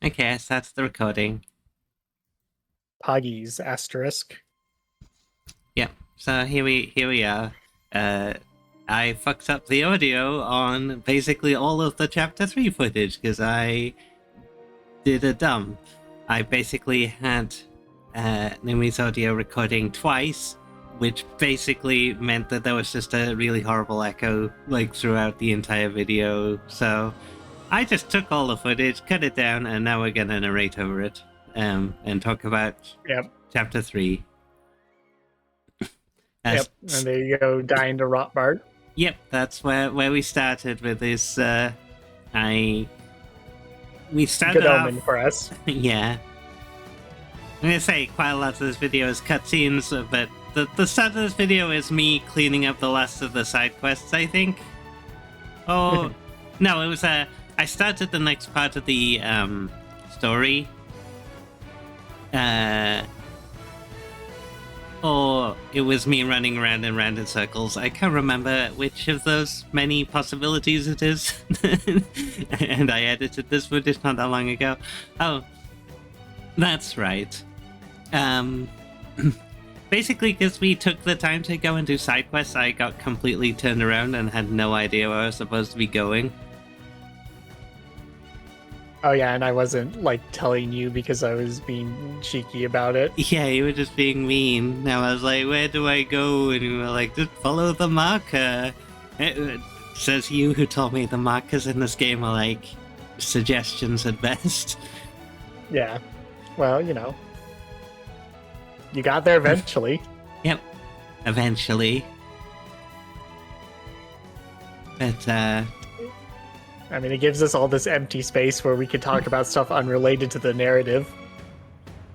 Okay, I started the recording. Poggies asterisk. Yep. So here we are. Uh, I fucked up the audio on basically all of the chapter 3 footage because I did a dump. I basically had Numi's audio recording twice, which basically meant that there was just a really horrible echo like throughout the entire video. So I just took all the footage, cut it down, and now we're gonna narrate over it and talk about Yep. chapter 3. Yep. And there you go, dying to rot Bart. Yep, that's where we started with this. I we started Good omen off. for us. Yeah, I'm gonna say quite a lot of this video is cutscenes, but the start of this video is me cleaning up the last of the side quests, I think. Oh no, it was I started the next part of the story. Or it was me running around and round in circles. I can't remember which of those many possibilities it is. And I edited this footage not that long ago. Oh, that's right. Basically, because we took the time to go and do side quests, I got completely turned around and had no idea where I was supposed to be going. Oh yeah, and I wasn't like telling you because I was being cheeky about it. Yeah, you were just being mean. Now I was like, where do I go? And you were like, just follow the marker. It says you who told me the markers in this game are like suggestions at best. Yeah. Well, you got there eventually. Yep, eventually. But, I mean, it gives us all this empty space where we could talk about stuff unrelated to the narrative.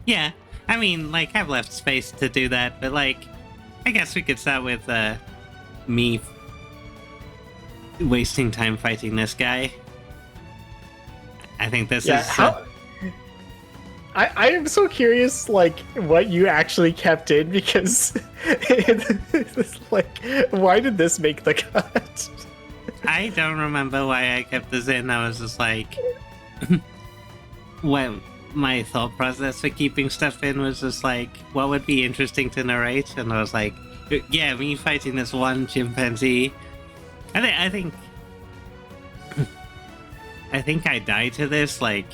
yeah, I mean, like, I've left space to do that, but, like, I guess we could start with, me wasting time fighting this guy. I think this is... I am so curious, like, what you actually kept in, because it's like, why did this make the cut? I don't remember why I kept this in. I was just like... when my thought process for keeping stuff in was just like, what would be interesting to narrate? And I was like, yeah, me fighting this one chimpanzee. I think... I think I died to this, like...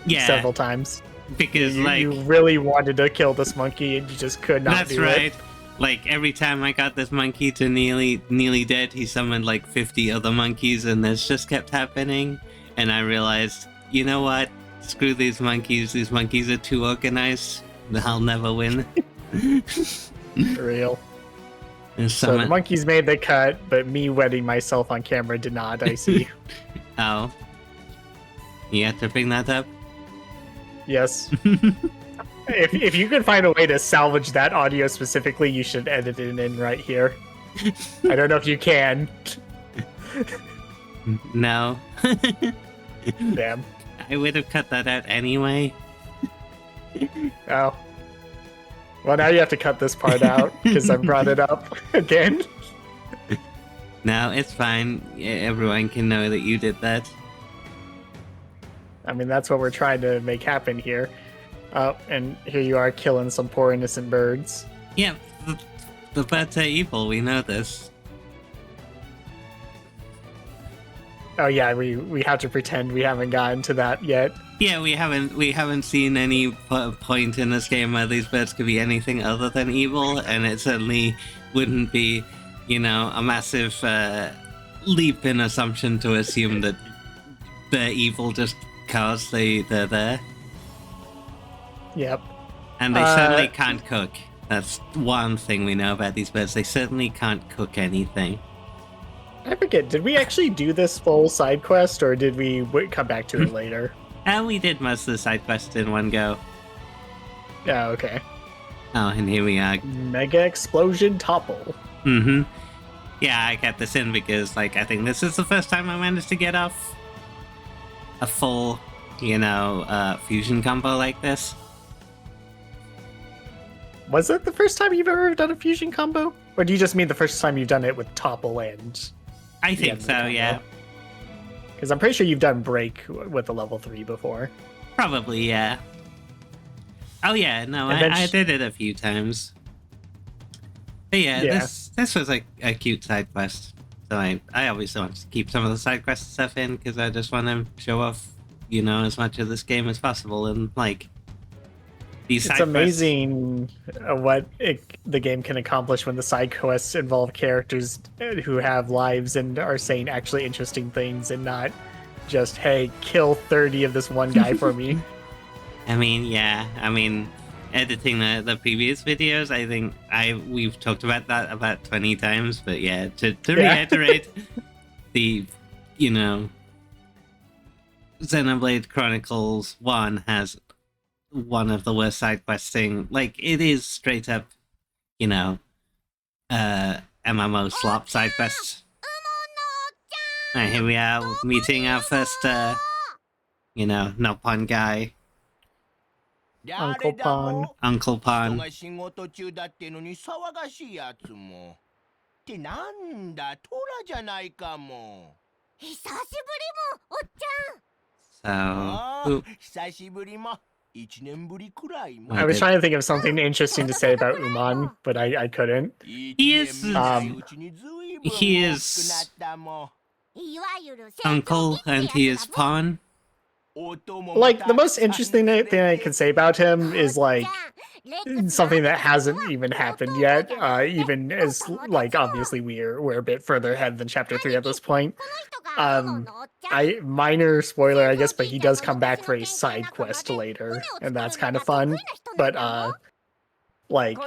Yeah. Several times. Because, you really wanted to kill this monkey and you just could not do right. it. Like, every time I got this monkey to nearly dead, he summoned like 50 other monkeys, and this just kept happening. And I realized, you know what? Screw these monkeys. These monkeys are too organized. I'll never win. For real. So the Summon... monkeys made the cut, but me wetting myself on camera did not, I see. Oh. You have to bring that up? Yes. If you can find a way to salvage that audio specifically, you should edit it in right here. I don't know if you can. No. Damn. I would have cut that out anyway. Oh. Well, now you have to cut this part out because I brought it up again. No, it's fine. Everyone can know that you did that. I mean, that's what we're trying to make happen here. Oh, and here you are killing some poor innocent birds. Yeah, the birds are evil. We know this. Oh yeah, we have to pretend we haven't gotten to that yet. Yeah, we haven't seen any point in this game where these birds could be anything other than evil, and it certainly wouldn't be, a massive leap in assumption to assume that they're evil just because they're there. Yep. And they certainly can't cook. That's one thing we know about these birds. They certainly can't cook anything. I forget, did we actually do this full side quest, or did we come back to it later? And we did most of the side quests in one go. Yeah, okay. Oh, and here we are. Mega explosion topple. Mm-hmm. Yeah, I kept this in because, I think this is the first time I managed to get off a full, fusion combo like this. Was it the first time you've ever done a fusion combo? Or do you just mean the first time you've done it with topple and... I think so, yeah. Because I'm pretty sure you've done break with the level 3 before. Probably, yeah. Oh yeah, no, I did it a few times. But yeah, this was a cute side quest. So I obviously want to keep some of the side quest stuff in because I just want to show off, as much of this game as possible. And like these side it's amazing what the game can accomplish when the side quests involve characters who have lives and are saying actually interesting things and not just, hey, kill 30 of this one guy for me. I mean, editing the previous videos, I think we've talked about that about 20 times, but yeah, to reiterate, the Xenoblade Chronicles 1 has one of the worst side questing. Like, it is straight up, MMO slop side quests. Alright, here we are meeting our first Nopon guy. Uncle Pon. Uncle Pon. 仕事中だってのに騒がしいやつも。ってなんだ、トラじゃないかも。久しぶりも、おっちゃん。ああ、 So, 久しぶりも。1年ぶりくらいも。 I was trying to think of something interesting to say about Uman, but I couldn't. he is Uncle and he is Pon. Like, the most interesting thing I can say about him is, like, something that hasn't even happened yet, even as, like, obviously we're a bit further ahead than Chapter 3 at this point. Minor spoiler, I guess, but he does come back for a side quest later, and that's kind of fun. But, like,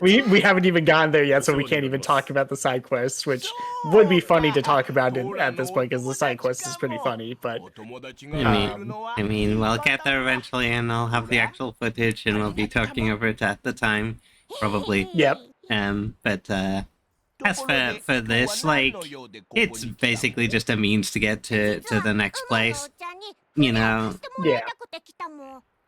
we haven't even gotten there yet, so we can't even talk about the side quests, which would be funny to talk about at this point, because the side quest is pretty funny, but... I mean, we'll get there eventually, and I'll have the actual footage, and we'll be talking over it at the time, probably. Yep. But, as for this, like, it's basically just a means to get to the next place, Yeah.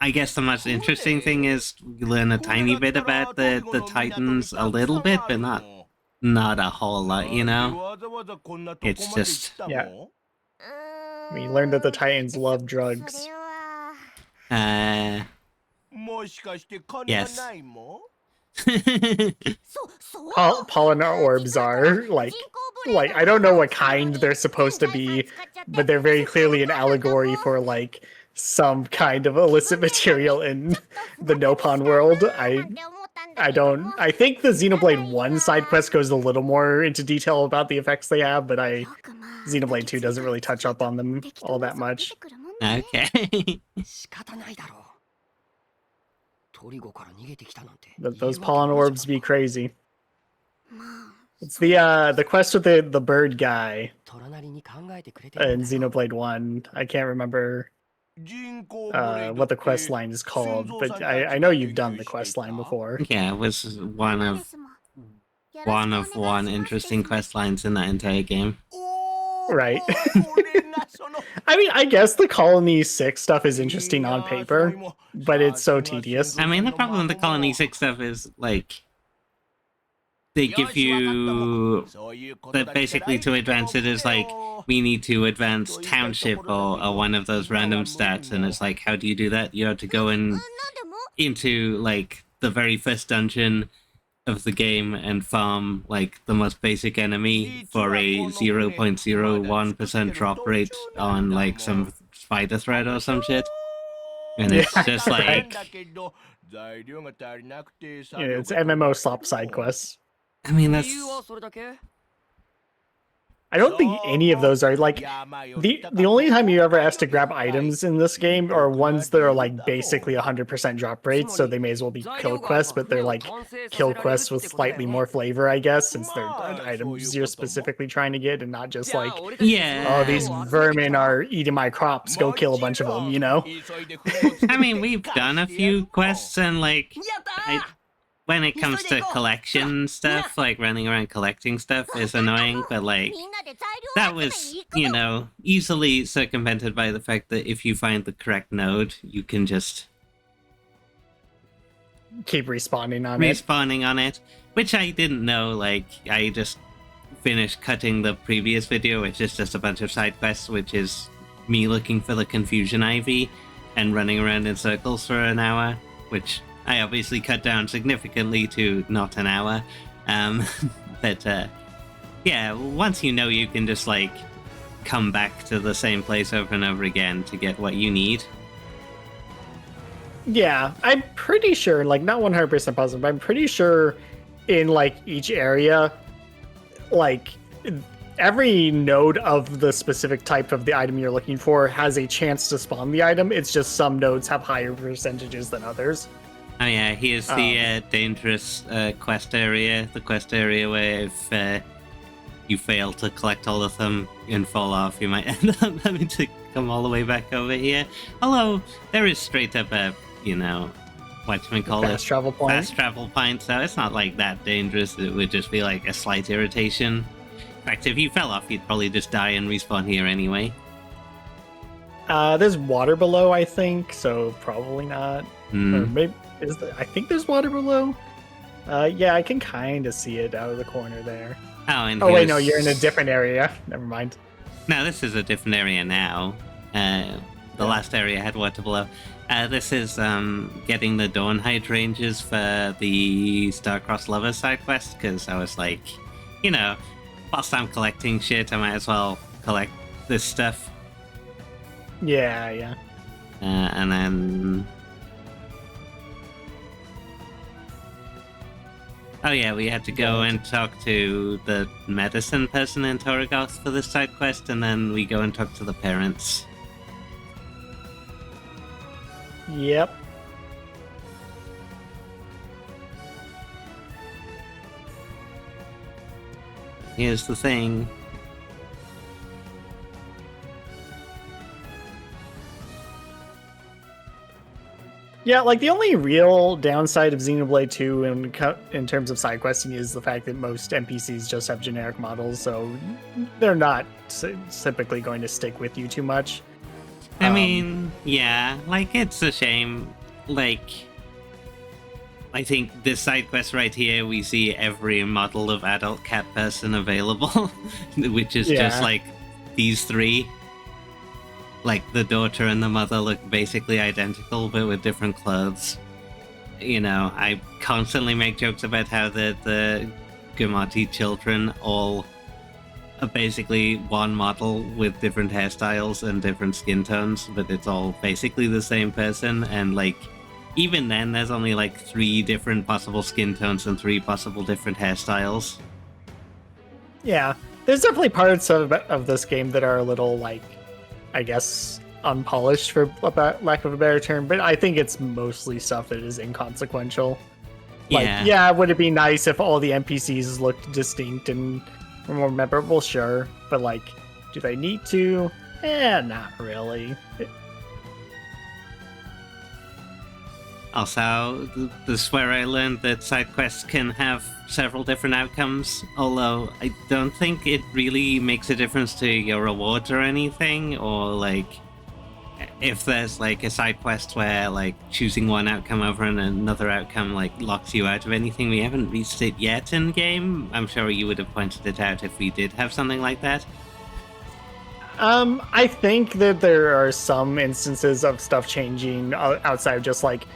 I guess the most interesting thing is you learn a tiny bit about the Titans a little bit, but not a whole lot, It's just... Yeah. We learned that the Titans love drugs. Yes. Pollen orbs are, like, I don't know what kind they're supposed to be, but they're very clearly an allegory for, like, some kind of illicit material in the Nopon world. I think the Xenoblade 1 side quest goes a little more into detail about the effects they have, but Xenoblade 2 doesn't really touch up on them all that much. Okay. Those pollen orbs be crazy. It's the quest with the bird guy in Xenoblade 1. I can't remember what the quest line is called, but I know you've done the quest line before. Yeah, it was one of one interesting quest lines in that entire game. Right. I mean, I guess the Colony 6 stuff is interesting on paper, but it's so tedious. I mean, the problem with the Colony 6 stuff is, like, they give you that basically to advance it is like, we need to advance township or one of those random stats, and it's like, how do you do that? You have to go into like the very first dungeon of the game and farm like the most basic enemy for a 0.01% drop rate on like some spider thread or some shit. And it's just like... it's MMO slop side quests. I mean, that's... I don't think any of those are like the only time you ever asked to grab items in this game are ones that are like basically 100% drop rates, so they may as well be kill quests, but they're like kill quests with slightly more flavor, I guess, since they're items you're specifically trying to get and not just like, oh, these vermin are eating my crops, go kill a bunch of them, I mean, we've done a few quests and like when it comes to collection stuff, like running around collecting stuff is annoying, but like that was, easily circumvented by the fact that if you find the correct node, you can just keep respawning on it, which I didn't know. Like, I just finished cutting the previous video, which is just a bunch of side quests, which is me looking for the Confusion Ivy and running around in circles for an hour, which I obviously cut down significantly to not an hour. But yeah, once you know, you can just like come back to the same place over and over again to get what you need. Yeah, I'm pretty sure, like, not 100% positive, but I'm pretty sure in, like, each area, like, every node of the specific type of the item you're looking for has a chance to spawn the item. It's just some nodes have higher percentages than others. Oh yeah, here's the dangerous quest area. The quest area where if you fail to collect all of them and fall off, you might end up having to come all the way back over here. Although, there is straight up a, you know, whatchamacallit? Fast travel point. Fast travel point, so it's not like that dangerous. It would just be like a slight irritation. In fact, if you fell off, you'd probably just die and respawn here anyway. There's water below, I think, so probably not. Or maybe I think there's water below. Yeah, I can kind of see it out of the corner there. Oh, wait, no, you're in a different area. Never mind. No, this is a different area now. The last area had water below. This is getting the Dawn hydrangeas for the Star-Crossed Lovers side quest, because I was like, you know, whilst I'm collecting shit, I might as well collect this stuff. Yeah. And then... Oh yeah, we had to go and talk to the medicine person in Torrigoth for this side quest, and then we go and talk to the parents. Yep. Here's the thing. Yeah, like the only real downside of Xenoblade 2 in terms of side questing is the fact that most NPCs just have generic models, so they're not typically going to stick with you too much. I mean, yeah, like, it's a shame. Like, I think this side quest right here, we see every model of adult cat person available, which is just like these three. Like, the daughter and the mother look basically identical, but with different clothes. You know, I constantly make jokes about how the Gumati children all are basically one model with different hairstyles and different skin tones, but it's all basically the same person, and, like, even then, there's only, like, 3 different possible skin tones and 3 possible different hairstyles. Yeah, there's definitely parts of this game that are a little, like, I guess, unpolished, for lack of a better term, but I think it's mostly stuff that is inconsequential. Like, yeah, would it be nice if all the NPCs looked distinct and were more memorable? Sure, but, like, do they need to? Not really. Also, this is where I learned that side quests can have several different outcomes, although I don't think it really makes a difference to your rewards or anything, or, like, if there's, like, a side quest where, like, choosing one outcome over another outcome, like, locks you out of anything. We haven't reached it yet in game. I'm sure you would have pointed it out if we did have something like that. I think that there are some instances of stuff changing outside of just, like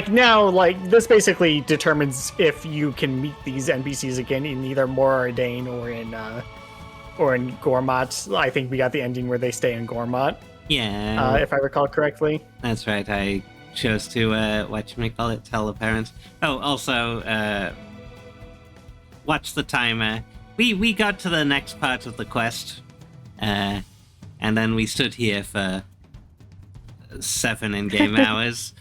now, like, this basically determines if you can meet these NPCs again in either Mor Ardain or in Gormat. I think we got the ending where they stay in Gormat. Yeah. If I recall correctly. That's right. I chose to tell the parents. Oh, also, watch the timer. We got to the next part of the quest, and then we stood here for 7 in-game hours.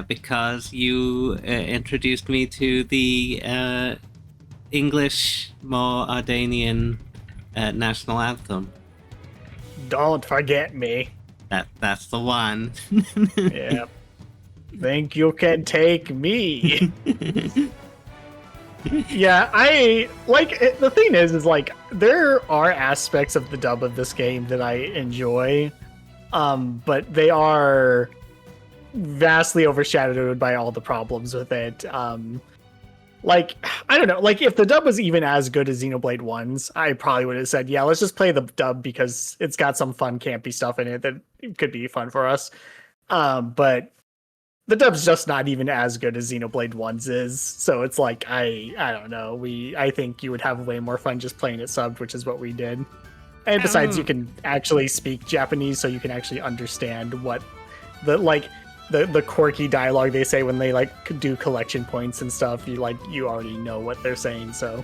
Because you introduced me to the English, more Ardanian national anthem. Don't forget me. That's the one. Yeah. Think you can take me. Yeah, I like it. The thing is like, there are aspects of the dub of this game that I enjoy, but they are vastly overshadowed by all the problems with it. like, I don't know, like if the dub was even as good as Xenoblade 1's, I probably would have said, yeah, let's just play the dub because it's got some fun campy stuff in it that could be fun for us. But the dub's just not even as good as Xenoblade 1's is. So it's like, I don't know. I think you would have way more fun just playing it subbed, which is what we did. And besides, you can actually speak Japanese, so you can actually understand what the quirky dialogue they say when they like do collection points and stuff. You already know what they're saying. So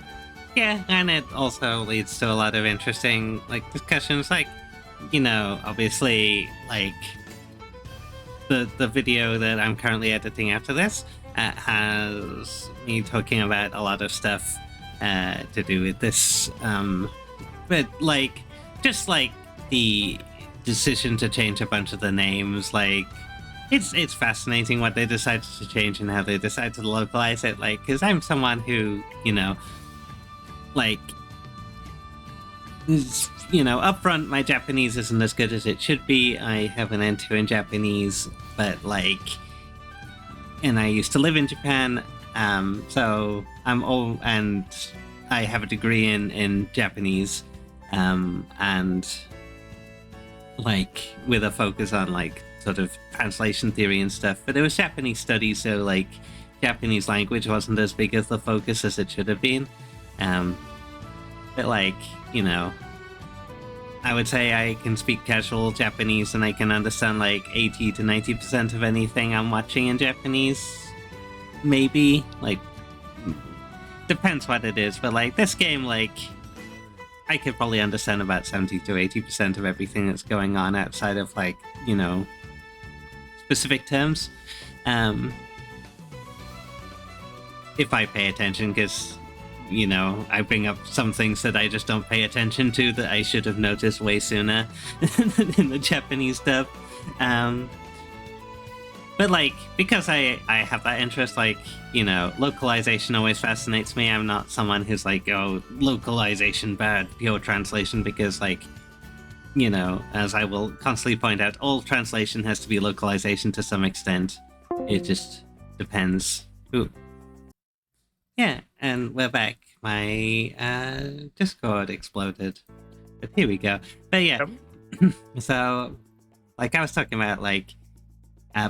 Yeah, and it also leads to a lot of interesting like discussions. Like, obviously, like the video that I'm currently editing after this has me talking about a lot of stuff to do with this. But like, just like the decision to change a bunch of the names, like it's fascinating what they decided to change and how they decided to localize it. Like, because I'm someone who, like, up front, my Japanese isn't as good as it should be. I have an N2 in Japanese, but like, and I used to live in Japan, so and I have a degree in Japanese, and like with a focus on like sort of translation theory and stuff. But it was Japanese studies, so like Japanese language wasn't as big as the focus as it should have been. But like, I would say I can speak casual Japanese and I can understand like 80 to 90% of anything I'm watching in Japanese. Maybe, like, depends what it is, but like this game, like, I could probably understand about 70 to 80% of everything that's going on outside of like, specific terms. If I pay attention, because I bring up some things that I just don't pay attention to that I should have noticed way sooner in the Japanese stuff. But like, because I have that interest, like, localization always fascinates me. I'm not someone who's like, oh, localization bad, pure translation, because like, as I will constantly point out, all translation has to be localization to some extent. It just depends. Ooh. Yeah, and we're back. My Discord exploded. But here we go. But yeah, so, like I was talking about, like,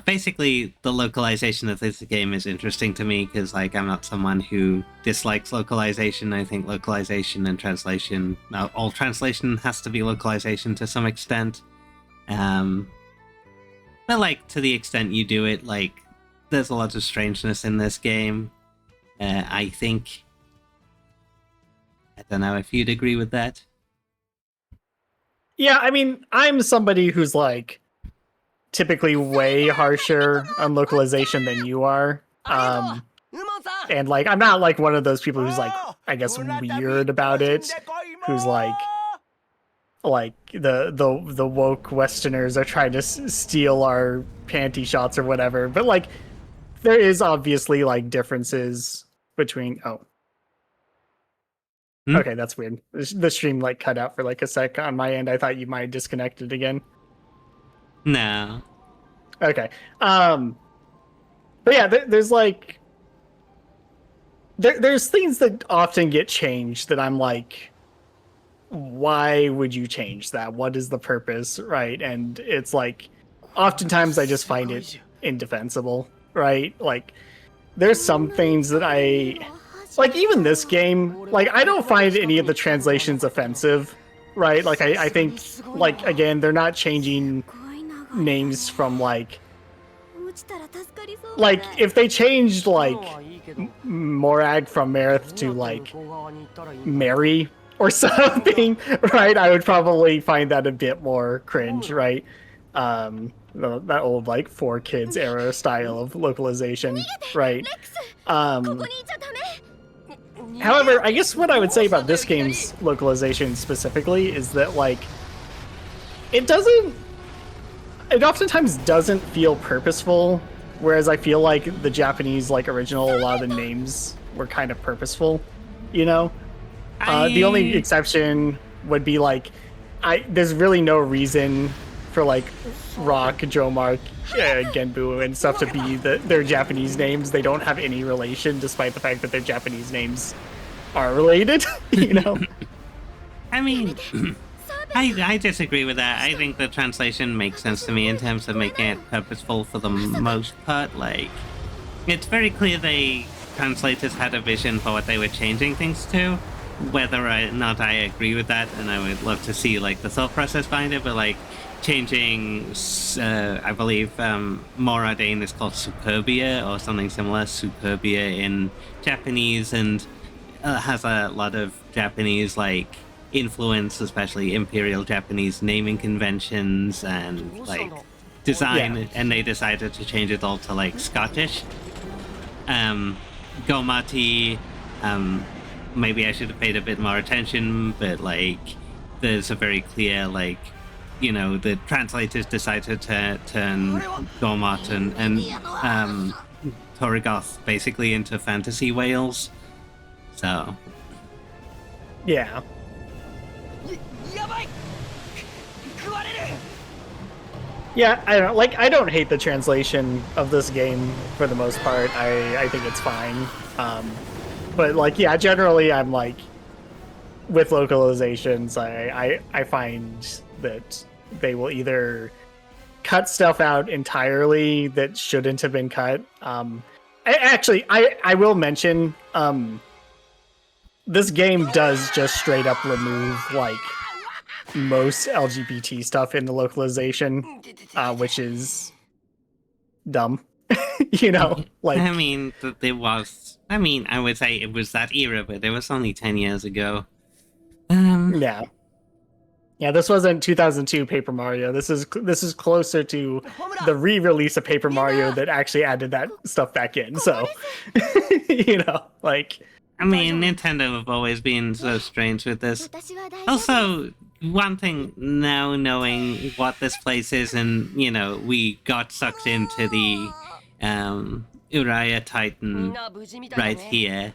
basically the localization of this game is interesting to me because, like, I'm not someone who dislikes localization. I think localization and translation, all translation has to be localization to some extent. But, like, to the extent you do it, like, there's a lot of strangeness in this game. I think. I don't know if you'd agree with that. yeah, I mean, I'm somebody who's like typically way harsher on localization than you are. And like, I'm not like one of those people who's like, I guess, weird about it, who's like the woke Westerners are trying to steal our panty shots or whatever. But like, there is obviously like differences between. Okay, that's weird. The stream like cut out for like a sec on my end. I thought you might have disconnected again. No. Okay. But yeah, there's like there's things that often get changed that I'm like, why would you change that? What is the purpose, right? And it's like, oftentimes I just find it indefensible, right? Like, there's some things that like, even this game, like, I don't find any of the translations offensive, right? Like, I think, like, again, they're not changing names from, like, if they changed, like, Morag from Marith to, like, Mary or something, right? I would probably find that a bit more cringe, right? That old, like, 4Kids era style of localization, right? However, I guess what I would say about this game's localization specifically is that, like, it oftentimes doesn't feel purposeful, whereas I feel like the Japanese, like, original, a lot of the names were kind of purposeful, The only exception would be, like, there's really no reason for like Rock, Jomark, Genbu, and stuff to be their Japanese names. They don't have any relation, despite the fact that their Japanese names are related. You know. I mean, I disagree with that. I think the translation makes sense to me in terms of making it purposeful for the most part. Like, it's very clear translators had a vision for what they were changing things to. Whether or not I agree with that, and I would love to see like the thought process behind it, but like changing, I believe Moradane is called Superbia or something similar, Superbia in Japanese, and has a lot of Japanese like influence, especially Imperial Japanese naming conventions and like design, and they decided to change it all to like Scottish. Gomati, maybe I should have paid a bit more attention, but like there's a very clear like, you know, the translators decided to turn Gormott and Torrigoth basically into fantasy Wales. So yeah. Yeah, I don't hate the translation of this game for the most part. I think it's fine. But like, yeah, generally I'm like, with localizations, I find that they will either cut stuff out entirely that shouldn't have been cut. I will mention, this game does just straight up remove like most LGBT stuff in the localization, which is dumb. You know, like, I mean, there was. I mean, I would say it was that era, but it was only 10 years ago. Yeah, this wasn't 2002 Paper Mario. This is closer to the re-release of Paper Mario that actually added that stuff back in. So, you know, like, I mean, Nintendo have always been so strange with this. Also, one thing now, knowing what this place is, and you know, we got sucked into the Uriah Titan right here.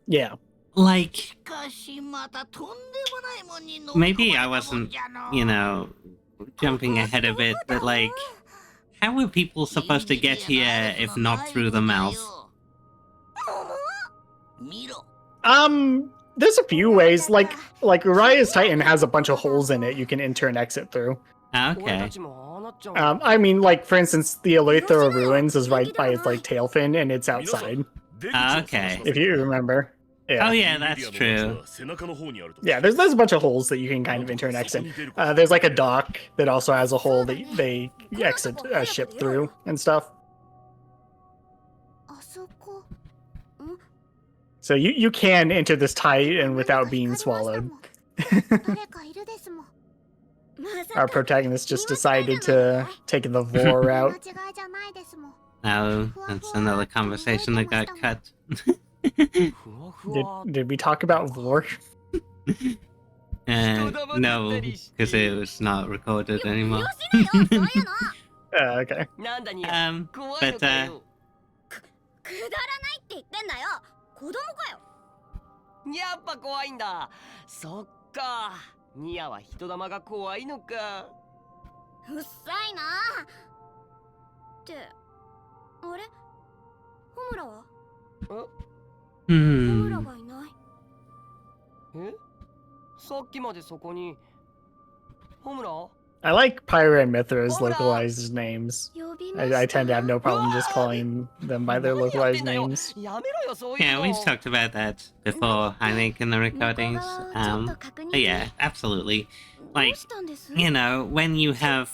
Yeah. Like, maybe I wasn't, you know, jumping ahead of it, but like, how were people supposed to get here if not through the mouth? There's a few ways. Like Uriah's Titan has a bunch of holes in it you can enter and exit through. Okay. I mean, like, for instance, the Eleuthera Ruins is right by its like tail fin, and it's outside. Okay. If you remember. Yeah. Oh yeah, that's true. Yeah, there's a bunch of holes that you can kind of enter and exit. There's like a dock that also has a hole that they exit a ship through and stuff. So you can enter this Titan without being swallowed. Our protagonist just decided to take the vor route. Oh, that's another conversation that got cut. Did we talk about vor? No, because it was not recorded anymore. Okay. But くだらないって言ってんだよ子供かよやっぱ怖いんだそっかニアは人玉が怖いのかうっさいなってあれホムラはホムラがいないえさっきまでそこにホムラ I like Pyra and Mithra's localized names. I tend to have no problem just calling them by their localized names. Yeah, we've talked about that before, I think, in the recordings. But yeah, absolutely. Like, you know, when you have...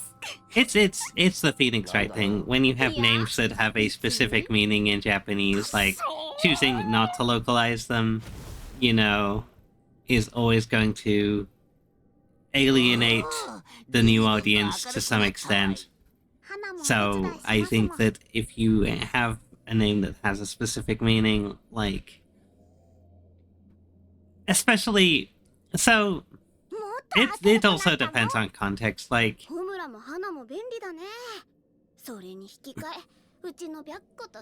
It's the Phoenix Wright thing. When you have names that have a specific meaning in Japanese, like, choosing not to localize them, you know, is always going to alienate the new audience to some extent. So I think that if you have a name that has a specific meaning, like, especially, so it also depends on context. Like,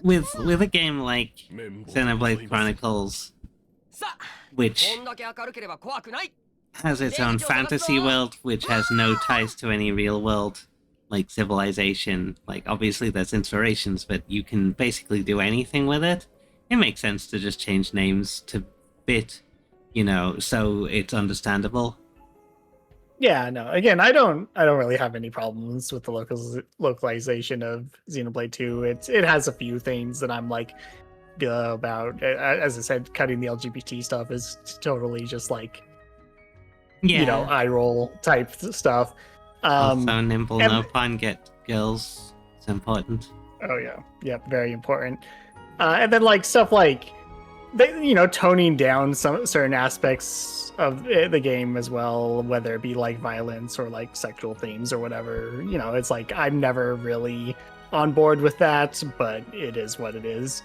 with a game like Xenoblade Chronicles, which has its own fantasy world, which has no ties to any real world, like civilization. Like, obviously there's inspirations, but you can basically do anything with it. It makes sense to just change names to fit, so it's understandable. Yeah, no. Again, I don't really have any problems with the localization of Xenoblade 2. It has a few things that I'm like about. As I said, cutting the LGBT stuff is totally just like eye roll type stuff. Also, nimble no pun, get girls. It's important. Oh yeah, yep, very important. And then like stuff like toning down some certain aspects of the game as well, whether it be like violence or like sexual themes or whatever. It's like I'm never really on board with that, but it is what it is.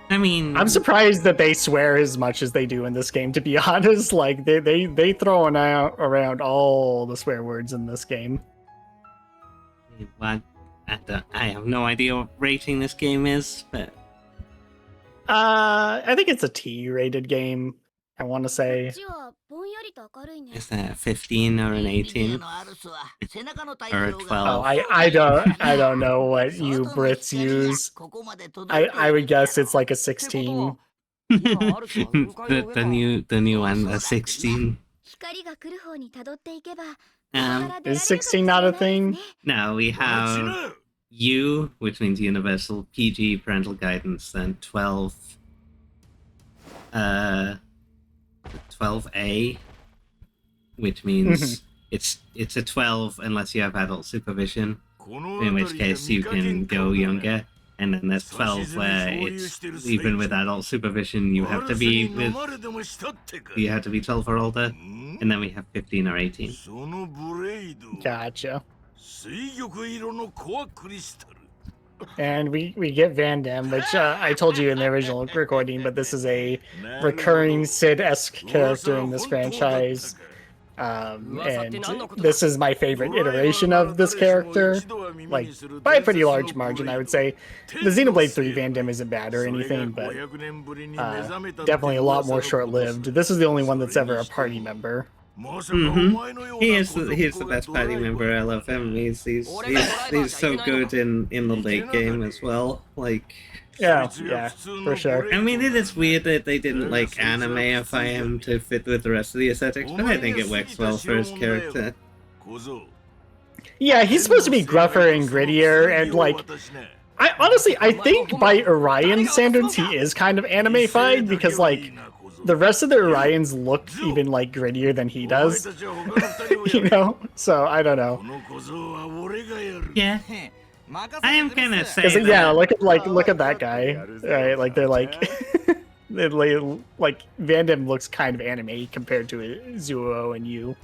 I mean, I'm surprised that they swear as much as they do in this game, to be honest. Like they throw around all the swear words in this game. What? I have no idea what rating this game is, but I think it's a T-rated game. I want to say. Is that a 15 or an 18 or a 12? Oh, I don't know what you Brits use. I would guess it's like a 16. the new one, a 16. Is 16 not a thing? No, we have U, which means universal PG parental guidance, then 12A, which means it's a 12 unless you have adult supervision, in which case you can go younger. And then there's 12 where it's even with adult supervision you have to be 12 or older. And then we have 15 or 18. Gotcha. And we get Van Damme, which I told you in the original recording, but this is a recurring Sid-esque character in this franchise. And this is my favorite iteration of this character, like by a pretty large margin, I would say. The Xenoblade 3 Van Damme isn't bad or anything, but definitely a lot more short-lived. This is the only one that's ever a party member. Mm-hmm. He is the best party member. I love him. He's so good in the late game as well. Like, yeah, for sure. I mean, it is weird that they didn't like animeify him to fit with the rest of the aesthetics, but I think it works well for his character. Yeah, he's supposed to be gruffer and grittier, and like, I think by Orion standards he is kind of anime-fied, because like the rest of the Orions look even like grittier than he does. So I don't know. Yeah. I am gonna say that. Yeah, look at that guy. Right, like they're like, like Van Damme looks kind of anime compared to Zuo and you.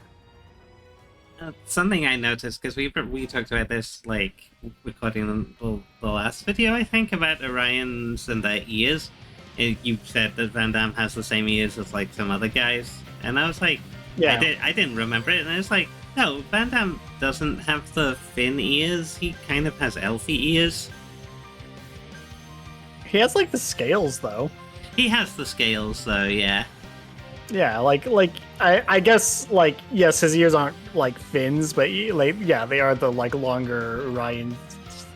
Something I noticed, because we talked about this like recording the last video, I think, about Orions and their ears. You said that Van Damme has the same ears as like some other guys, and I was like, yeah, I didn't remember it, and I was like, no, Van Damme doesn't have the fin ears. He kind of has elfy ears. He has like the scales though. He has the scales though, yeah. Yeah, like I guess like yes, his ears aren't like fins, but they are the like longer Orion,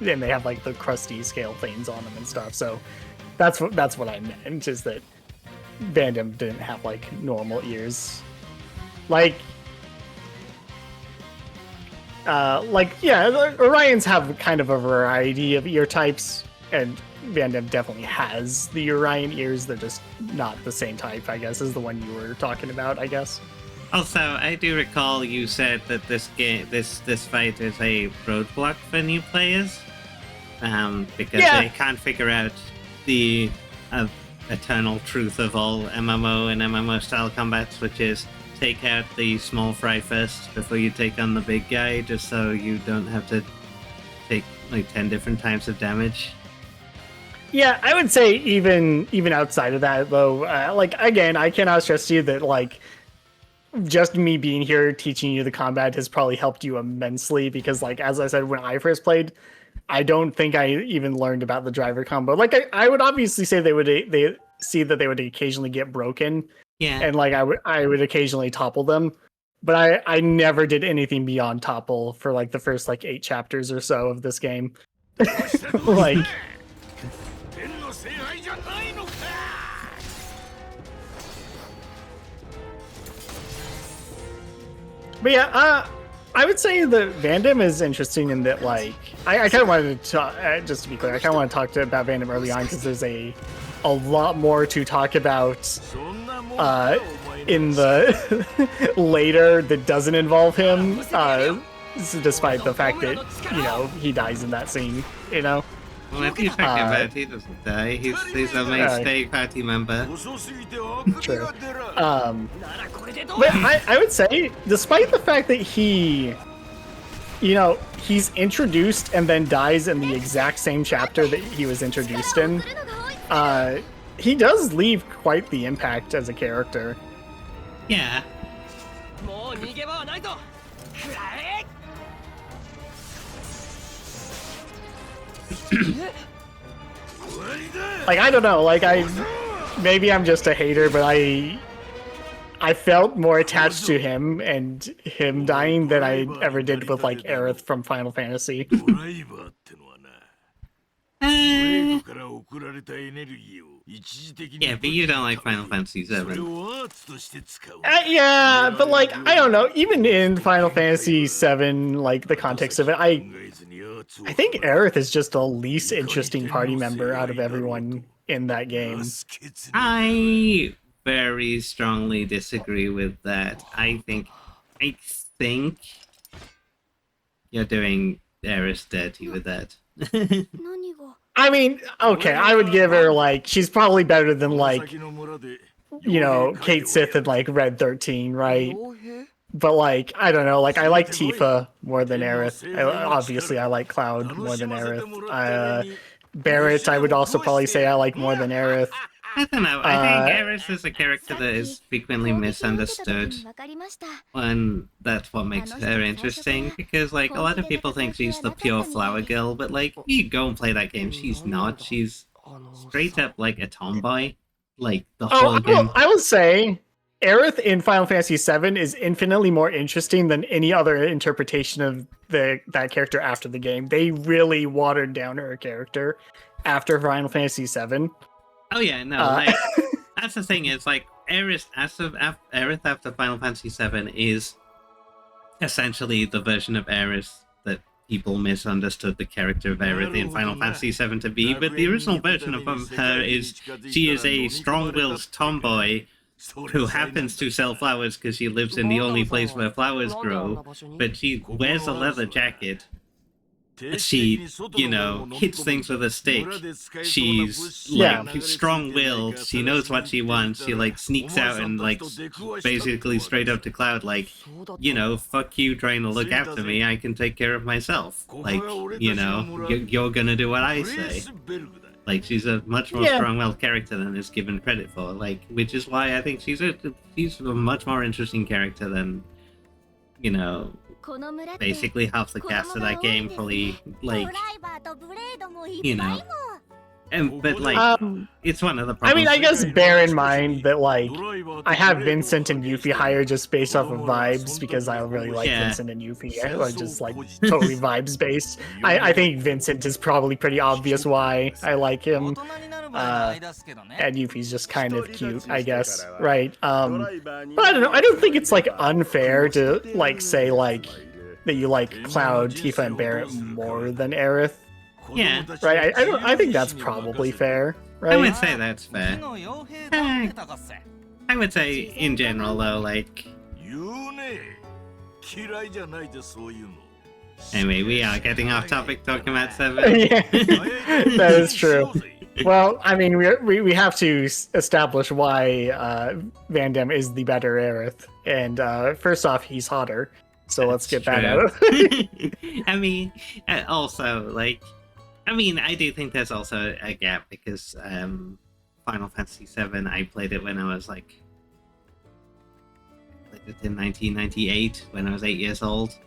and they have like the crusty scale things on them and stuff. So that's what I meant, is that Van Damme didn't have like normal ears. Orions have kind of a variety of ear types, and Van Damme definitely has the Orion ears. They're just not the same type, I guess, as the one you were talking about, I guess. Also, I do recall you said that this fight is a roadblock for new players, because they can't figure out the eternal truth of all MMO and MMO style combats, which is take out the small fry first before you take on the big guy, just so you don't have to take like 10 different types of damage. Yeah, I would say even outside of that, though, again, I cannot stress to you that like just me being here teaching you the combat has probably helped you immensely, because like as I said, when I first played, I don't think I even learned about the driver combo. Like I would obviously say they would occasionally get broken, Yeah. and like I would occasionally topple them, but I never did anything beyond topple for like the first like 8 chapters or so of this game. Like, but yeah, I would say that Vandam is interesting in that, like, I kind of wanted to just to be clear, I kind of want to talk about Vandam early on because there's a lot more to talk about in the later that doesn't involve him, despite the fact that, you know, he dies in that scene, you know. Well, if you think about it, he doesn't die. He's a mainstay party member. True. But I would say, despite the fact that he, you know, he's introduced and then dies in the exact same chapter that he was introduced in, he does leave quite the impact as a character. Yeah. Like, I don't know, like, maybe I'm just a hater, but I felt more attached to him and him dying than I ever did with, like, Aerith from Final Fantasy. Yeah, but you don't like Final Fantasy VII. Yeah, but like, I don't know, even in Final Fantasy VII, like, the context of it, I think Aerith is just the least interesting party member out of everyone in that game. I very strongly disagree with that. I think you're doing Aerith dirty with that. I mean, okay, I would give her, like, she's probably better than, like, you know, Kate Sith and, like, Red 13, right? But, like, I don't know, like, I like Tifa more than Aerith. Obviously, I like Cloud more than Aerith. Barrett, I would also probably say I like more than Aerith. I don't know. I think Aerith is a character that is frequently misunderstood, and that's what makes her interesting. Because, like, a lot of people think she's the pure flower girl, but, like, you go and play that game, she's not. She's straight up like a tomboy, like the whole game. I would say Aerith in Final Fantasy VII is infinitely more interesting than any other interpretation of that character after the game. They really watered down her character after Final Fantasy VII. Oh yeah, no, like, that's the thing, is like Aerith after Final Fantasy VII is essentially the version of Aerith that people misunderstood the character of Aerith in Final Fantasy VII to be, but the original version of her is she is a strong-willed tomboy who happens to sell flowers because she lives in the only place where flowers grow, but she wears a leather jacket. She, you know, hits things with a stick. She's, like, strong-willed. She knows what she wants. She, like, sneaks out and, like, basically straight up to Cloud, like, you know, fuck you trying to look after me. I can take care of myself. Like, you know, you're gonna do what I say. Like, she's a much more strong-willed character than is given credit for. Like, which is why I think she's a much more interesting character than, you know, basically half the cast of that game probably, like, you know. But, like, it's one of the problems. I mean, I guess bear in mind that, like, I have Vincent and Yuffie higher just based off of vibes, because I really like Vincent and Yuffie, or just, like, totally vibes based. I think Vincent is probably pretty obvious why I like him. And Yuffie's just kind of cute, I guess, right? But I don't know, I don't think it's, like, unfair to, like, say, like, that you like Cloud, Tifa, and Barrett more than Aerith. Yeah. Right, I think that's probably fair, right? I would say that's fair. I would say, in general, though, like... Anyway, we are getting off topic talking about 7. Yeah, that is true. Well, I mean, we have to establish why Vandam is the better Aerith. And first off, he's hotter. So let's get that out. I mean, also, like... I mean, I do think there's also a gap, because Final Fantasy VII, I played it when I was, like... I played it in 1998, when I was 8 years old.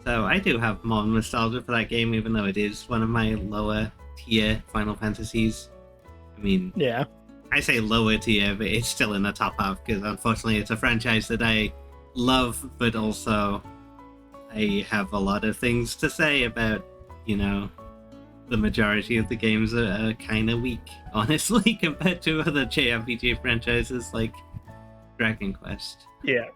So I do have more nostalgia for that game, even though it is one of my lower tier Final Fantasies. I mean, yeah. I say lower tier, but it's still in the top half because unfortunately it's a franchise that I love, but also I have a lot of things to say about, you know, the majority of the games are kind of weak, honestly, compared to other JRPG franchises like Dragon Quest. Yeah.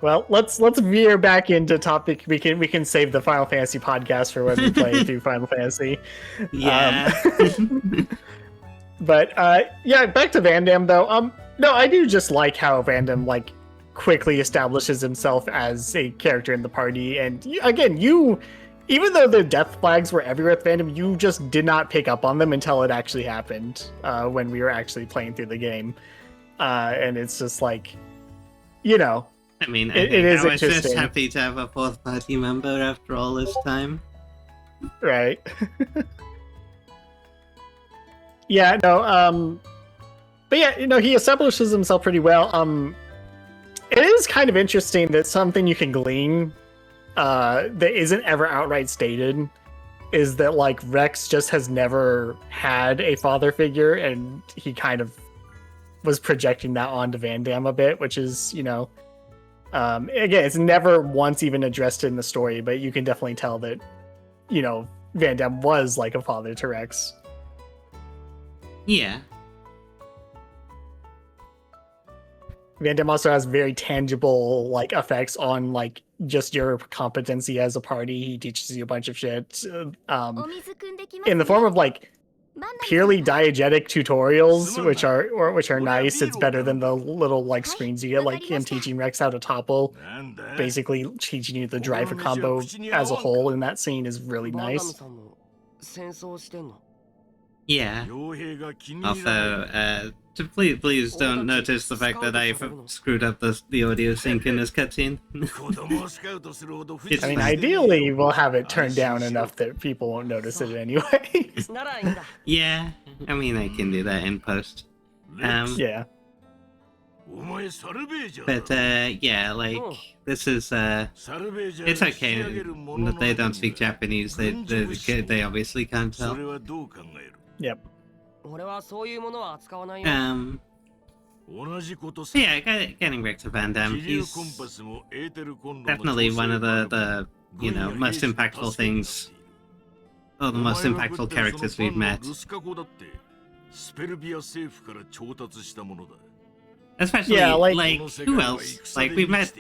Well, let's veer back into topic. We can save the Final Fantasy podcast for when we play through Final Fantasy. Yeah. But yeah, back to Van Damme though. No, I do just like how Van Damme like quickly establishes himself as a character in the party, and again, even though the death flags were everywhere with Van Damme, you just did not pick up on them until it actually happened when we were actually playing through the game, and it's just like, you know. I mean, it is I was just interesting. happy to have a fourth party member after all this time. Right. Yeah, no, but yeah, you know, he establishes himself pretty well. It is kind of interesting that something you can glean that isn't ever outright stated is that like Rex just has never had a father figure, and he kind of was projecting that onto Van Damme a bit, which is, you know, again, it's never once even addressed in the story, but you can definitely tell that, you know, Van Damme was like a father to Rex. Yeah. Van Damme also has very tangible like effects on like just your competency as a party. He teaches you a bunch of shit in the form of like purely diegetic tutorials, which are nice. It's better than the little like screens you get, like him teaching Rex how to topple, basically teaching you the driver combo as a whole in that scene is really nice. Yeah. Also, please don't notice the fact that I've screwed up the audio sync in this cutscene. I mean, ideally, we'll have it turned down enough that people won't notice it anyway. Yeah, I mean, I can do that in post. Yeah. But yeah, like this is it's okay that they don't speak Japanese. They obviously can't tell. Yep. Yeah, getting back to Van Damme, he's definitely one of the you know, most impactful things, or the most impactful characters we've met. Especially, yeah, like who else? Like we've met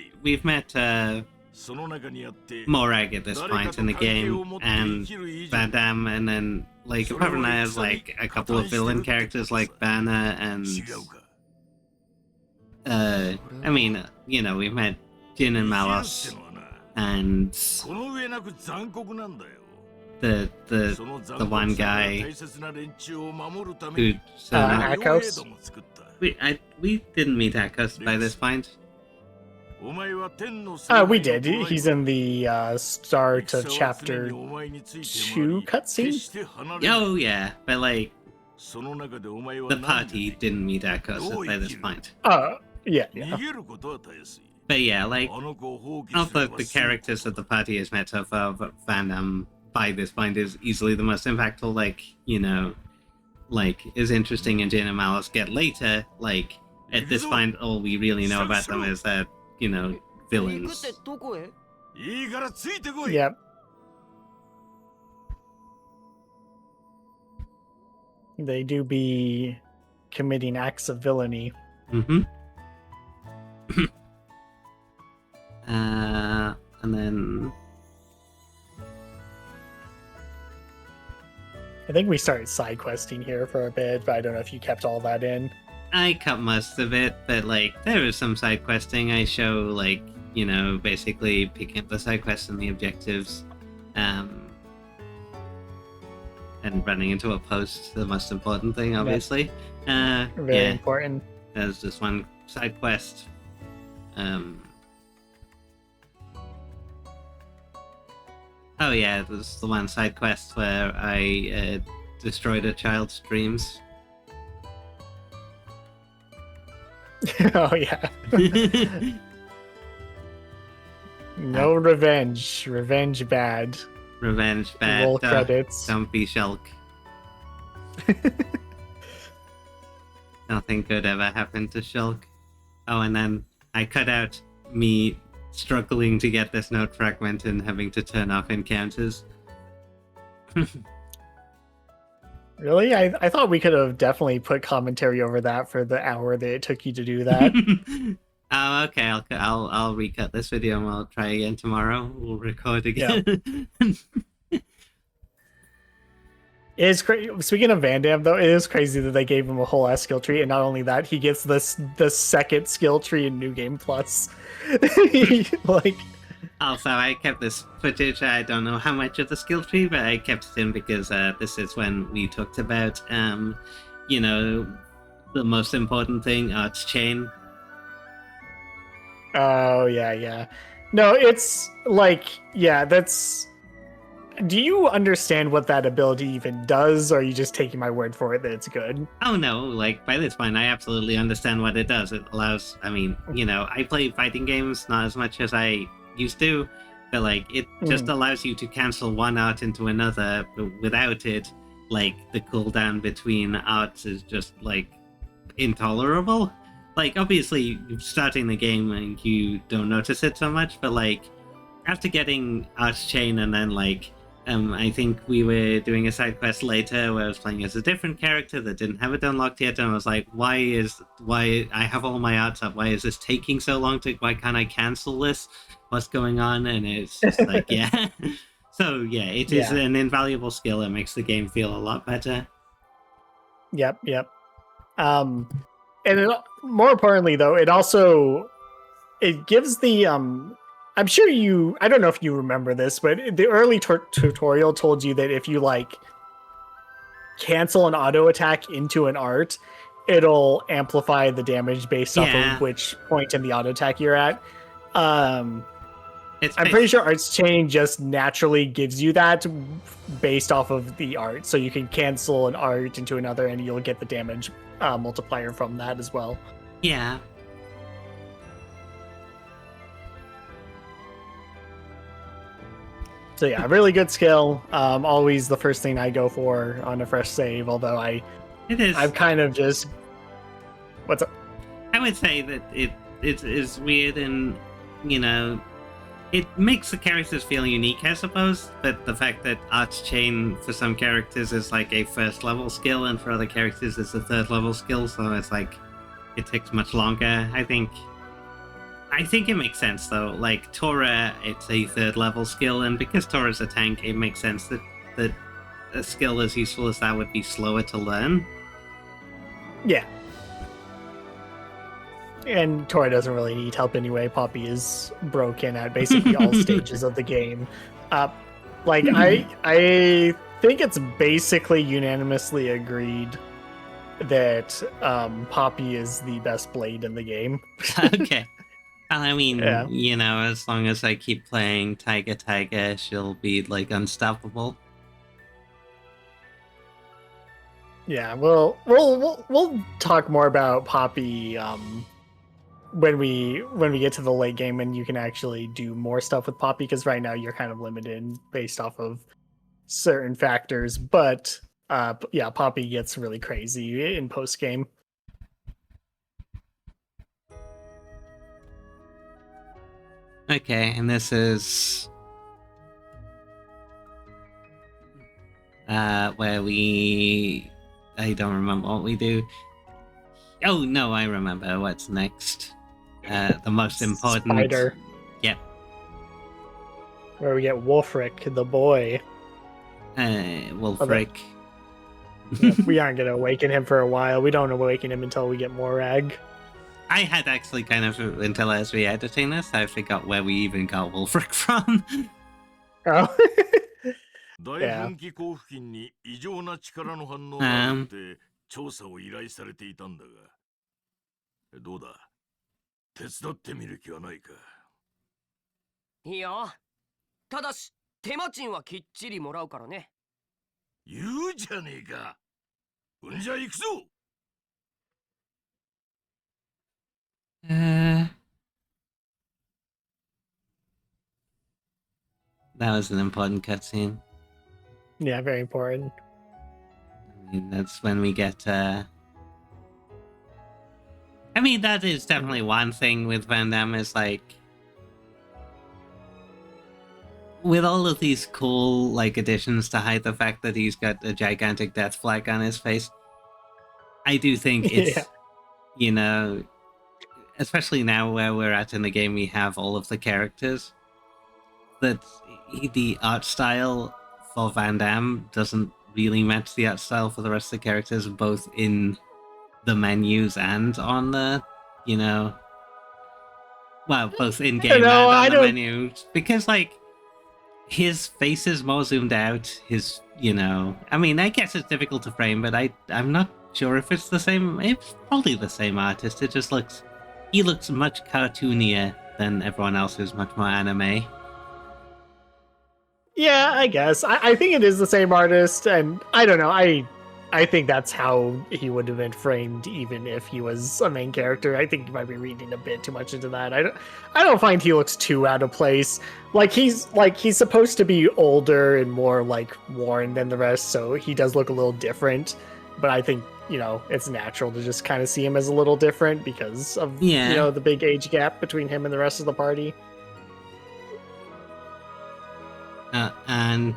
Morag at this point in the game, and Van Damme, and then like apart from that, there's like a couple of villain characters like Banner, and I mean, you know, we've met Jin and Malos, and the one guy who Akos? we didn't meet Akos by this point. We did. He's in the start of chapter 2 cutscene. Oh yeah, but like the party didn't meet Akos by this point. Yeah. But yeah, like of the characters that the party has met so far, Van Damme by this point is easily the most impactful. Like, you know, like as interesting as Jin and Malice get later. Like at this point, all we really know about them is that, you know, villains. Yep. They do be committing acts of villainy. Mm-hmm. And then I think we started side questing here for a bit, but I don't know if you kept all that in. I cut most of it, but like there is some side questing. I show like, you know, basically picking up the side quests and the objectives, and running into a post. The most important thing, obviously. Very important. There's just one side quest. Oh yeah, there's the one side quest where I destroyed a child's dreams. Oh yeah. No revenge. Revenge bad. Revenge bad. Roll credits. Don't be Shulk. nothing good ever happened to Shulk. Oh, and then I cut out me struggling to get this note fragment and having to turn off encounters. Really? I thought we could have definitely put commentary over that for the hour that it took you to do that. Oh, okay. I'll recut this video and we'll try again tomorrow. We'll record again. It is speaking of Van Damme, though, it is crazy that they gave him a whole ass skill tree, and not only that, he gets the second skill tree in New Game Plus. Like, Also, I kept this footage. I don't know how much of the skill tree, but I kept it in because this is when we talked about, you know, the most important thing, Arts Chain. oh yeah. No, it's like, yeah, that's. Do you understand what that ability even does, or are you just taking my word for it that it's good? Oh no, like by this point I absolutely understand what it does. It allows, I mean, you know, I play fighting games not as much as I used to, but like it just allows you to cancel one art into another, but without it, like the cooldown between arts is just like intolerable. Like obviously starting the game and you don't notice it so much, but like after getting Arts Chain and then like I think we were doing a side quest later where I was playing as a different character that didn't have it unlocked yet, and I was like, why I have all my arts up, why is this taking so long why can't I cancel this? What's going on? And it's just like, yeah. So yeah, it is an invaluable skill. It makes the game feel a lot better. Yep. And more importantly, though, it also gives the I'm sure I don't know if you remember this, but the early tutorial told you that if you like cancel an auto attack into an art, it'll amplify the damage based off of which point in the auto attack you're at. I'm pretty sure Arts Chain just naturally gives you that based off of the art. So you can cancel an art into another and you'll get the damage multiplier from that as well. Yeah. So yeah, really good skill. Always the first thing I go for on a fresh save, although I've kind of just... What's up? I would say that it is weird and, you know, it makes the characters feel unique, I suppose, but the fact that Arts Chain for some characters is like a first level skill and for other characters it's a third level skill, so it's like it takes much longer. I think it makes sense though. Like Tora, it's a third level skill, and because Tora's a tank, it makes sense that a skill as useful as that would be slower to learn. Yeah. And Tora doesn't really need help anyway. Poppy is broken at basically all stages of the game. I think it's basically unanimously agreed that Poppy is the best blade in the game. Okay. I mean, you know, as long as I keep playing Tiger, she'll be like unstoppable. Yeah, we'll talk more about Poppy when we get to the late game and you can actually do more stuff with Poppy, because right now you're kind of limited based off of certain factors. But yeah, Poppy gets really crazy in post game. Okay, and this is where I don't remember what we do. Oh no, I remember what's next. The most important Spider. Yep. Where we get Wolfric, the boy. Wolfric. We aren't gonna awaken him for a while. We don't awaken him until we get Morag. I had actually kind of, until I was re-editing this, I forgot where we even got Wolfric from. Oh. 大噴気口付近に異常な力の反応があって調査を依頼されていたんだが、どうだ、手伝ってみる気はないか。いいよ。ただし手間賃はきっちりもらうからね。言うじゃねえか。うんじゃ行くぞ。That was an important cutscene. Yeah, very important. I mean, that's when we get I mean, that is definitely one thing with Van Damme is like, with all of these cool like additions to hide the fact that he's got a gigantic death flag on his face, I do think it's, Yeah. you know, especially now where we're at in the game, we have all of the characters, that the art style for Van Damme doesn't really match the art style for the rest of the characters, both in the menus and on the, you know, well, both in game and know, on I the don't- menus. Because, like, his face is more zoomed out. His, you know, I mean, I guess it's difficult to frame, but I'm not sure if it's the same. It's probably the same artist. It just looks, he looks much cartoonier than everyone else who's much more anime. Yeah, I guess. I think it is the same artist, and I don't know. I think that's how he would have been framed, even if he was a main character. I think you might be reading a bit too much into that. I don't find he looks too out of place. He's supposed to be older and more like worn than the rest, so he does look a little different. But I think, you know, it's natural to just kind of see him as a little different because of you know, the big age gap between him and the rest of the party. And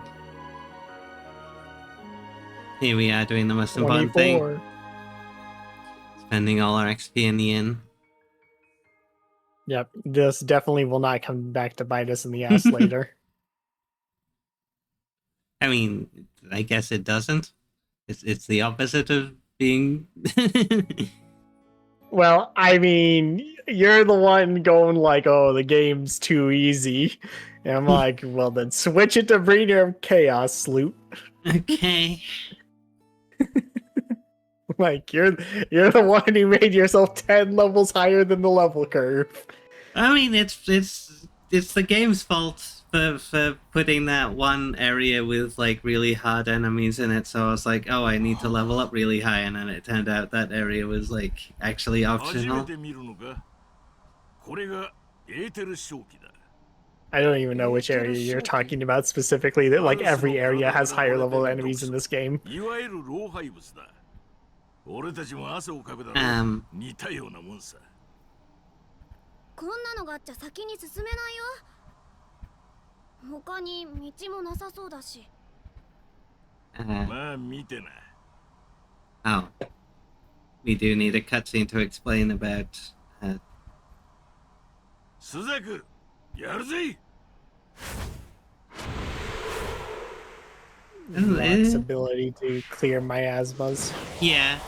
here we are doing the most important thing. 24. Spending all our XP in the inn. Yep, this definitely will not come back to bite us in the ass later. I mean, I guess it doesn't. It's the opposite of being... Well, I mean, you're the one going like, oh, the game's too easy. And I'm like, well, then switch it to Bringer of Chaos, Sloop. Okay. Like, you're the one who made yourself 10 levels higher than the level curve. I mean, it's the game's fault for putting that one area with like really hard enemies in it. So I was like, oh, I need to level up really high, and then it turned out that area was like actually optional. I don't even know which area you're talking about specifically. That like every area has higher level enemies in this game. Um, こんなのがあっちゃ先に進めないよ。他に道もなさそうだし。oh, we do need a cutscene to explain about. Rock's ability to clear miasmas. Yeah.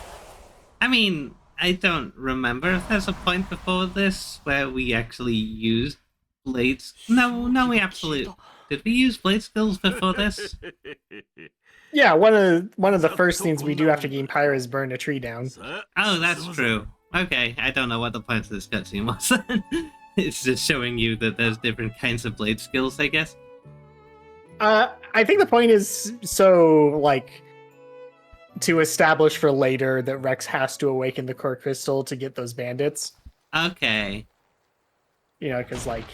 I mean, I don't remember if there's a point before this where we actually used blades. No, we absolutely... Did we use blade skills before this? Yeah, one of the first things we do after game Pyre is burn a tree down. Oh, that's true. Okay, I don't know what the point of this cutscene was. It's just showing you that there's different kinds of blade skills, I guess. I think the point is so, like, to establish for later that Rex has to awaken the core crystal to get those bandits. Okay. You know, because, like,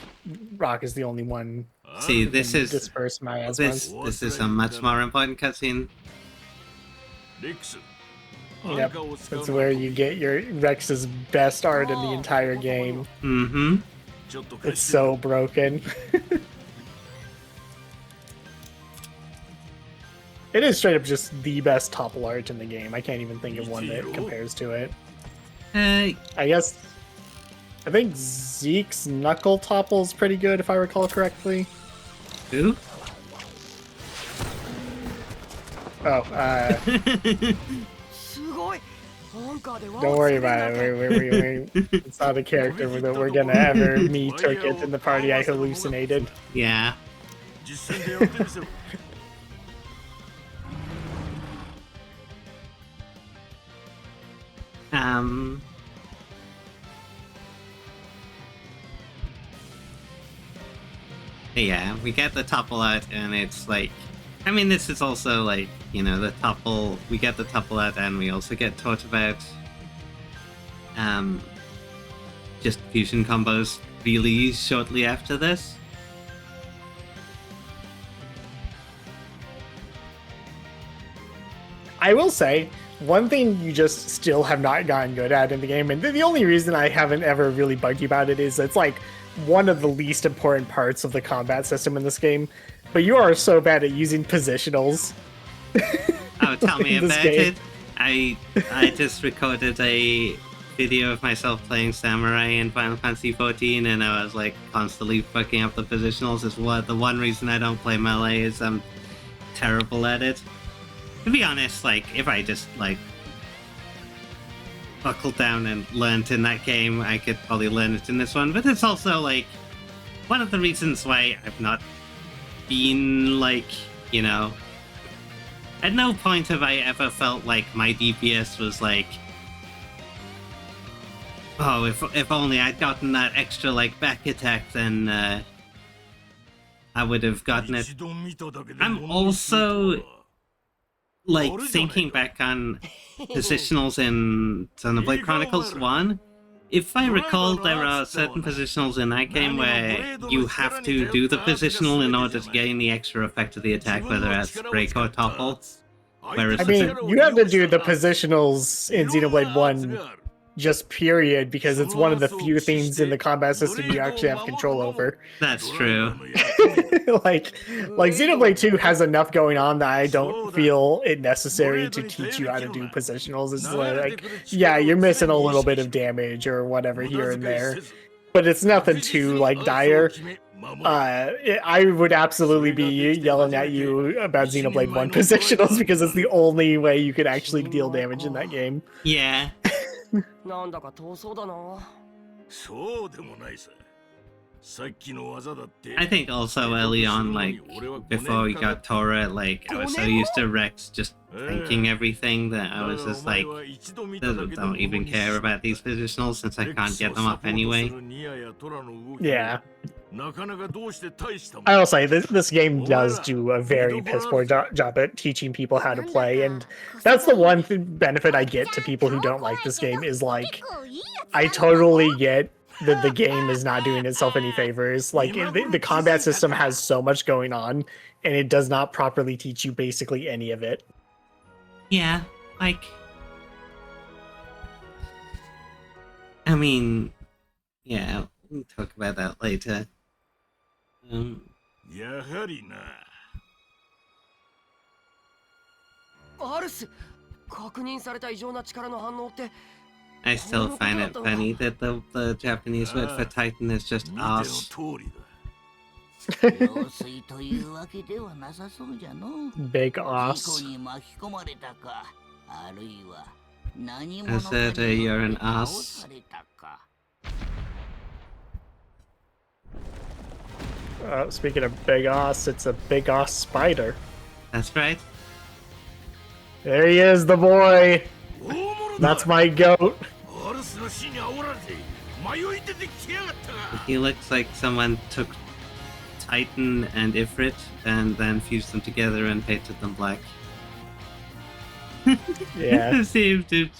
Rock is the only one. See, who this can is disperse miasmas. this is a much more important cutscene. Yep, that's where you get your Rex's best art in the entire game. Mm-hmm. It's so broken. It is straight up just the best topple art in the game. I can't even think of one that compares to it. I think Zeke's knuckle topple is pretty good, if I recall correctly. Who? Oh, don't worry about it. It's not a character that we're gonna ever meet or get in the party I hallucinated. Yeah. Yeah, we get the topple out, and it's like, I mean, this is also like, you know, the topple, we get the topple out, and we also get taught about just fusion combos really shortly after this. I will say, one thing you just still have not gotten good at in the game, and the only reason I haven't ever really bugged you about it is it's like one of the least important parts of the combat system in this game, but you are so bad at using positionals. Oh, tell me in this about game. it. I just recorded a video of myself playing Samurai in Final Fantasy XIV, and I was like constantly fucking up the positionals. Is what the one reason I don't play melee is I'm terrible at it. To be honest, like if I just like buckled down and learned in that game, I could probably learn it in this one. But it's also like one of the reasons why I've not been like, you know, at no point have I ever felt like my DPS was like, oh, if only I'd gotten that extra like back attack, then I would have gotten it. I'm also like thinking back on positionals in Xenoblade Chronicles 1. If I recall, there are certain positionals in that game where you have to do the positional in order to gain the extra effect of the attack, whether that's break or topple. Whereas I mean, you have to do the positionals in Xenoblade 1 just period, because it's one of the few things in the combat system you actually have control over. That's true. like Xenoblade 2 has enough going on that I don't feel it necessary to teach you how to do positionals. It's like, yeah, you're missing a little bit of damage or whatever here and there, but it's nothing too like dire. I would absolutely be yelling at you about Xenoblade 1 positionals because it's the only way you could actually deal damage in that game. Yeah. なんだか遠そうだな。そうでもないさ。さっきの技だって。I think also early on, like before we got Tora, like I was so used to Rex just thinking everything that I was just like, don't even care about these positionals since I can't get them up anyway. Yeah. I will say this game does do a very piss poor job at teaching people how to play, and that's the one benefit I get to people who don't like this game is like, I totally get that the game is not doing itself any favors. Like the combat system has so much going on, and it does not properly teach you basically any of it. Yeah, like, I mean, yeah, we'll talk about that later. やはりな。アルス、確認された異常な力の反応って。I still find it funny that the Japanese word for Titan is just ass. Big ass. I said you're an ass. Speaking of big ass, it's a big ass spider. That's right. There he is, the boy. That's my goat. He looks like someone took Titan and Ifrit and then fused them together and painted them black. Yeah. See dude,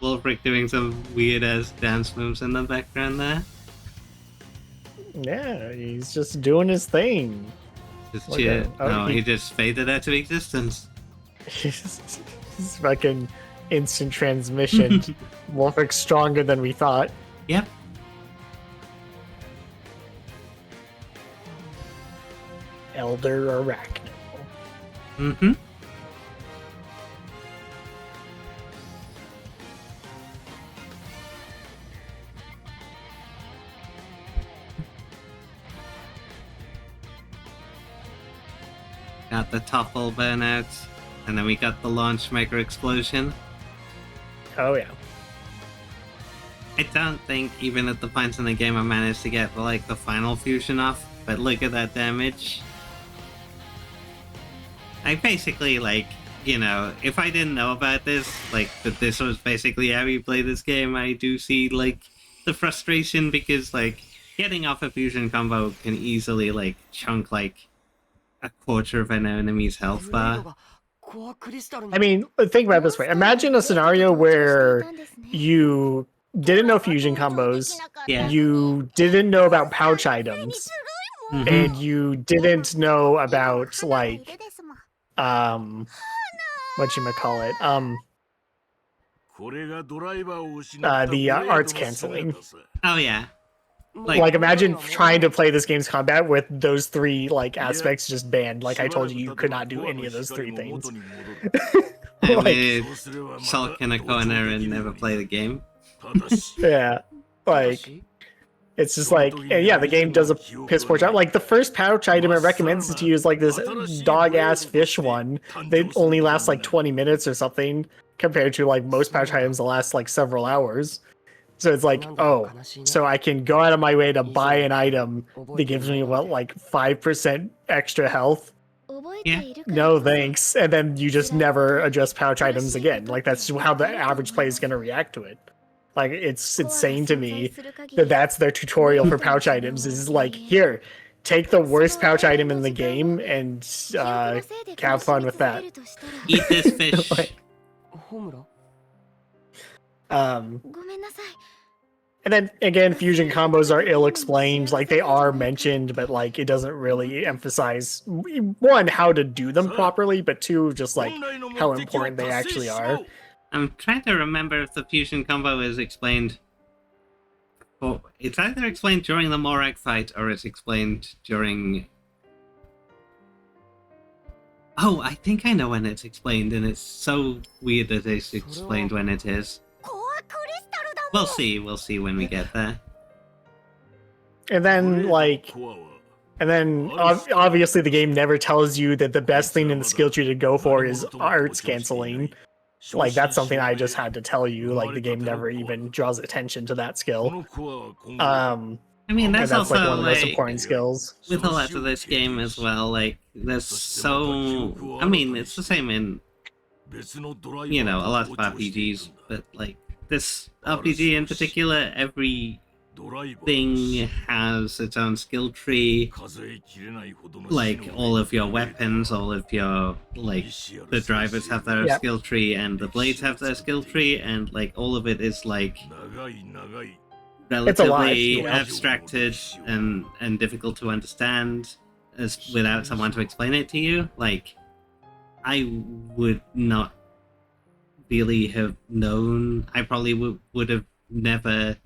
Wolfric doing some weird ass dance moves in the background there. Yeah, he's just doing his thing. Just Look cheer. at- oh, No, he- he just faded out of existence. He's fucking instant transmission. Wolfric's stronger than we thought. Yep. Elder Arachno. Mm-hmm. Got the topple burnout, and then we got the launch mega explosion. Oh yeah. I don't think even at the points in the game I managed to get like the final fusion off, but look at that damage. I basically like, you know, if I didn't know about this, like that this was basically how you play this game, I do see like the frustration because like getting off a fusion combo can easily like chunk like a quarter of an enemy's health bar. I mean, think about it this way. Imagine a scenario where you didn't know fusion combos, Yeah. you didn't know about pouch items, Mhm. and you didn't know about like whatchamacallit, the arts canceling. Oh yeah. Like imagine trying to play this game's combat with those three like aspects just banned. Like I told you, you could not do any of those three things. I Like- would sulk in a corner and never play the game. Yeah, like it's just like, and yeah, the game does a piss poor job. Like the first pouch item it recommends to use like this dog ass fish one. They only last like 20 minutes or something compared to like most pouch items that last like several hours. So it's like, oh, so I can go out of my way to buy an item that gives me what, like 5% extra health. Yeah. No thanks, and then you just never adjust pouch items again. Like that's how the average player is going to react to it. Like it's insane to me that that's their tutorial for pouch items. Is like, here, take the worst pouch item in the game and have fun with that. Eat this fish. Like, and then again, fusion combos are ill-explained. Like they are mentioned, but like it doesn't really emphasize one, how to do them properly, but two, just like how important they actually are. I'm trying to remember if the fusion combo is explained. Well, it's either explained during the Morak fight or it's explained during. Oh, I think I know when it's explained, and it's so weird that it's explained when it is. We'll see when we get there. And then obviously the game never tells you that the best thing in the skill tree to go for is arts canceling. Like that's something I just had to tell you. Like the game never even draws attention to that skill. I mean, that's also like one of the most important skills with a lot of this game as well. Like there's so, I mean, it's the same in, you know, a lot of RPGs, but like this RPG in particular, every thing has its own skill tree. Like all of your weapons, all of your, like, the drivers have their skill tree, and the blades have their skill tree, and like all of it is like relatively abstracted and difficult to understand as without someone to explain it to you. Like I would not really have known. I probably would have never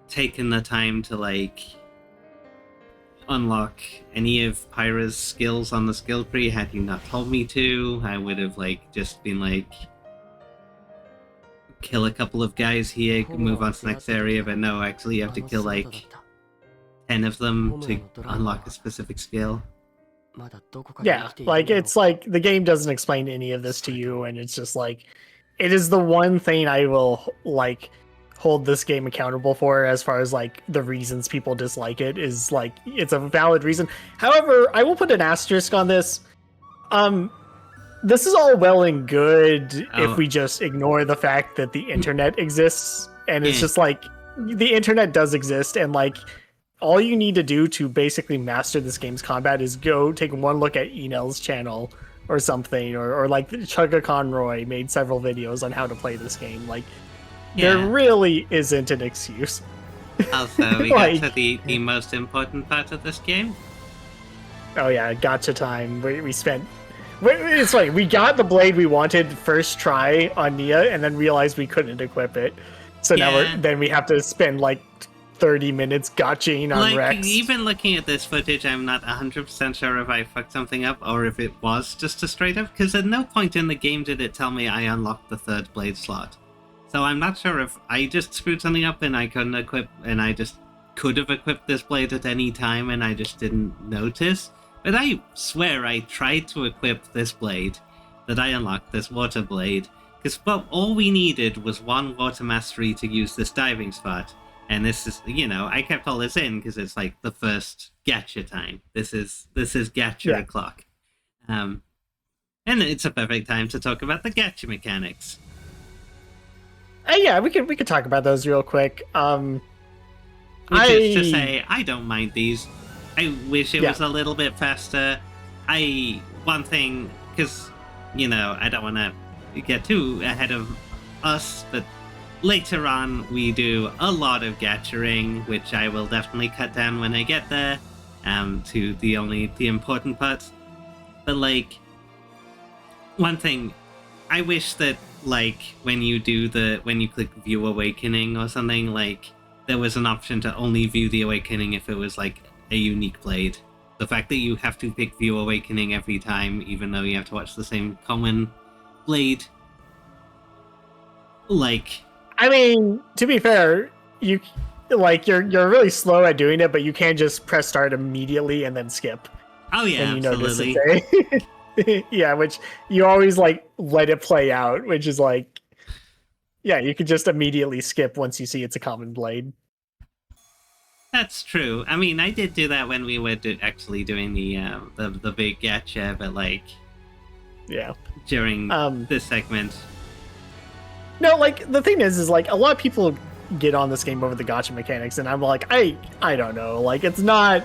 taken the time to like unlock any of Pyra's skills on the skill tree had you not told me to. I would have like just been like, kill a couple of guys here, move on to the next area, but no, actually you have to kill like 10 of them to unlock a specific skill. Yeah, like it's like the game doesn't explain any of this to you, and it's just like it is the one thing I will like hold this game accountable for as far as like the reasons people dislike it is like it's a valid reason. However, I will put an asterisk on this. This is all well and good if we just ignore the fact that the internet exists, and it's just like the internet does exist, and like all you need to do to basically master this game's combat is go take one look at Enel's channel or something, or like Chugga Conroy made several videos on how to play this game. Like there really isn't an excuse. Also, we like, got to the most important part of this game. Oh yeah, gotcha time. We spent. It's funny. We got the blade we wanted first try on Nia, and then realized we couldn't equip it. So now then we have to spend like 30 minutes gotching on like, Rex. Even looking at this footage, I'm not 100% sure if I fucked something up or if it was just a straight up, because at no point in the game did it tell me I unlocked the third blade slot. So I'm not sure if I just screwed something up and I couldn't equip, and I just could have equipped this blade at any time and I just didn't notice. But I swear I tried to equip this blade, that I unlocked this water blade, because all we needed was one water mastery to use this diving spot. And this is, you know, I kept all this in because it's like the first gacha time. This is gacha o'clock. And it's a perfect time to talk about the gacha mechanics. Yeah, we could talk about those real quick. Which is to say, I don't mind these. I wish it was a little bit faster. One thing, because, you know, I don't want to get too ahead of us, but later on we do a lot of gathering, which I will definitely cut down when I get there, to the important parts. But like, one thing, I wish that like when you click view awakening or something, like there was an option to only view the awakening if it was like a unique blade. The fact that you have to pick view awakening every time, even though you have to watch the same common blade, like, I mean, to be fair, you're really slow at doing it, but you can't just press start immediately and then skip. oh yeah, And you absolutely. notice it. Yeah, which you always like let it play out, which is like, yeah, you could just immediately skip once you see it's a common blade. That's true. I mean, I did do that when we were actually doing the big gacha, but like, Yeah. during this segment. No, like the thing is like a lot of people get on this game over the gacha mechanics, and I'm like, I don't know, like it's not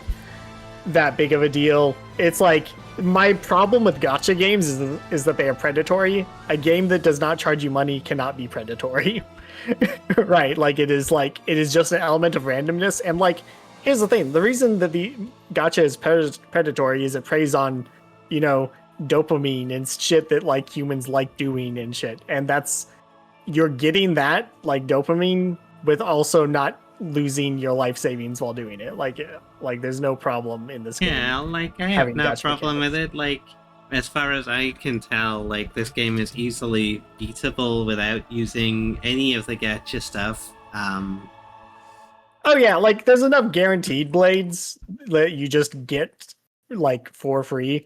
that big of a deal. It's like my problem with gacha games is that they are predatory. A game that does not charge you money cannot be predatory. Right, like it is just an element of randomness. And like, here's the thing, the reason that the gacha is predatory is it preys on, you know, dopamine and shit that like humans like doing and shit, and that's, you're getting that like dopamine with also not losing your life savings while doing it. Like there's no problem in this game. Yeah, like I have no gacha problem mechanics. with it. Like, as far as I can tell, like this game is easily beatable without using any of the gacha stuff. Oh yeah, like there's enough guaranteed blades that you just get like for free.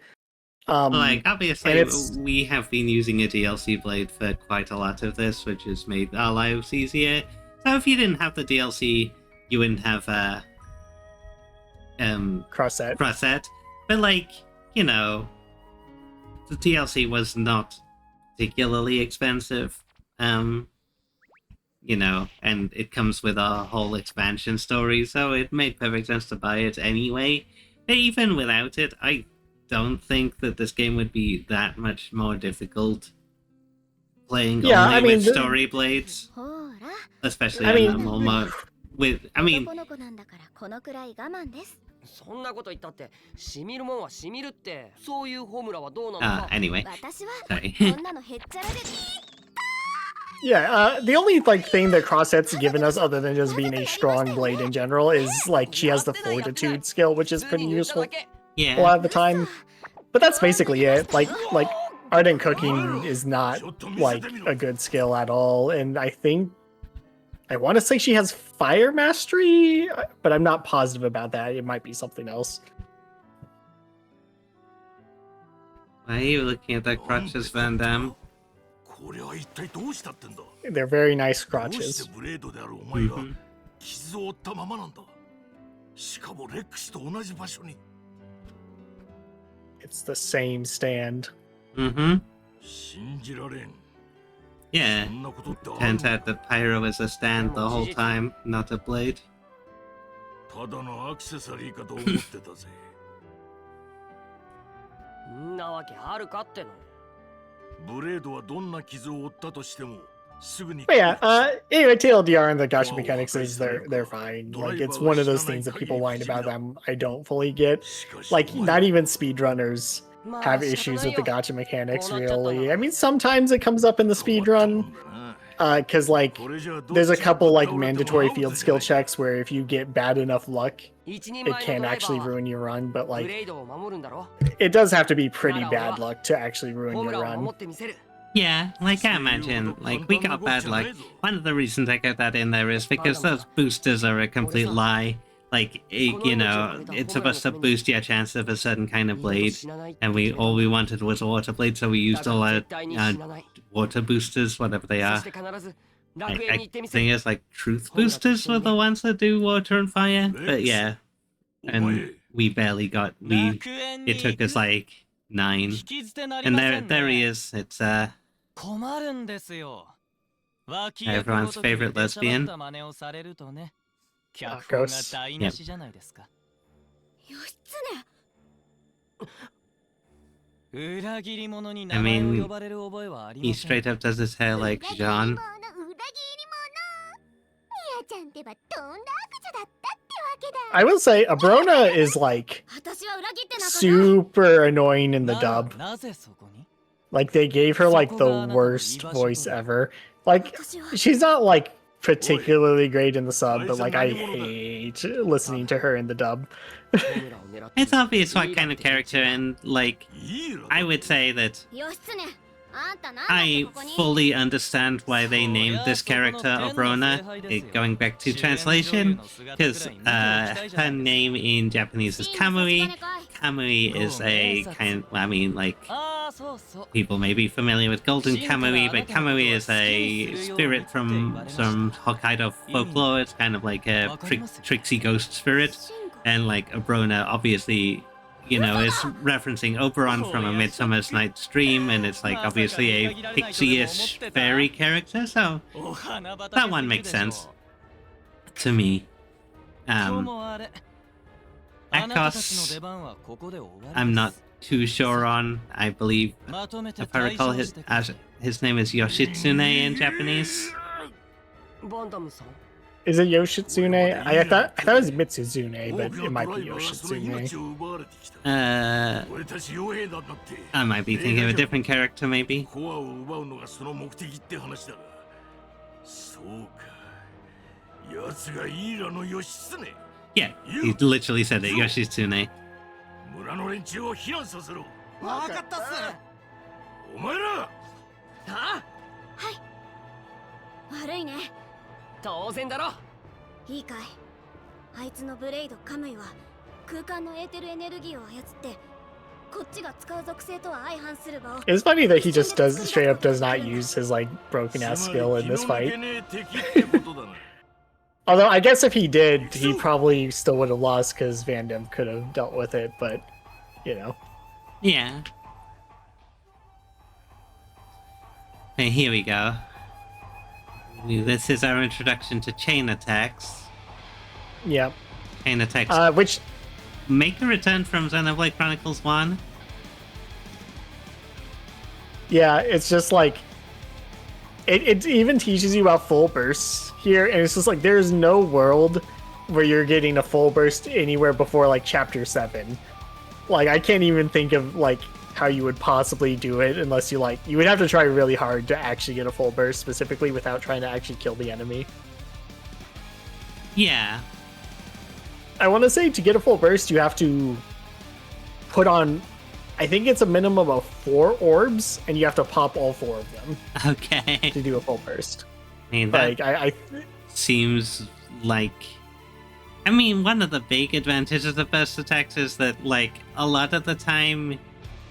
Like, and obviously, it's- we have been using a DLC blade for quite a lot of this, which has made our lives easier. So if you didn't have the DLC, you wouldn't have cross set. But like, you know, the DLC was not particularly expensive. You know, and it comes with a whole expansion story, so it made perfect sense to buy it anyway. But even without it, I don't think that this game would be that much more difficult playing only with story blades, ほら especially I on mean- normal mode. I mean, 男の子なんだからこのくらい我慢です そんなこと言ったってしみるもんはしみるって、そういうホムラはどうなのか。 anyway, 私は sorry. こんなのへっちゃらで Yeah, the only like thing that Crossset's given us other than just being a strong blade in general is like she has the fortitude skill, which is pretty useful a Yeah, lot of the time. But that's basically it. Like ardent cooking is not like a good skill at all, and I want to say she has fire mastery, but I'm not positive about that. It might be something else. why are you looking at that crotches, Van Damme? これは一体どうしたってんだ。 They're very nice どうし crotches. てブレードであるお前が Mhm. 傷を負ったままなんだ。しかもレックスと同じ場所に。 It's the same stand. Mm-hmm. 信じられん。 Yeah. そんなことってある Turns の out that Pyro is a stand the whole time, not a blade. ただのアクセサリーかと思ってたぜ。んなわけあるかっての。ブレードはどんな傷を負ったとしてもすぐに。 But yeah, anyway, TLDR and the gacha mechanics is they're fine. Like it's one of those things that people whine about them I don't fully get. しかし Like お前 not even speedrunners まあ have 仕 issues 方ない with the よ。 gacha mechanics こうなっちゃったな。 really. I mean sometimes it comes up in the speedrun. 困ったもんだな。 Because like これじゃどっち there's a が couple like 倒れても mandatory アウト field じゃな skill いか。 checks where if you get bad enough luck, 一人 it 前の can ドライ actually バーは ruin your run. But ブ like レードを守るんだろ。 it does have to be pretty bad luck to actually ruin ホム your ラを run. 守ってみせる。 Yeah, like I imagine, like we got bad luck. One of the reasons I got that in there is because those boosters are a complete lie. Like, you know, it's supposed to boost your chance of a certain kind of 二度と blade, 死なないって and all we wanted was a water blade, so we だ used か all ら our 絶対に死なない。 water boosters, whatever they そ are. して必ず楽園に I 行ってみせ think る。 it's like truth boosters were the ones that do water and fire, but yeah, お and 前 we barely got. It took us like 9, and there he is. It's 困るんですよ。脇 Everyone's favorite lesbian. 真似をされるとね。 Ah, 脚本が gross. 台無しじゃないですか。義経裏切り者に名前を呼ばれる覚えはあり he ません。 straight up does his hair like 裏切り Jean. 者裏切り者ミヤちゃんってばとんだ悪女だったってわけだ I will say Abrona is like 私は裏切ってなかった super annoying in the な dub. なぜそこに Like they gave her like the worst voice ever. Like she's not like particularly great in the sub, but like I hate listening to her in the dub. It's obvious what kind of character, and like I would say that 義経あんたなんだ I ここに fully understand why they named this character Obrona, going back to translation, because her name in Japanese is Kamui. Kamui is a kind, I mean, like, ああそうそう people may be familiar with Golden Kamui, but Kamui is a spirit from some Hokkaido folklore. It's kind of like a tricksy ghost spirit, and like Obrona obviously, you know, is referencing Oberon from A Midsummer's Night's Dream, and it's like obviously a pixie-ish fairy character, so お花畑 that one makes sense to me. 今日もあれあなたたちの Akos, 出番はここで終わりです I'm not too sure on. I believe, まとめて if I 退 recall, 場してくれ his name is Yoshitsune in Japanese. バンダムさん Is it Yoshitsune? I thought it was Mitsuzune, but it might be Yoshitsune. I might be thinking of a different character, maybe. コアを奪うのがその目的って話だが、そうか、奴がイーラの義経。 Yeah, he literally said it, Yoshitsune. 村の連中を避難させろ。わかったっす。お前ら、はあ悪いね当然だろいいかいあいつのブレイドカムイは空間のエーテルエネルギーを操ってこっちが使う属性とは相反する場を It's funny that he just does straight up does not use his like broken ass skill in this fight. Although I guess if he did, he probably still would have lost because Van Damme could have dealt with it, but you know. Yeah. Okay, here we go. This is our introduction to chain attacks. Yeah. Chain attacks Which make a return from Xenoblade Chronicles 1. yeah, it's just like it even teaches you about full bursts here, and it's just like there's no world where you're getting a full burst anywhere before like chapter 7. Like I can't even think of like how you would possibly do it unless you like you would have to try really hard to actually get a full burst specifically without trying to actually kill the enemy. Yeah. I want to say to get a full burst you have to put on, I think it's a minimum of 4 orbs, and you have to pop all 4 of them Okay. to do a full burst. I mean, that Like I seems like... I mean, one of the big advantages of burst attacks is that, like, a lot of the time,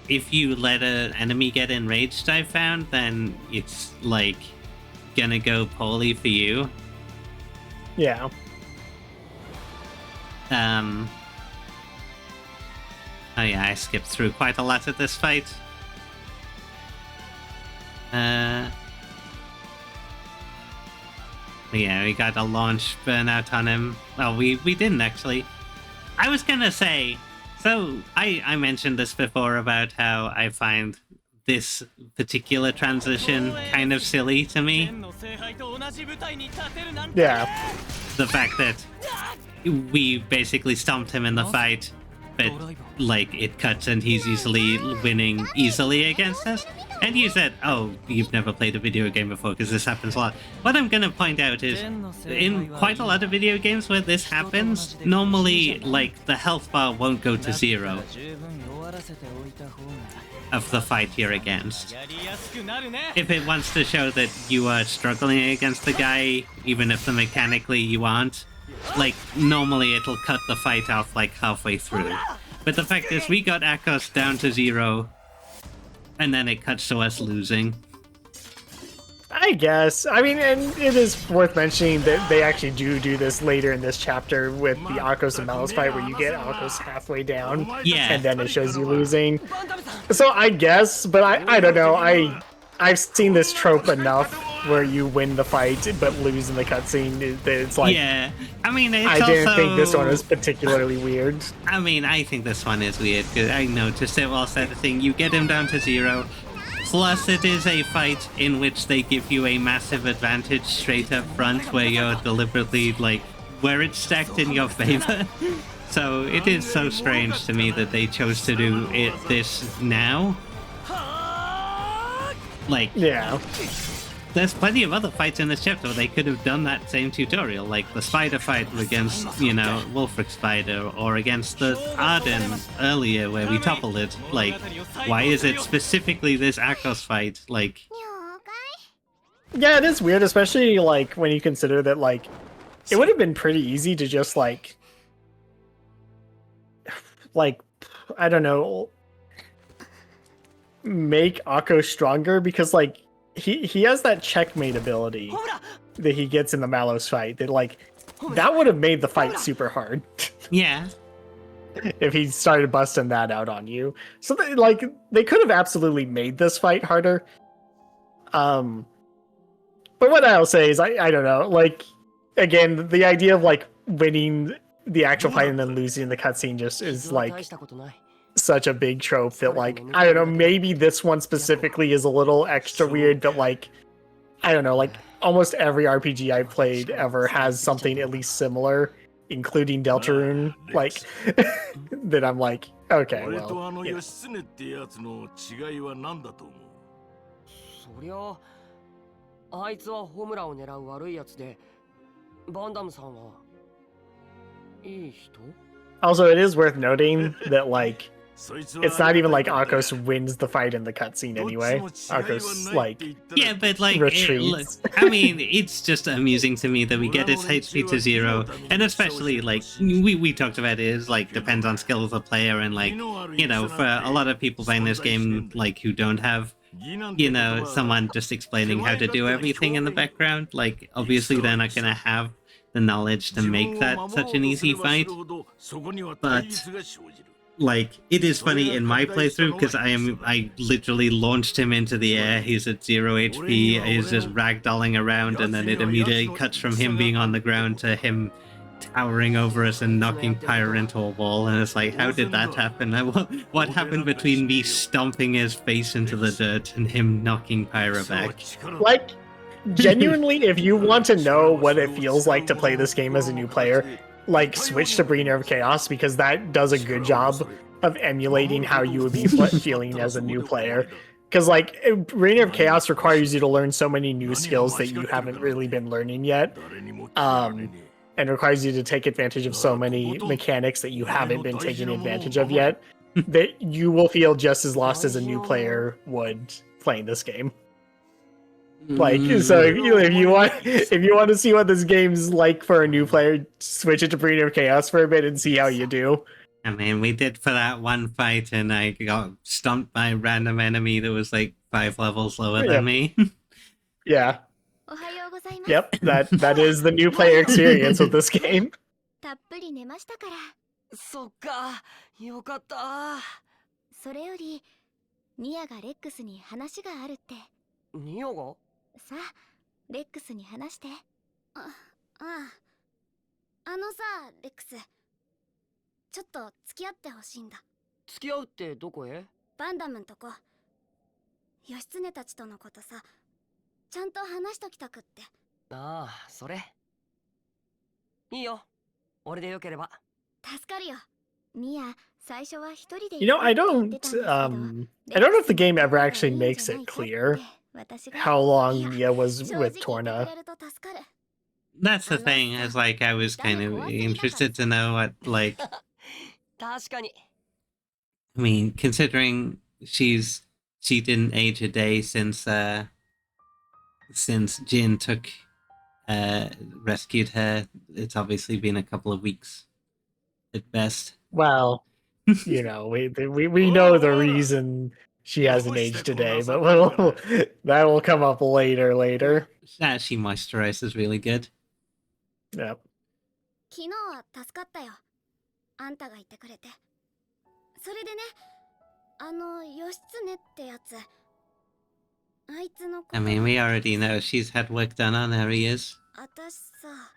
if you let an enemy get enraged, I found, then it's, like, gonna go poorly for you. yeah. Oh yeah, I skipped through quite a lot of this fight. Yeah, we got a launch burnout on him. Well, we didn't actually. I was gonna say, so I mentioned this before about how I find this particular transition kind of silly to me. 天の聖杯と同じ舞台に立てるなんて Yeah. The fact that we basically stomped him in the fight, but like it cuts and he's easily winning easily against us. And you said, oh, you've never played a video game before because this happens a lot. What I'm gonna point out is, in quite a lot of video games where this happens, normally like the health bar won't go to 0 十分弱らせておいた方が of the fight you're against. やりやすくなるね If it wants to show that you are struggling against the guy, even if mechanically you aren't, like normally it'll cut the fight off like halfway through. But the fact is, we got Akos down to 0, and then it cuts to us losing. I guess. I mean, and it is worth mentioning that they actually do this later in this chapter with the Akos and Malice fight, where you get Akos halfway down, Yeah. and then it shows you losing. So I guess, but I don't know. I've seen this trope enough where you win the fight but lose in the cutscene. It's like Yeah, I mean, it's I didn't also... think this one was particularly weird. I mean, I think this one is weird, because I noticed it whilst editing. You get him down to 0, plus it is a fight in which they give you a massive advantage straight up front, where you're deliberately, like, where it's stacked in your favor. So it is so strange to me that they chose to do this now. Like, Yeah. there's plenty of other fights in this chapter where they could have done that same tutorial, like the spider fight against, Wolfric Spider, or against the Arden earlier where we toppled it. Like, why is it specifically this Akos fight? Like, Yeah, it is weird, especially like when you consider that like it would have been pretty easy to just like I don't know, make Akko stronger, because like he has that checkmate ability that he gets in the Malos fight that like that would have made the fight super hard. yeah. If he started busting that out on you. So they could have absolutely made this fight harder. But what I'll say is I don't know, like, again, the idea of like winning the actual fight and then losing the cutscene just is like such a big trope that like I don't know, maybe this one specifically is a little extra weird, but like I don't know, like almost every RPG I've played ever has something at least similar, including Deltarune, like that I'm like, okay, well, yeah. そりゃあいつはホムラを狙う悪いやつでバンダムさんはいい人 Also, it is worth noting that like it's not even like Akos wins the fight in the cutscene anyway. Akos like Yeah, but like, retreats. I mean, it's just amusing to me that we get his HP to 0, and especially like we talked about it is like depends on skill of the player, and like for a lot of people playing this game like who don't have someone just explaining how to do everything in the background, like obviously they're not gonna have the knowledge to make that such an easy fight, but like it is funny in my playthrough because I literally launched him into the air. He's at 0 HP. He's just ragdolling around, and then it immediately cuts from him being on the ground to him towering over us and knocking Pyre into a wall. And it's like, how did that happen? What happened between me stomping his face into the dirt and him knocking Pyre back? Like, genuinely, if you want to know what it feels like to play this game as a new player, like switch to Bringer of Chaos, because that does a good job of emulating how you would be feeling as a new player. Because like Bringer of Chaos requires you to learn so many new skills that you haven't really been learning yet, and requires you to take advantage of so many mechanics that you haven't been taking advantage of yet, that you will feel just as lost as a new player would playing this game. Like, so if you want to see what this game's like for a new player, switch it to Bringer of Chaos for a bit and see how you do. I mean, we did for that one fight, and I got stumped by a random enemy that was like 5 levels lower than me. Yeah. Yep, that is the new player experience with this game. たっぷり寝ましたから。そっか、よかった。それよりニアがレックスに話があるって。ニアが？さあ、レックスに話して。あのさ、レックス。ちょっと付き合ってほしいんだ。付き合うってどこへ？バンダムんとこ。義経たちとのことさ、ちゃんと話しときたくって。ああ、それ。いいよ。俺でよければ。助かるよ。ニア、最初は一人で。You know, I don't know if the game ever actually makes it clear how long Nia was with Torna. That's the thing, is like I was kind of interested to know what, like, 確かに。I mean, considering she didn't age a day since Jin rescued her, it's obviously been a couple of weeks at best. Well, we know the reason she hasn't aged today, but that will come up later. She moisturizes really good. Yep. 昨日は助かったよ。あんたがいてくれて。それでね、義経ってやつ。あいつのこと。I mean, we already know she's had work done on her ears. 私さ。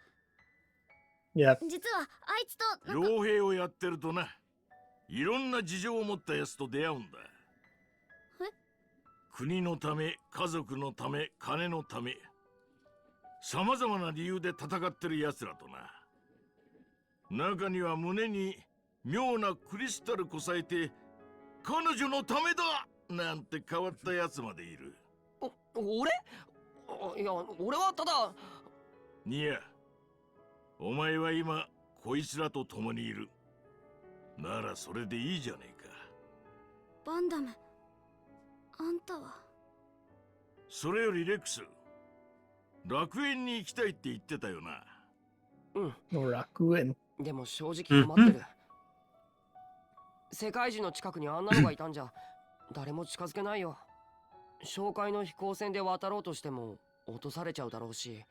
Yep. 実はあいつと。傭兵をやってるとな、いろんな事情を持ったやつと出会うんだ。国のため、家族のため、金のため、さまざまな理由で戦ってるやつらとな。中には胸に妙なクリスタルこさえて、彼女のためだなんて変わったやつまでいる。お俺いや、俺はただ。ニヤ、お前は今こいつらと共にいる。ならそれでいいじゃねえか。バンダム、あんたは。それよりレックス、楽園に行きたいって言ってたよな。楽園。でも正直困ってる。世界樹の近くにあんなのがいたんじゃ誰も近づけないよ。紹介の飛行船で渡ろうとしても落とされちゃうだろうし。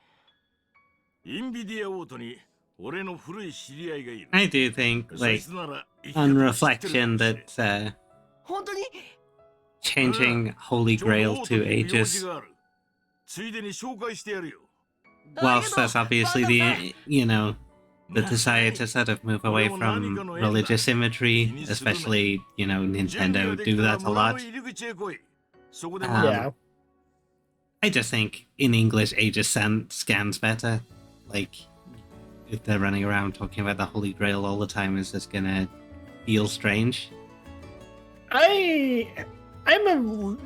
インビディアオートに俺の古い知り合いがいる。 I do think, そい like, つなら生き方 on を知ってる reflection, かもしれん。 that 本当に changing Holy ちょうど Grail オート to に用事 Aegis, がある。ついでに紹介してやるよ。 whilst there's obviously the, you know, the desire to sort of move away from religious imagery, especially, you know, 準備 Nintendo ができ do たら that a 村 lot. の入り口へ来い。そこで Yeah. I just think in English Aegis scans better. Like, if they're running around talking about the Holy Grail all the time, is just gonna feel strange. I'm a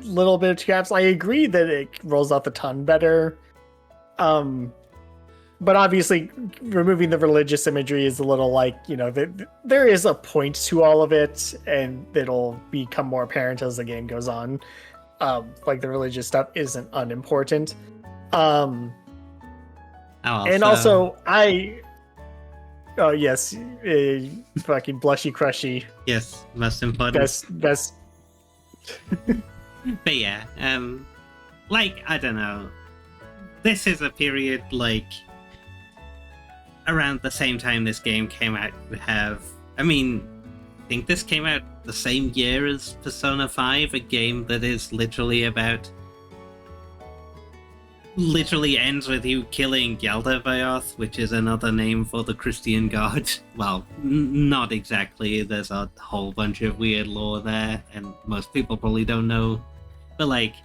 little bit of caps. I agree that it rolls off the tongue better. But obviously removing the religious imagery is a little like, you know, there is a point to all of it, and it'll become more apparent as the game goes on. Like the religious stuff isn't unimportant. And also oh yes, fucking blushy crushy. Yes, most important. Best. But yeah, like, I don't know. This is a period, like, around the same time this game came out, we have, I mean, I think this came out the same year as Persona 5, a game that is literally ends with you killing Yaldabaoth, which is another name for the Christian god. Well, not exactly. There's a whole bunch of weird lore there, and most people probably don't know. But, like,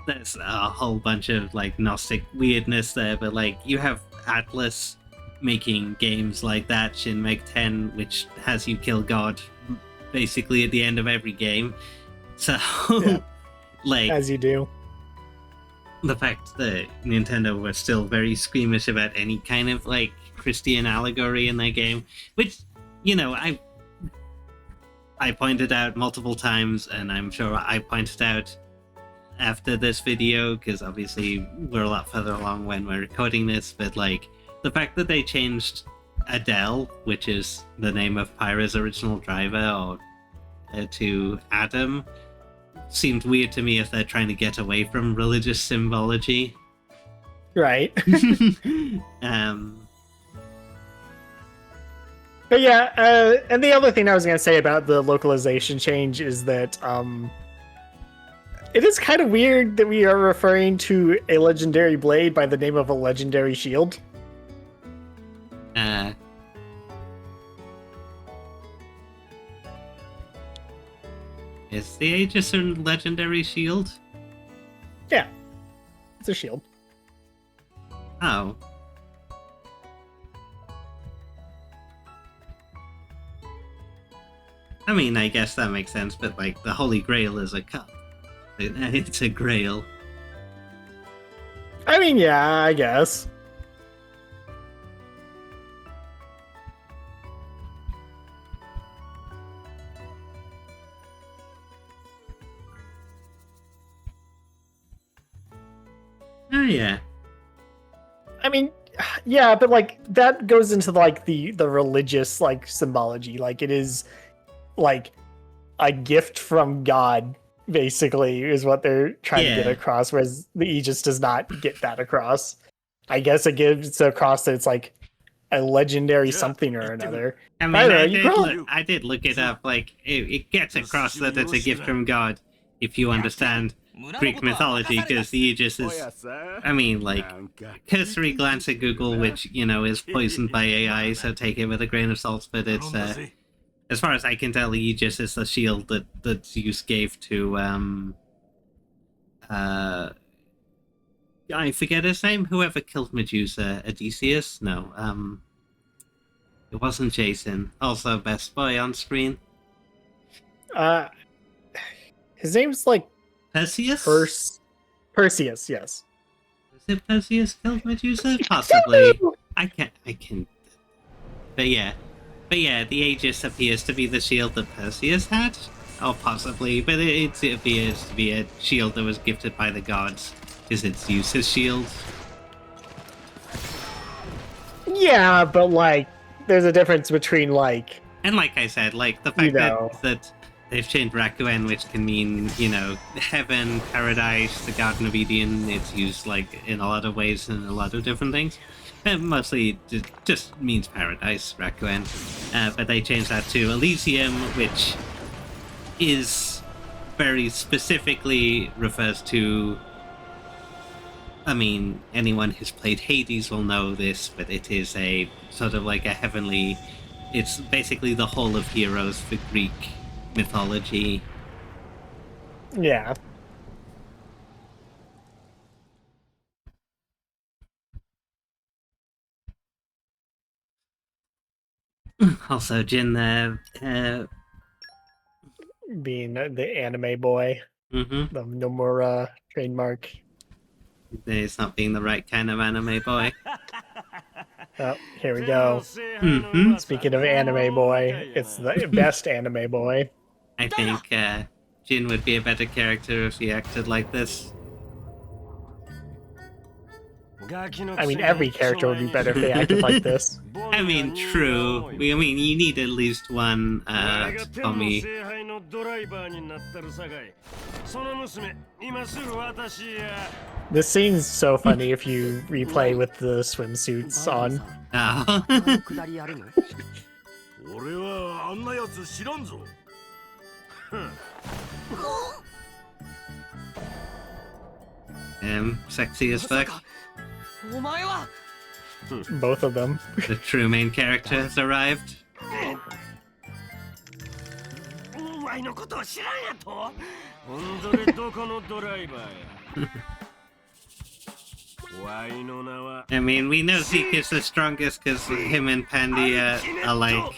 there's a whole bunch of, like, Gnostic weirdness there, but, like, you have Atlas making games like that, Shin Meg 10, which has you kill God basically at the end of every game. So, Yeah. like... As you do. The fact that Nintendo was still very squeamish about any kind of, like, Christian allegory in their game, which, you know, I pointed out multiple times, and I'm sure I pointed out after this video, because obviously we're a lot further along when we're recording this, but, like, the fact that they changed Adele, which is the name of Pyra's original driver, to Adam, seemed weird to me if they're trying to get away from religious symbology. Right. um, But yeah, and the other thing I was going to say about the localization change is that it is kind of weird that we are referring to a legendary blade by the name of a legendary shield. Is the Aegis a legendary shield? Yeah, it's a shield. Oh. I mean, I guess that makes sense, but, like, the Holy Grail is a cup. It's a grail. I mean, yeah, I guess. Oh, yeah. I mean, yeah, but, like, that goes into, like, the religious, like, symbology. Like, it is, like, a gift from God, basically, is what they're trying to get across, whereas the Aegis does not get that across. I guess it gives across that it's, like, a legendary something or another. I mean, I did look it up. Like, it gets across that it's a gift from God, if you understand Greek mythology, because the Aegis is, I mean, like, cursory glance at Google, which, you know, is poisoned by AI, so take it with a grain of salt, but it's, as far as I can tell, the Aegis is the shield that Zeus gave to, I forget his name, whoever killed Medusa, Odysseus? No, it wasn't Jason. Also, best boy on screen. His name's, like, Perseus? Perseus, yes. Was it Perseus killed Medusa? Possibly. I can. But yeah, the Aegis appears to be the shield that Perseus had, or possibly, but it appears to be a shield that was gifted by the gods, because it's Zeus's shield. Yeah, but like, there's a difference between like, and like I said, like the fact know. that they've changed Rakuen, which can mean, heaven, paradise, the Garden of Eden. It's used like in a lot of ways and a lot of different things. Mostly just means paradise, Rakuen. But they changed that to Elysium, which is very specifically refers to... I mean, anyone who's played Hades will know this, but it is a sort of like a heavenly... It's basically the Hall of Heroes for Greek mythology. yeah. Also, Jin Being the anime boy, the Nomura trademark. It's not being the right kind of anime boy. Oh, here we go. Speaking of anime boy, it's the best anime boy. I think Jin would be a better character if he acted like this. I mean, every character would be better if they acted like this. I mean, true. I mean, you need at least one Tommy. This scene's so funny if you replay with the swimsuits on. Oh. 俺はあんなやつ知らんぞ。Sexy as fuck. お前は Both of them. The true main character has arrived. お前のことを知らんやと。ほんとにどこのドライバーや。わいの名は。I mean, we know Zeke is the strongest because him and Pandy are like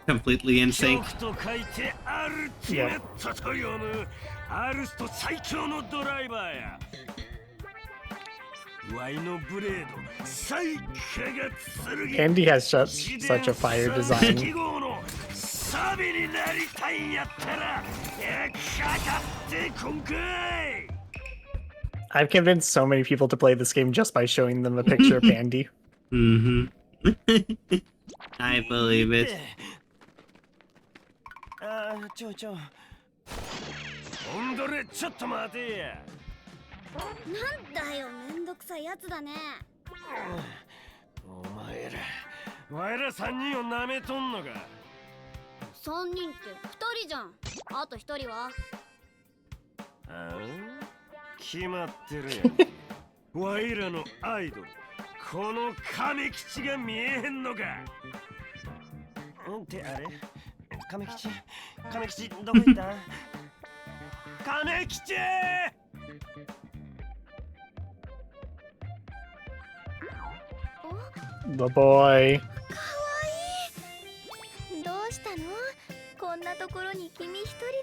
completely in sync. と書いてアルティメットと読む。アルスト最強のドライバーや。ワイのブレード、最下が剣。 Andy has such a fire design. サビになりたいんやったら、かかってこんかい。 I've convinced so many people to play this game just by showing them a picture of Pandy. I believe it. ちょ。ほんどれ、ちょっと待てや。なんだよ、めんどくさいやつだね。お前ら、わいら3人を舐めとんのか。3人って2人じゃん。あと1人は決まってるやんけ。わいらのアイドル、この亀吉が見えへんのか。ってあれ、亀吉どこ行った？亀吉The boy. どうしたの？こんなところに君一人で。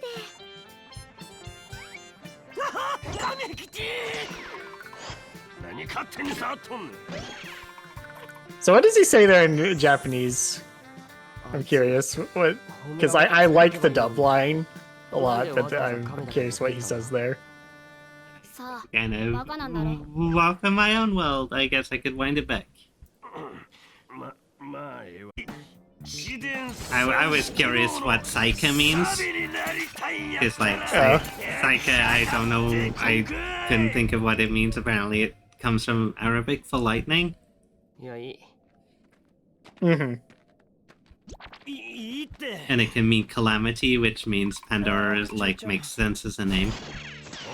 亀吉何勝手に触っとんねん。 So what does he say there in Japanese? I'm curious. What? Because I like the dub line a lot, but I'm curious what he says there. さあ、 Kind of バカなんだろ。 walk in my own world. I guess I could wind it back. I was curious what Saika means. It's like Saika, I don't know. I couldn't think of what it means. Apparently, it comes from Arabic for lightning. いやいい Mm-hmm. いいって。 And it can mean calamity, which means Pandora is like makes sense as a name.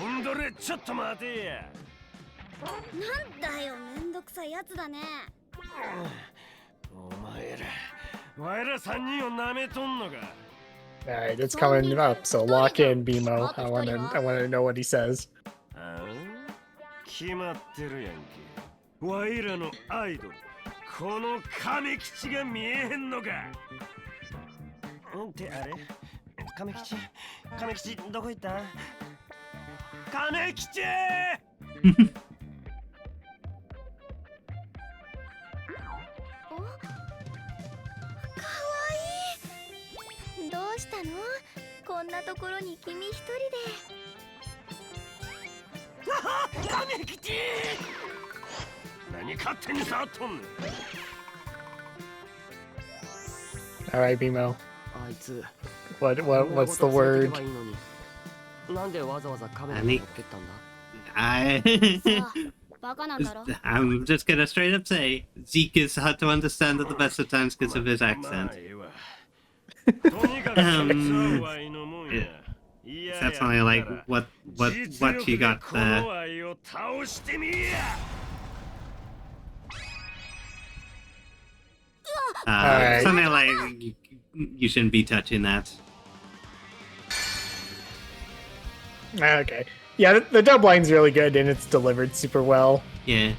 ほんどれちょっと待てや。なんだよ、めんどくさいやつだね。お前ら、わいら3人を舐めとんのか。 Alright, it's coming up, so lock in, Beemo. I wanna know what he says. 決まってるやんけ。わいらのアイドル、この亀吉が見えへんのか。ってあれ、亀吉どこ行った？亀吉お、かわいい。どうしたの？こんなところに君一人で。亀吉何勝手に触っとんねん All right, Beemo. あいつ What's the word? なんでわざわざカメラに持ってったんだ I さあ、バカなんだろ。 I'm just gonna straight up say Zeke is hard to understand at the best of times because of his まあ accent. ええわとにかくそいつはワイのもんや Is いや that something like what you got この there? ワイを倒してみや Alright. Something like you shouldn't be touching that. Okay. Yeah, the dub line's really good and it's delivered super well. Yeah.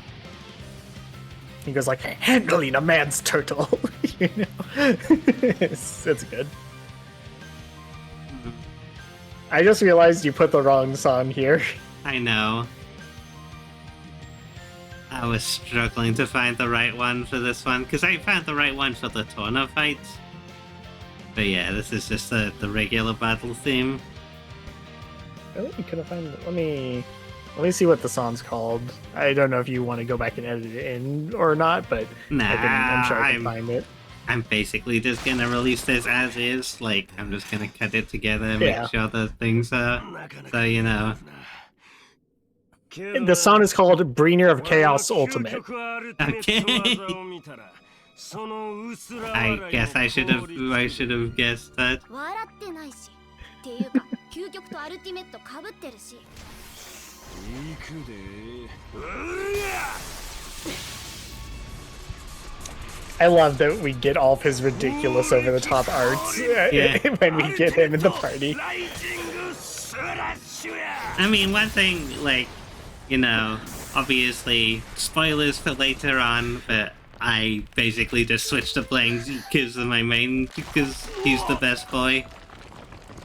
He goes like, handling a man's turtle. You know? It's good. I just realized you put the wrong song here. I know. I was struggling to find the right one for this one because I found the right one for the Torna fight. But yeah, this is just the regular battle theme. Really? You couldn't find it. Let me see what the song's called. I don't know if you want to go back and edit it in or not, but Nah, I'm sure I can find it. I'm basically just gonna release this as is. Like, I'm just gonna cut it together and Yeah. make sure the things are. So, you know. The song is called Bringer of Chaos Ultimate. Okay. I guess I should have guessed that. 笑ってないし。っていうか、究極とアルティメット被ってるし。行くで I love that we get all of his ridiculous over the top arts when we get him in the party. I mean, one thing, like, you know, obviously, spoilers for later on, but I basically just switched to playing Zeke as my main because he's the best boy.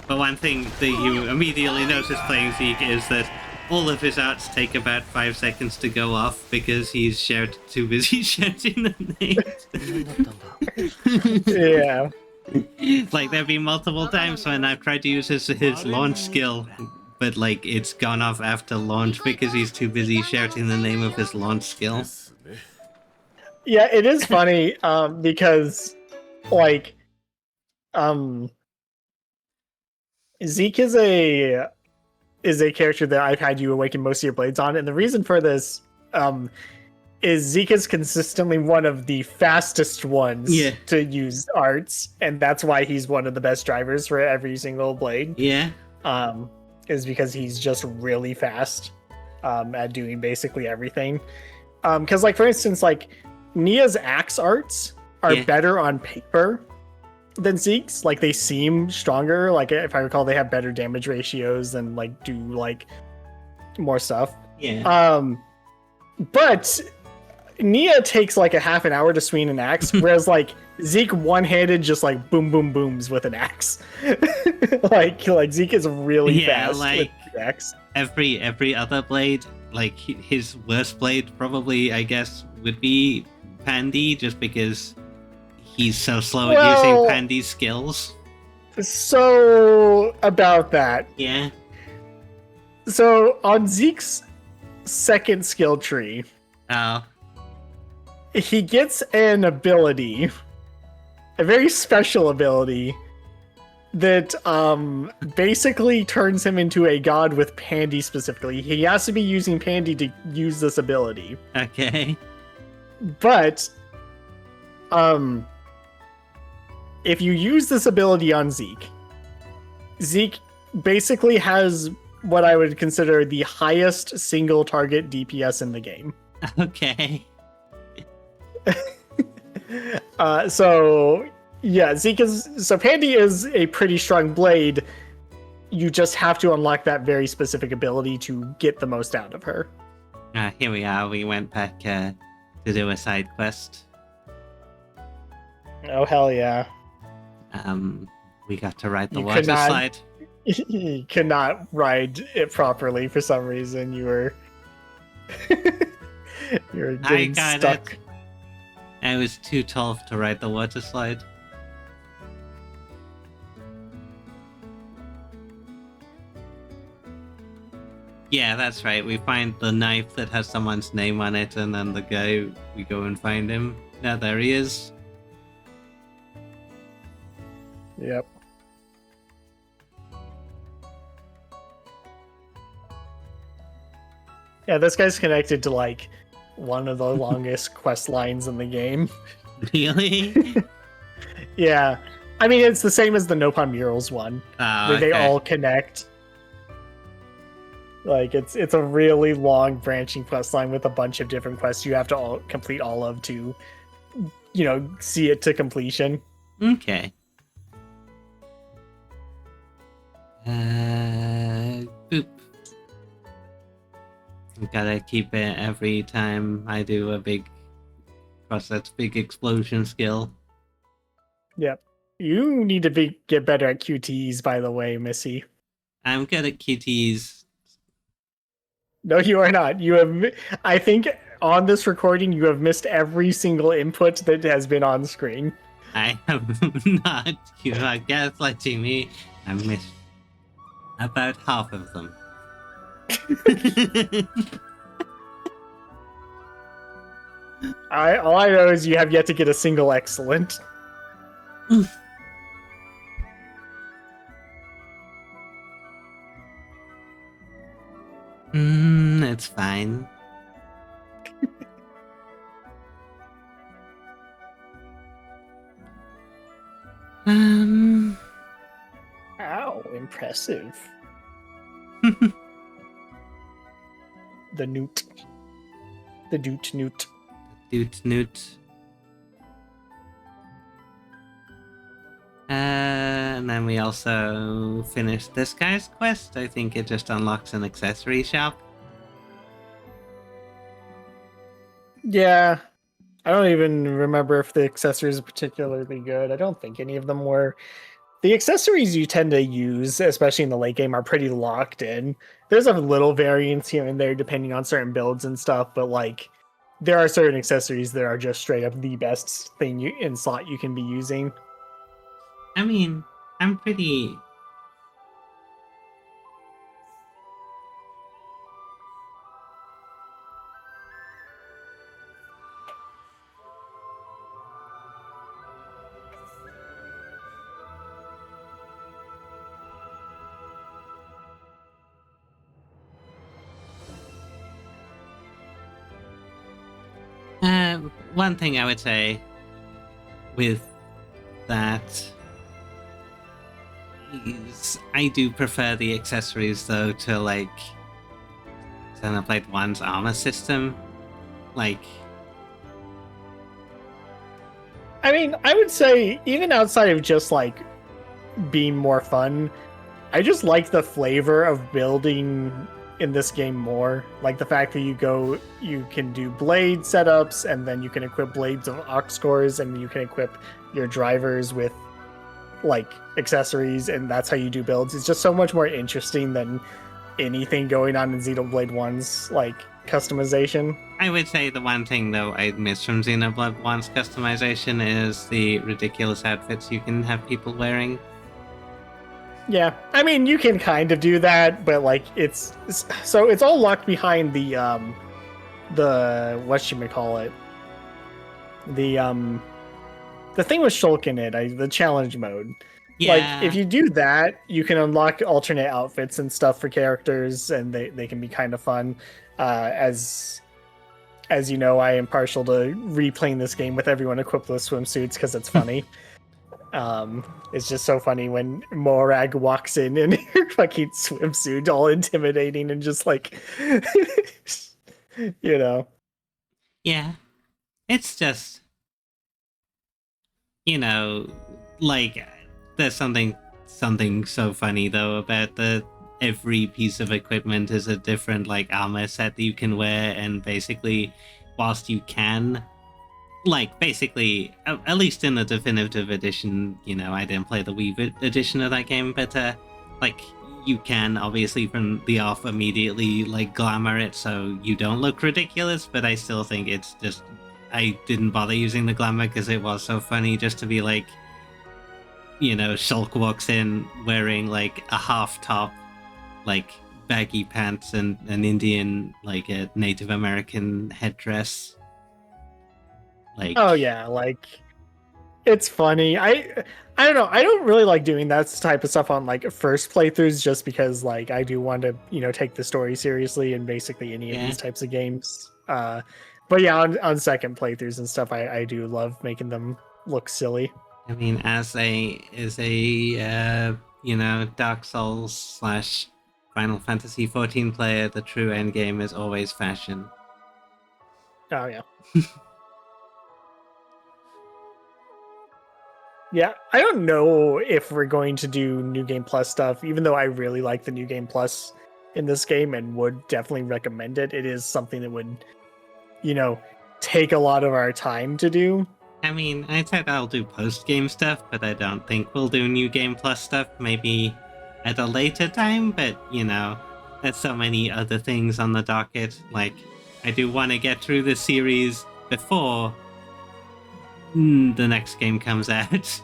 But one thing that you immediately notice playing Zeke is that all of his arts take about 5 seconds to go off because he's too busy shouting the names. Yeah. Like, there've been multiple times when I've tried to use his launch skill, but, like, it's gone off after launch because he's too busy shouting the name of his launch skill. Yeah, it is funny because, like, Zeke is a character that I've had you awaken most of your blades on, and the reason for this is Zeke is consistently one of the fastest ones to use arts, and that's why he's one of the best drivers for every single blade. Yeah. Is because he's just really fast at doing basically everything. Because, like, for instance, like, Nia's axe arts are better on paper than Zeke's. Like, they seem stronger. Like, if I recall, they have better damage ratios and, like, do, like, more stuff. Yeah. But Nia takes, like, a half an hour to swing an axe, whereas, like, Zeke one-handed just, like, boom, boom, booms with an axe. like Zeke is really fast like, with the axe. Every other blade, like, his worst blade probably, I guess, would be Pandy, just because he's so slow at using Pandy's skills. So, about that. Yeah. So, on Zeke's second skill tree, he gets an ability, a very special ability, that basically turns him into a god with Pandy specifically. He has to be using Pandy to use this ability. Okay. But, if you use this ability on Zeke basically has what I would consider the highest single target DPS in the game. Okay. So Pandy is a pretty strong blade. You just have to unlock that very specific ability to get the most out of her. Here we are. We went back to do a side quest. Oh, hell yeah. We got to ride the You water could not- slide. You could not ride it properly for some reason. You were getting got stuck. it. I was too tall to ride the water slide. Yeah, that's right. We find the knife that has someone's name on it, and then the guy, we go and find him. Now there he is. Yep. Yeah, this guy's connected to like one of the longest quest lines in the game. Really? Yeah. I mean, it's the same as the Nopon Murals one. Oh, They okay. all connect. Like, it's a really long branching quest line with a bunch of different quests you have to all complete all of to, see it to completion. Okay. Boop. Gotta keep it every time I do a big process, big explosion skill. Yep. You need to get better at QTEs, by the way, Missy. I'm good at QTs. No, you are not. You have. I think on this recording, you have missed every single input that has been on screen. I have not. You are gaslighting me. I missed about half of them. All I know is you have yet to get a single excellent. It's fine. Ow, impressive. The newt. The newt. Doot newt. And then we also finished this guy's quest. I think it just unlocks an accessory shop. Yeah. I don't even remember if the accessories are particularly good. I don't think any of them were. The accessories you tend to use, especially in the late game, are pretty locked in. There's a little variance here and there depending on certain builds and stuff, but like there are certain accessories that are just straight up the best thing in slot you can be using. I mean, I'm pretty... one thing I would say with that is I do prefer the accessories though to like Xenoblade 1's armor system. Like, I mean, I would say even outside of just like being more fun, I just like the flavor of building in this game more. Like the fact that you can do blade setups, and then you can equip blades of ox cores, and you can equip your drivers with like accessories, and that's how you do builds. It's just so much more interesting than anything going on in Xenoblade 1's like customization. I would say the one thing though I miss from Xenoblade 1's customization is the ridiculous outfits you can have people wearing. Yeah, I mean you can kind of do that, but like it's all locked behind the whatchamacallit, the thing with Shulk in it, the challenge mode. Yeah. Like if you do that, you can unlock alternate outfits and stuff for characters, and they can be kind of fun. As you know, I am partial to replaying this game with everyone equipped with swimsuits because it's funny. It's just so funny when Morag walks in her fucking swimsuit, all intimidating and just like, you know. Yeah. It's just, you know, like there's something so funny though about every piece of equipment is a different like armor set that you can wear, and basically whilst you can like basically at least in the definitive edition, you know, I didn't play the Wii edition of that game, but like you can obviously from the off immediately like glamour it so you don't look ridiculous, but I still think it's just I didn't bother using the glamour because it was so funny just to be like, you know, Shulk walks in wearing like a half top, like baggy pants and an Indian, like a Native American headdress. Like, Oh yeah, like it's funny. I don't know. I don't really like doing that type of stuff on like first playthroughs just because like I do want to, you know, take the story seriously in basically any of Yeah. these types of games. But yeah, on second playthroughs and stuff, I do love making them look silly. I mean, as a you know, Dark Souls slash Final Fantasy 14 player, the true end game is always fashion. Oh yeah. Yeah, I don't know if we're going to do New Game Plus stuff, even though I really like the New Game Plus in this game and would definitely recommend it. It is something that would, you know, take a lot of our time to do. I mean, I said I'll do post-game stuff, but I don't think we'll do New Game Plus stuff, maybe at a later time, but, you know, there's so many other things on the docket. Like, I do want to get through the series before the next game comes out.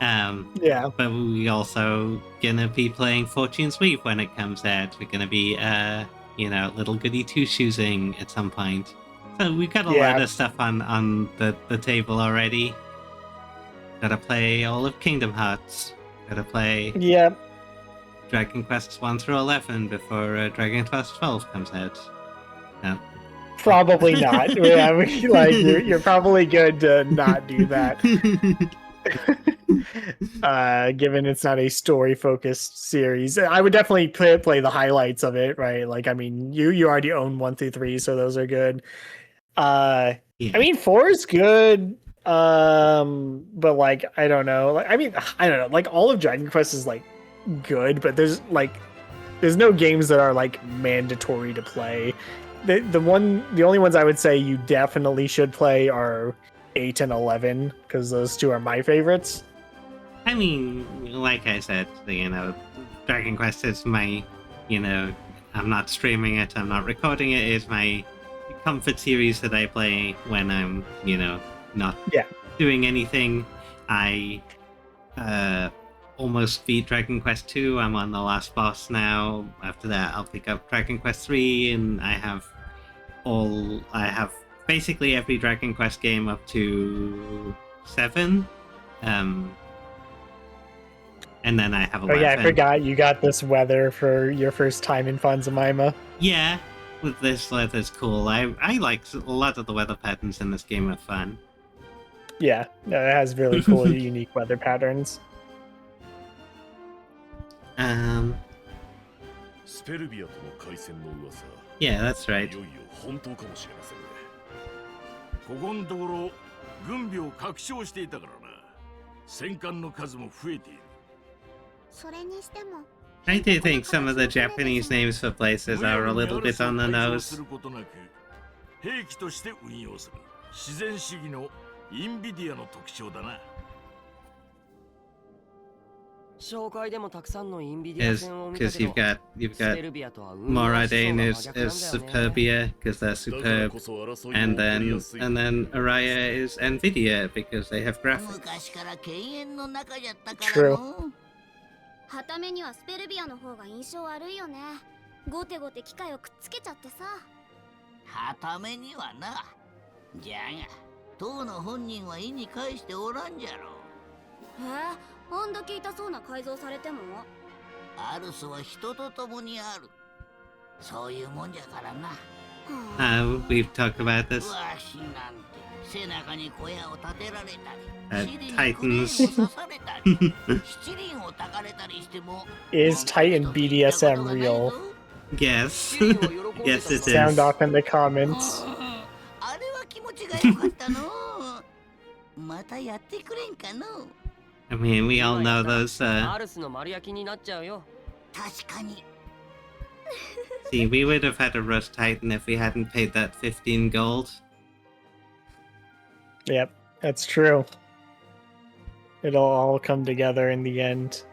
Yeah. But we also gonna be playing Fortune Sweep when it comes out. We're gonna be, you know, Little Goody Two-Shoesing at some point. So we've got a lot of stuff on the table already. Gotta play all of Kingdom Hearts. Gotta play Dragon Quest 1 through 11 before Dragon Quest 12 comes out. No. Probably not. Yeah, like you're probably good to not do that. Given it's not a story-focused series, I would definitely play the highlights of it, right? Like, I mean, you already own 1 through 3, so those are good. I mean, 4 is good, but like, I don't know. Like, I mean, I don't know. Like, all of Dragon Quest is like good, but there's no games that are like mandatory to play. The only ones I would say you definitely should play are 8 and 11 because those two are my favorites. I mean, like I said, you know, Dragon Quest is my, you know, I'm not streaming it, I'm not recording it. It's my comfort series that I play when I'm, you know, not doing anything. I almost beat Dragon Quest 2. I'm on the last boss now. After that, I'll pick up Dragon Quest 3, and I have basically every Dragon Quest game up to 7. And then I have 11. Oh yeah, I forgot you got this weather for your first time in Fanzamaima. Yeah, with this weather's cool. I like a lot of the weather patterns in this game are fun. Yeah, it has really cool, unique weather patterns. Yeah, that's right. ここのところ軍備を拡張していたからな。戦艦の数も増えている。それにしても I do think some of the Japanese names for places are a little bit on the nose. 兵器として運用する自然主義のインビディアの特徴だな。紹介でもたくさんのインビディア戦を見た Because けど you've got Moradane is Superbia because they're superb, and then Araya is Nvidia because they have graphics. 昔から犬猿の仲やったから True. の。はためにはスペルビアの方が印象悪いよね。ゴテゴテ機械をくっつけちゃってさ。はためにはな。じゃが、当の本人は意に介しておらんじゃろ。あんだけ痛そうな改造されてもアルスは人と共にある。そういうもんじゃからな。We've talked about this. わしなんて背中に小屋を建てられたり、尻にクレ Titans. ーンを刺されたり、七輪をたかれたりしても。Is Titan BDSM real? Yes. Yes, it Sound is. off in the comments. あれは気持ちが良かったの。またやってくれんかの。 I mean, we all know those. アルスの丸焼きになっちゃうよ。確かに。 See, we would have had a Rust Titan if we hadn't paid that 15 gold. Yep, that's true. It'll all come together in the end.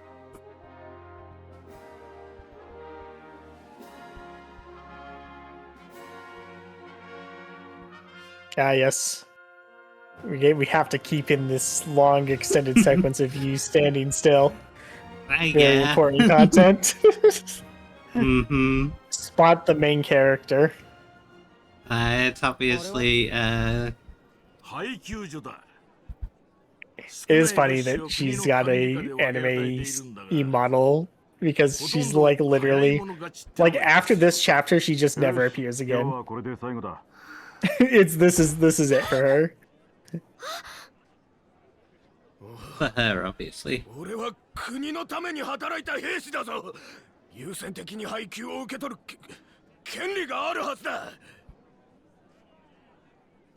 Ah, yes. We have to keep in this long extended sequence of you standing still. Very Yeah. important content. Mm-hmm. Spot the main character. It's obviously配給所だ。 It is funny that she's got a anime model because she's like literally like after this chapter she just never appears again. This is it for her. for her, obviously. 俺は国のために働いた兵士だぞ。優先的に配給を受け取る権利があるはずだ。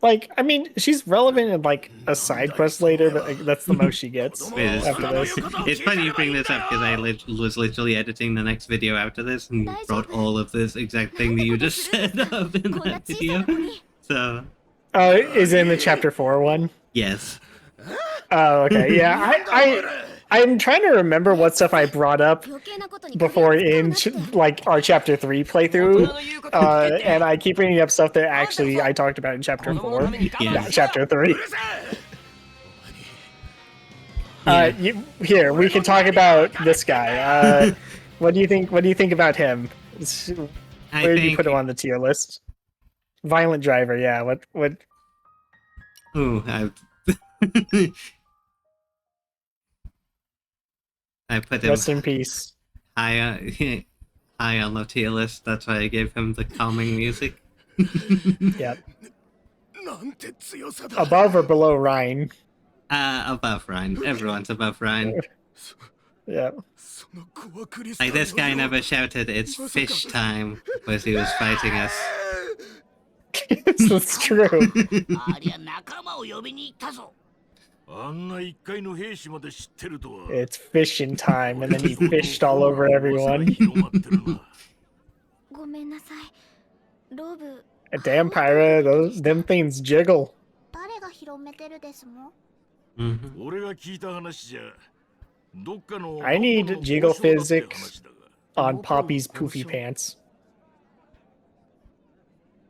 Like, I mean, she's relevant in like a side quest later, but like, that's the most she gets after this. It's funny you bring this up because I was literally editing the next video after this and brought all of this exact thing that you just said up in that video. So. Is it in the chapter 4 one? Yes. Oh, okay. Yeah, I'm trying to remember what stuff I brought up before in like our chapter 3 playthrough, and I keep bringing up stuff that actually I talked about in chapter 4, not chapter 3. Here we can talk about this guy. What do you think? What do you think about him? Where did you put him on the tier list? Violent driver, yeah. What? Ooh, I put him Rest in peace. high on the tier list. That's why I gave him the calming music. Yep. Above or below Ryan? Above Ryan. Everyone's above Ryan. Yeah. Like, this guy never shouted, "It's fish time," as he was fighting us. That's true. It's fishing time, and then he fished all over everyone. Damn, Pyra, them things jiggle. I need jiggle physics on Poppy's poofy pants.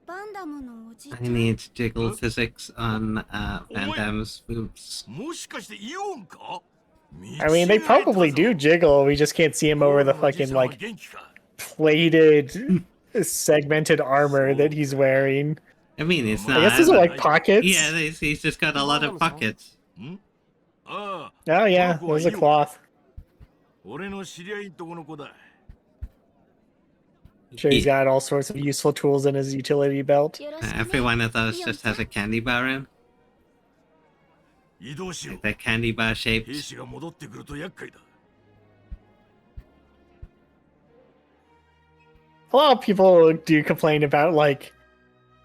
I need jiggle physics on Van Damme's boobs. I mean, they probably do jiggle. We just can't see him over the fucking, like, plated, segmented armor that he's wearing. I mean, it's not. I guess those are, like, pockets. Yeah, he's just got a lot of pockets. Oh, yeah, there's a cloth. Sure, he's got all sorts of useful tools in his utility belt. Every one of those just has a candy bar in. Like they're candy bar shaped. A lot of people do complain about, like,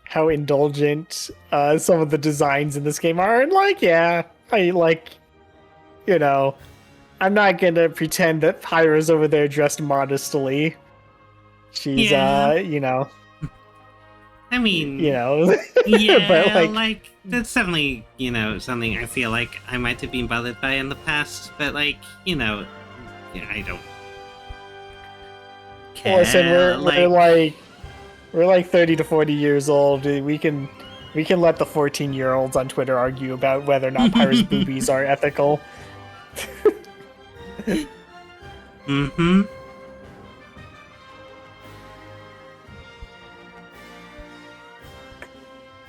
how indulgent some of the designs in this game are. And, like, yeah, I, like, you know, I'm not gonna pretend that Pyra's over there dressed modestly. She's, you know. I mean, you know. yeah, but like, that's definitely, you know, something I feel like I might have been bothered by in the past, but, like, you know, yeah, I don't care. Listen, we're like 30 to 40 years old. We can let the 14-year-olds on Twitter argue about whether or not Pyra's boobies are ethical. Mm-hmm.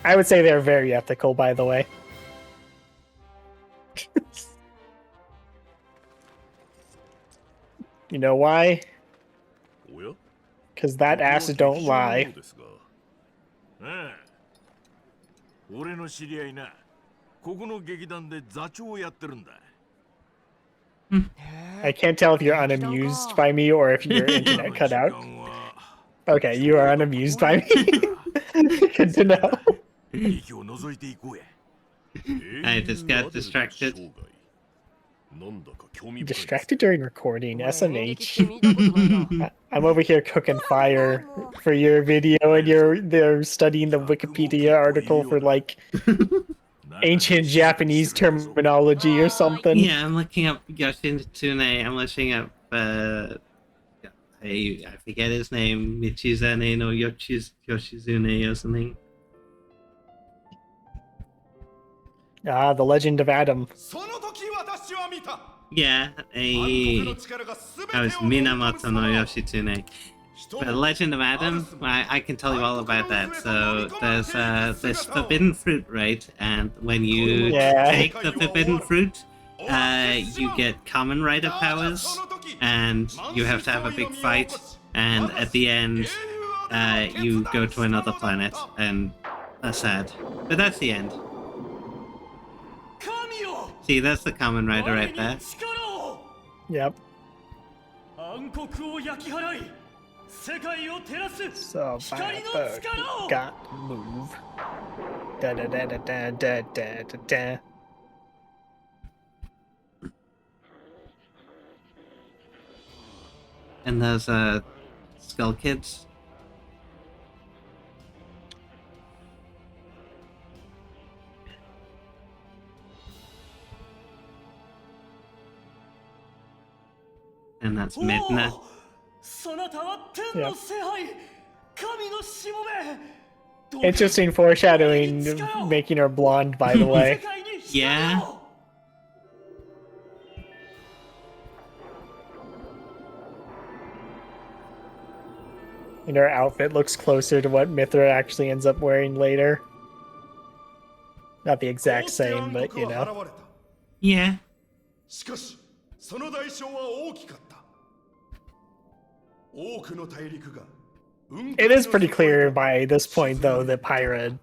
I would say they're very ethical, by the way. You know why? Because that acid don't lie. I can't tell if you're unamused by me or if your internet cut out. Okay, you are unamused by me. Good to know. I just got distracted. Distracted during recording, SMH. I'm over here cooking fire for your video, and they're studying the Wikipedia article for, like, ancient Japanese terminology or something. Yeah, I'm looking up Yoshitsune. I'm looking up, I forget his name, Michizane no Yoshizune or something. Ah, the Legend of Adam. その時私は見た Yeah, 暗黒の力が全て that を was 飲み込む Minamoto no 様を Yoshitsune. 人 The も Legend of Adam, I can tell you all about that. So there's this forbidden fruit, right? And when you Yeah. take the forbidden fruit, you get common rider powers, and you have to have a big fight. And at the end, you go to another planet, and that's sad. But that's the end. 神よ See, that's the common rider right 我 there. に力を Yep. 暗黒を焼き払い世界を照らす So 光の bad. 力を Got move. Da da da da da da da da da. And there's Skull Kids. And that's Midna. そなたは天の聖杯神のしもべ Interesting foreshadowing, making her blonde, by the 世 way. 界に Yeah. 光を And her outfit looks closer to what Mithra actually ends up wearing later. Not the exact same, but you know. Yeah. しかしその代償は大きかった多くの大陸が It is pretty clear by this point, though, that Pyra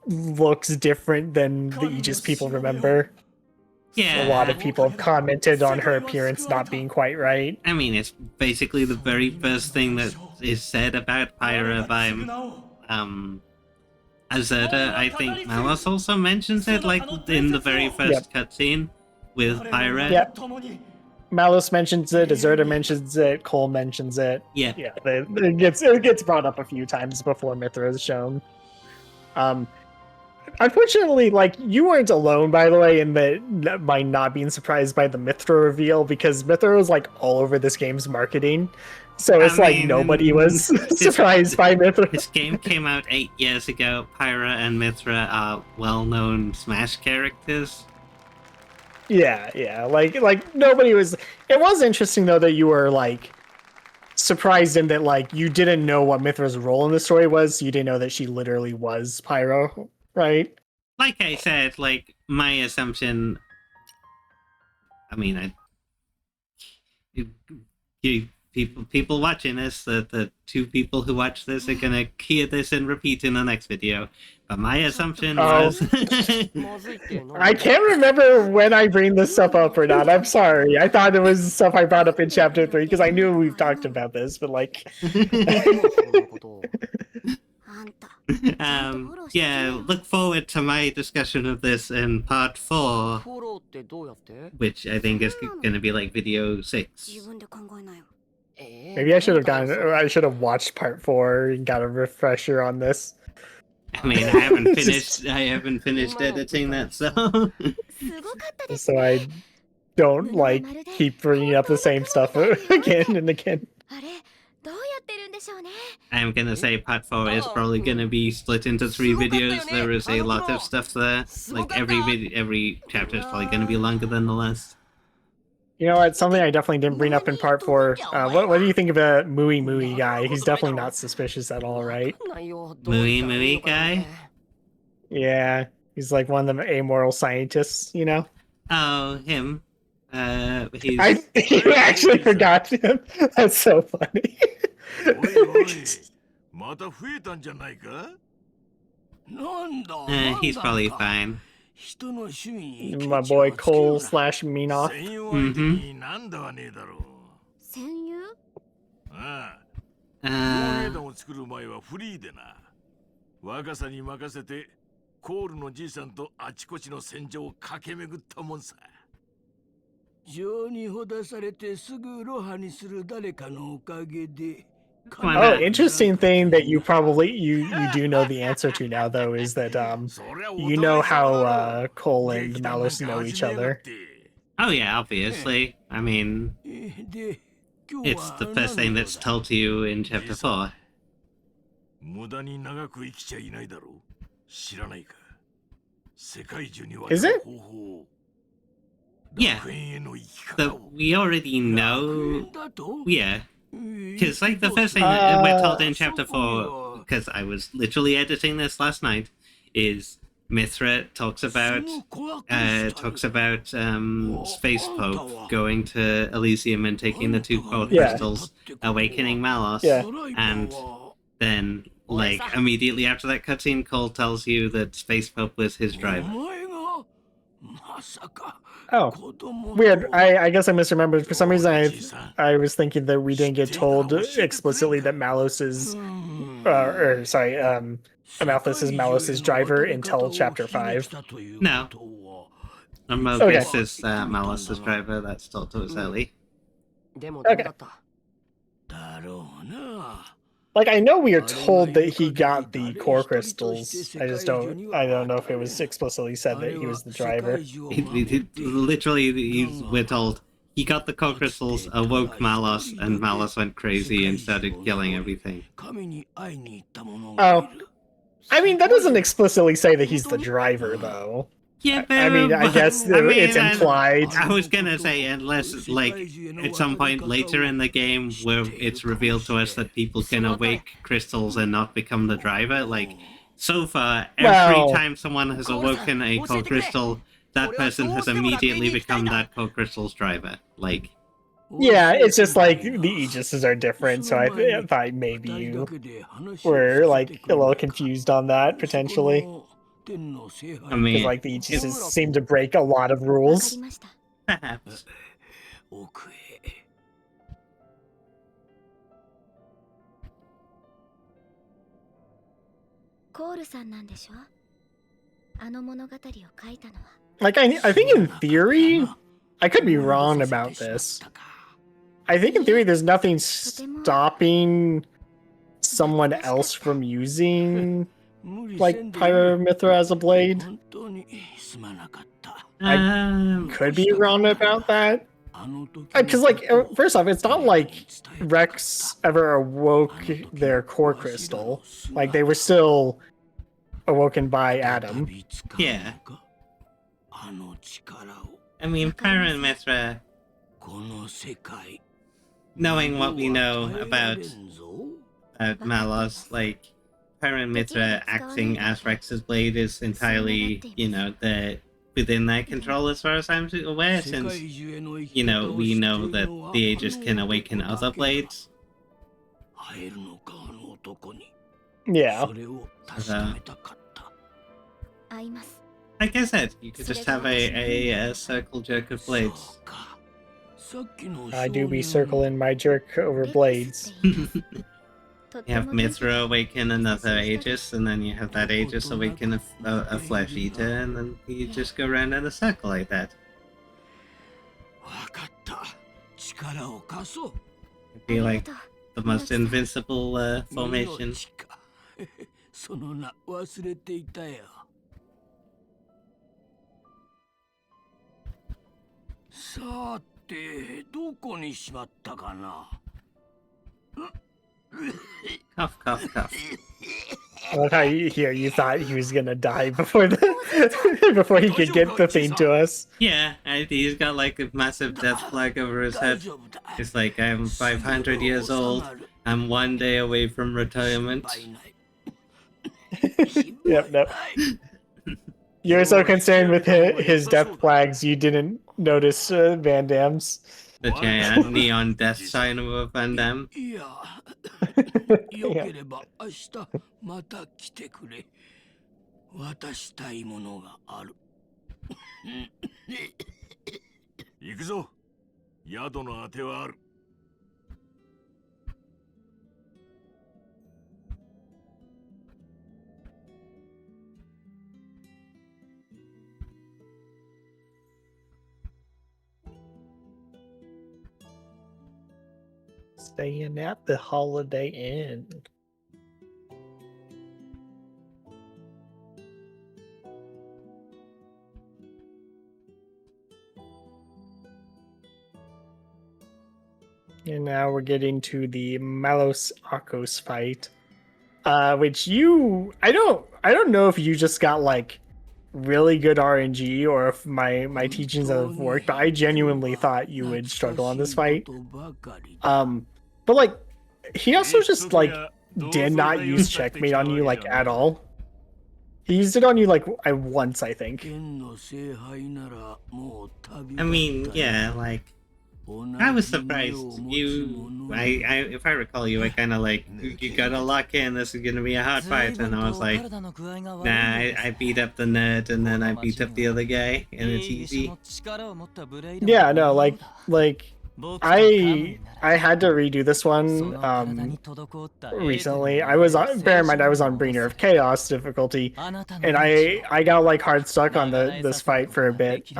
looks different than the Aegis people remember. Yeah. A lot of people have commented on her appearance not being quite right. I mean, it's basically the very first thing that is said about Pyra by Azerda. I think Malos also mentions it, like in the very first cutscene with Pyra. Yep. Malus mentions it, Azerda mentions it, Cole mentions it. Yeah. Yeah, it gets brought up a few times before Mithra is shown. Unfortunately, like, you weren't alone, by the way, in by not being surprised by the Mithra reveal, because Mithra was like all over this game's marketing. So it's like nobody was surprised by Mithra. This game came out 8 years ago. Pyra and Mithra are well-known Smash characters. Yeah, like nobody was. It was interesting though that you were like surprised in that like you didn't know what Mithra's role in the story was. You didn't know that she literally was Pyro, right? Like I said, like my assumption. I mean, people watching this, the two people who watch this are gonna hear this and repeat in the next video. But my assumption was. I can't remember when I bring this stuff up or not. I'm sorry. I thought it was stuff I brought up in chapter 3 because I knew we've talked about this, but like. Yeah, look forward to my discussion of this in part 4, which I think is going to be like video 6. Maybe I should have gone, or I should have watched part 4 and got a refresher on this. I mean, I haven't finished editing that, so. So I don't like keep bringing up the same stuff again and again. I'm gonna say part 4 is probably gonna be split into 3 videos. There is a lot of stuff there. Like every chapter is probably gonna be longer than the last. You know what? Something I definitely didn't bring up in part 4. What do you think of a Mui guy? He's definitely not suspicious at all, right? Mui guy? Yeah, he's like one of the amoral scientists, you know? Oh, him. He's... You actually forgot him. That's so funny. He's probably fine. My boy Cole / Minoff. Mm-hmm. を作る前はフリーでな。若さに任せてコールのじいさんとあちこちの戦場を駆け巡ったもんさ。情にほだされてすぐロハにする誰かのおかげで。Oh, interesting thing that you probably you do know the answer to now though is that you know how Cole and Malus know each other. Oh yeah, obviously. I mean, it's the first thing that's told to you in chapter 4. 無駄に長く生きちゃいないだろう。知らないか。Is it? Yeah. We already know. Yeah. Because, like, the first thing that we're told in Chapter 4, because I was literally editing this last night, is Mithra talks about Space Pope going to Elysium and taking the 2 core crystals, awakening Malos, and then, like, immediately after that cutscene, Cole tells you that Space Pope was his driver. Oh, weird. I guess I misremembered. For some reason, I was thinking that we didn't get told explicitly that Malos is, Amalthus is Malos's driver until Chapter 5. No. Mobius is Malos's driver. That's told to us early. Okay. Like, I know we are told that he got the core crystals. I don't know if it was explicitly said that he was the driver. Literally, we're told he got the core crystals, awoke Malos, and Malos went crazy and started killing everything. Oh. I mean, that doesn't explicitly say that he's the driver, though. Yeah, but, I mean, I guess it's implied. I was gonna say, unless, like, at some point later in the game where it's revealed to us that people can awake crystals and not become the driver, like, so far, every time someone has awoken a core crystal, that person has immediately become that core crystal's driver. Like, yeah, it's just like the Aegises are different, so I thought maybe you were, like, a little confused on that, potentially. I Because, mean, like, the Aegises seem to break a lot of rules. perhaps. コールさんなんでしょ？あの物語を書いたのは。Like, I think in theory, I could be wrong about this. I think in theory there's nothing stopping someone else from using, like, Pyramithra as a blade. I could be wrong about that. Because, like, first off, it's not like Rex ever awoke their core crystal. Like, they were still awoken by Adam. Yeah. I mean, Pyramithra, knowing what we know about Malos, like, Pyramithra acting as Rex's blade is entirely, you know, within their control as far as I'm aware, since, you know, we know that the Aegis can awaken other blades. Yeah. Like I said, you could just have a circle jerk of blades. I do be circling my jerk over blades. You have Mithra awaken another Aegis, and then you have that Aegis awaken a Flesh Eater, and then you just go around in a circle like that. It'd be like the most invincible formation. その名忘れていたよ。さて、どこにしまったかな。Cough, cough, cough. I love how you thought he was gonna die before before he could get the thing to us. Yeah, he's got like a massive death flag over his head. It's like, I'm 500 years old. I'm 1 day away from retirement. Yep. You're so concerned with his death flags, you didn't notice Van Damme's. The giant neon death sign of Van Damme. よければ明日また来てくれ。渡したいものがある。行くぞ。宿のあてはある。Staying at the Holiday Inn. And now we're getting to the Malos Akos fight. Which I don't know if you just got like really good RNG or if my teachings have worked, but I genuinely thought you would struggle on this fight. But like he also just like did not use checkmate on you like at all. He used it on you like once, I think. I mean, yeah, like I was surprised. If I recall, you were kind of like, you gotta lock in. This is gonna be a hard fight, and I was like, nah. I beat up the nerd, and then I beat up the other guy, and it's easy. Yeah, no, like I had to redo this one recently. Bear in mind I was on Bringer of Chaos difficulty, and I got like hard stuck on this fight for a bit.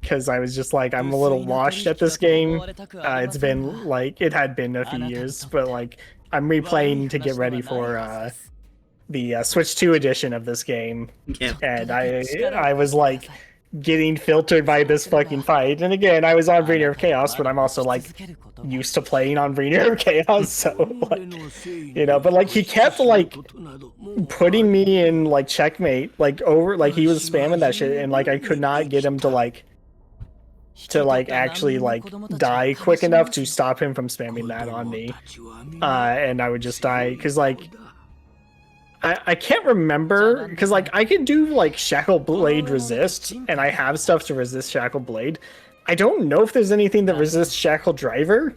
Because I was just like, I'm a little washed at this game. It's been like, it had been a few years, but like, I'm replaying to get ready for the Switch 2 edition of this game. Yeah. And I was like getting filtered by this fucking fight. And again, I was on Bringer of Chaos, but I'm also like used to playing on Bringer of Chaos. So like, you know, but like he kept like putting me in like checkmate, like over, like he was spamming that shit. And like, I could not get him to actually like die quick enough to stop him from spamming that on me. And I would just die because like I can't remember because like I can do like Shackle Blade resist and I have stuff to resist Shackle Blade. I don't know if there's anything that resists Shackle Driver.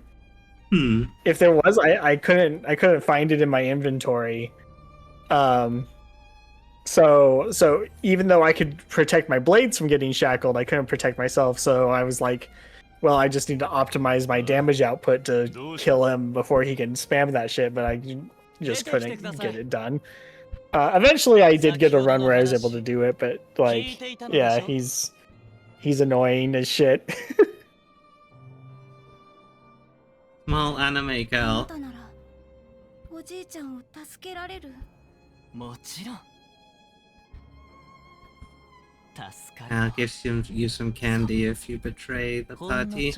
If there was, I couldn't find it in my inventory. So even though I could protect my blades from getting shackled, I couldn't protect myself. So I was like, well, I just need to optimize my damage output to kill him before he can spam that shit. But I just couldn't get it done. Eventually, I did get a run where I was able to do it. But like, yeah, he's annoying as shit. Small anime girl. I'll give you some candy if you betray the party.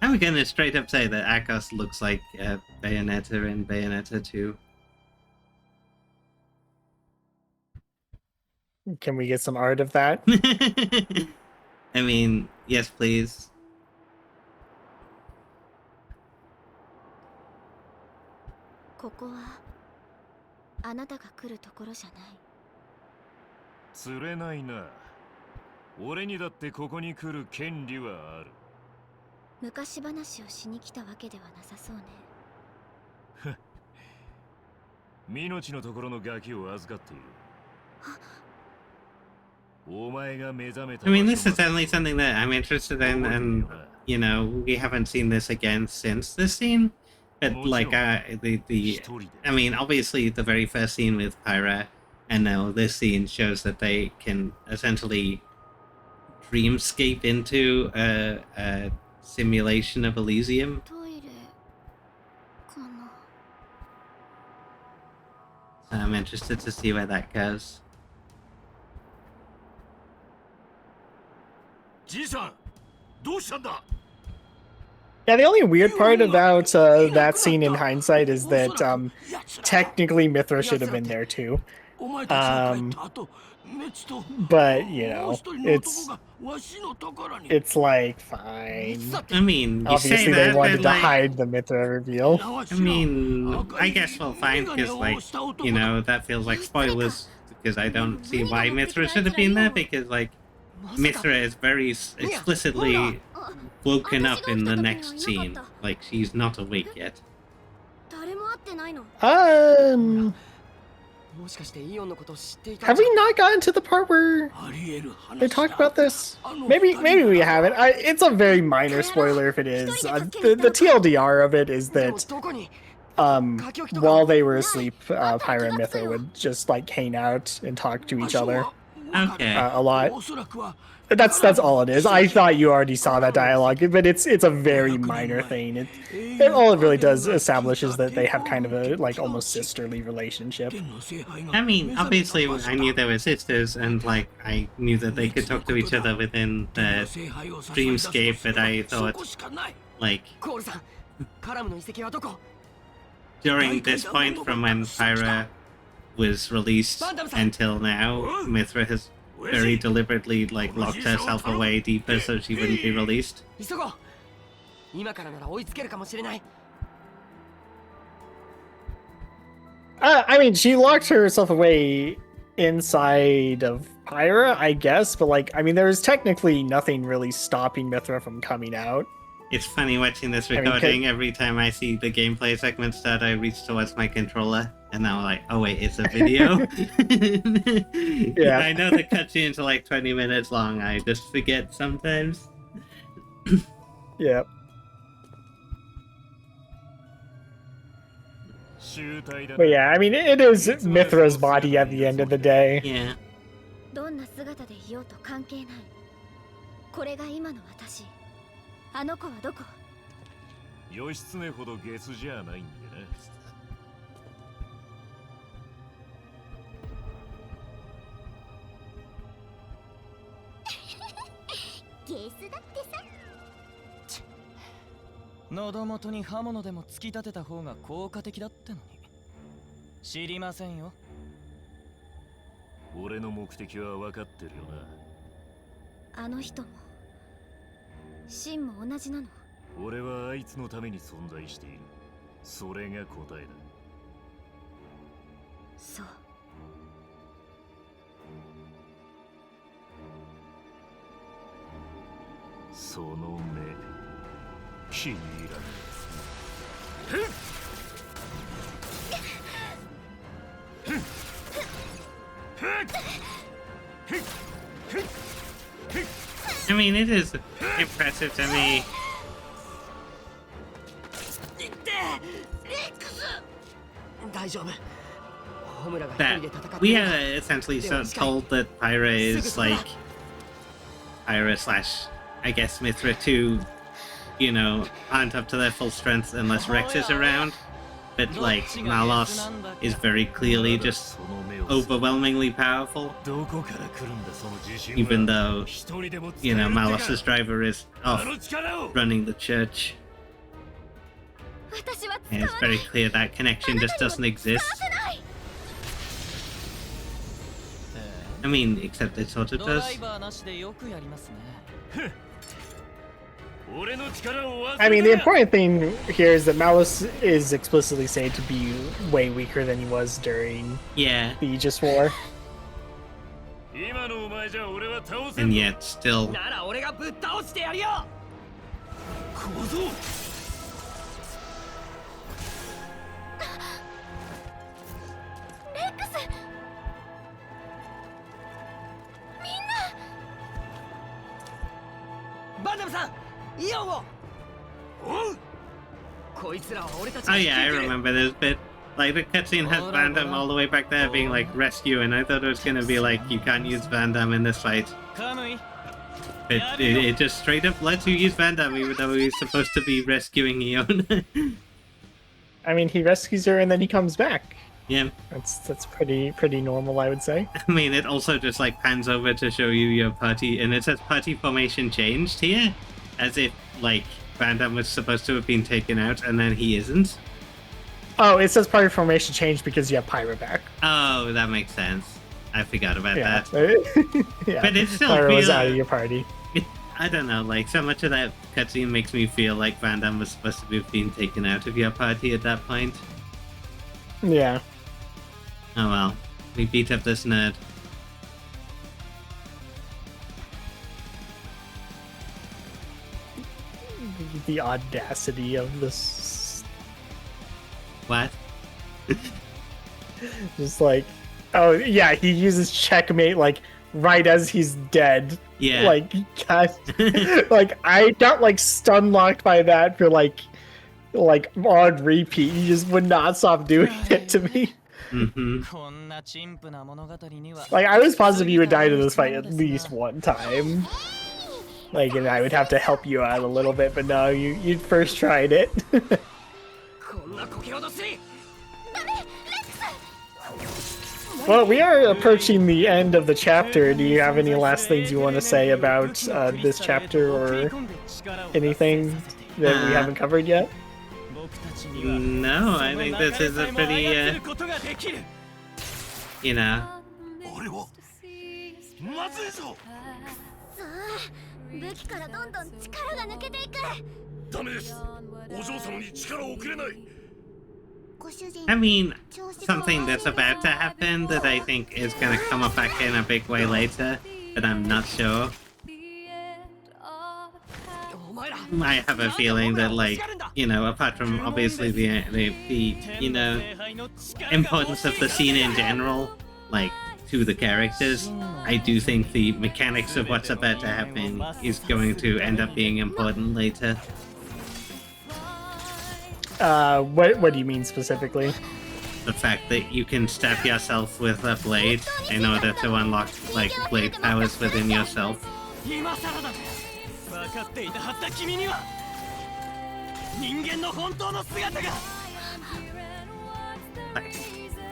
I'm gonna straight up say that Akos looks like Bayonetta in Bayonetta 2. Can we get some art of that? I mean, yes, please. I mean, this is definitely something that I'm interested in, and you know, we haven't seen this again since this scene. But like, I mean, obviously the very first scene with Pyra, and now this scene shows that they can essentially dreamscape into a simulation of Elysium. So I'm interested to see where that goes. Yeah, the only weird part about that scene in hindsight is that technically Mithra should have been there too. But you know, it's like fine. I mean, obviously they wanted to hide the Mithra reveal. I mean, I guess we'll find because, like, you know, that feels like spoilers because I don't see why Mithra should have been there because, like, Mithra is very explicitly woken up in the next scene. Like, she's not awake yet. Have we not gotten to the part where they talk about this? Maybe we haven't. It's a very minor spoiler if it is. The TLDR of it is that while they were asleep, Pyra and Mithra would just like hang out and talk to each other. Okay. A lot. That's all it is. I thought you already saw that dialogue, but it's a very minor thing. It all it really does establishes that they have kind of a like almost sisterly relationship. I mean, obviously I knew they were sisters, and like I knew that they could talk to each other within the dreamscape, but I thought like during this point, from when Pyra was released until now, Mithra has very deliberately like locked herself away deeper so she wouldn't be released. 急ごう。今からなら追いつけるかもしれない。 I mean, she locked herself away inside of Pyra, I guess, but like, I mean, there was technically nothing really stopping Mithra from coming out. It's funny watching this I mean, recording. Every time I see the gameplay segment start, I reach towards my controller, and now I'm like, oh wait, it's a video? Yeah. I know the cutscenes are like 20 minutes long. I just forget sometimes. Yeah. But yeah, I mean, it is Mithra's body at the end of the day. Yeah. どんな姿でいようと関係ない。これが今の私。あの子はどこ？義経ほどゲスじゃないんでね。ゲスだってさ。喉元に刃物でも突き立てた方が効果的だってのに。知りませんよ。俺の目的は分かってるよな。あの人も。シンも同じなの。俺はあいつのために存在している。それが答えだ。そう。その目、気に入らない。I mean, it is impressive to me that we are essentially told that Pyra is like Pyra slash, I guess, Mithra 2, you know, aren't up to their full strength unless Rex is around. But like Malos is very clearly just overwhelmingly powerful, even though, you know, Malos's driver is off running the church. And it's very clear that connection just doesn't exist. I mean, except it sort of does. I mean, the important thing here is that Malus is explicitly said to be way weaker than he was during the Aegis War. And yet, still. Oh yeah, I remember this bit. Like, the cutscene has Van Damme all the way back there being like, rescue, and I thought it was gonna be like, you can't use Van Damme in this fight. It just straight up lets you use Van Damme even though he's supposed to be rescuing Iona. I mean, he rescues her and then he comes back. Yeah. That's pretty normal, I would say. I mean, it also just like pans over to show you your party, and it says party formation changed here, as if like Van Damme was supposed to have been taken out and then he isn't. Oh, it says party formation changed because you have Pyra back. Oh, that makes sense. I forgot about that. Yeah, but it still Pyra feels was out of your party. I don't know, like, so much of that cutscene makes me feel like Van Damme was supposed to have been taken out of your party at that point. Yeah. Oh well, we beat up this nerd. The audacity of this. What? Just like, oh yeah, he uses checkmate like right as he's dead. Yeah. Like, God, like I got like stun locked by that for like on repeat. He just would not stop doing it to me. Mm-hmm. Like, I was positive you would die to this fight at least one time. Like, and I would have to help you out a little bit, but no, you first tried it. Well, we are approaching the end of the chapter. Do you have any last things you want to say about this chapter or anything that we haven't covered yet? No, I think this is a pretty, you know. 俺はまずいぞ。さあ武器からどんどん力が抜けていく。ダメです。お嬢様に力を送れない。 I mean, something that's about to happen that I think is gonna come up back in a big way later, but I'm not sure. I have a feeling that, like, you know, apart from obviously the you know, importance of the scene in general, like, to the characters, I do think the mechanics of what's about to happen is going to end up being important later. What do you mean specifically? The fact that you can stab yourself with a blade in order to unlock, like, blade powers within yourself. 今更だ。分かっていたはずだ君には。人間の本当の姿が。 Like,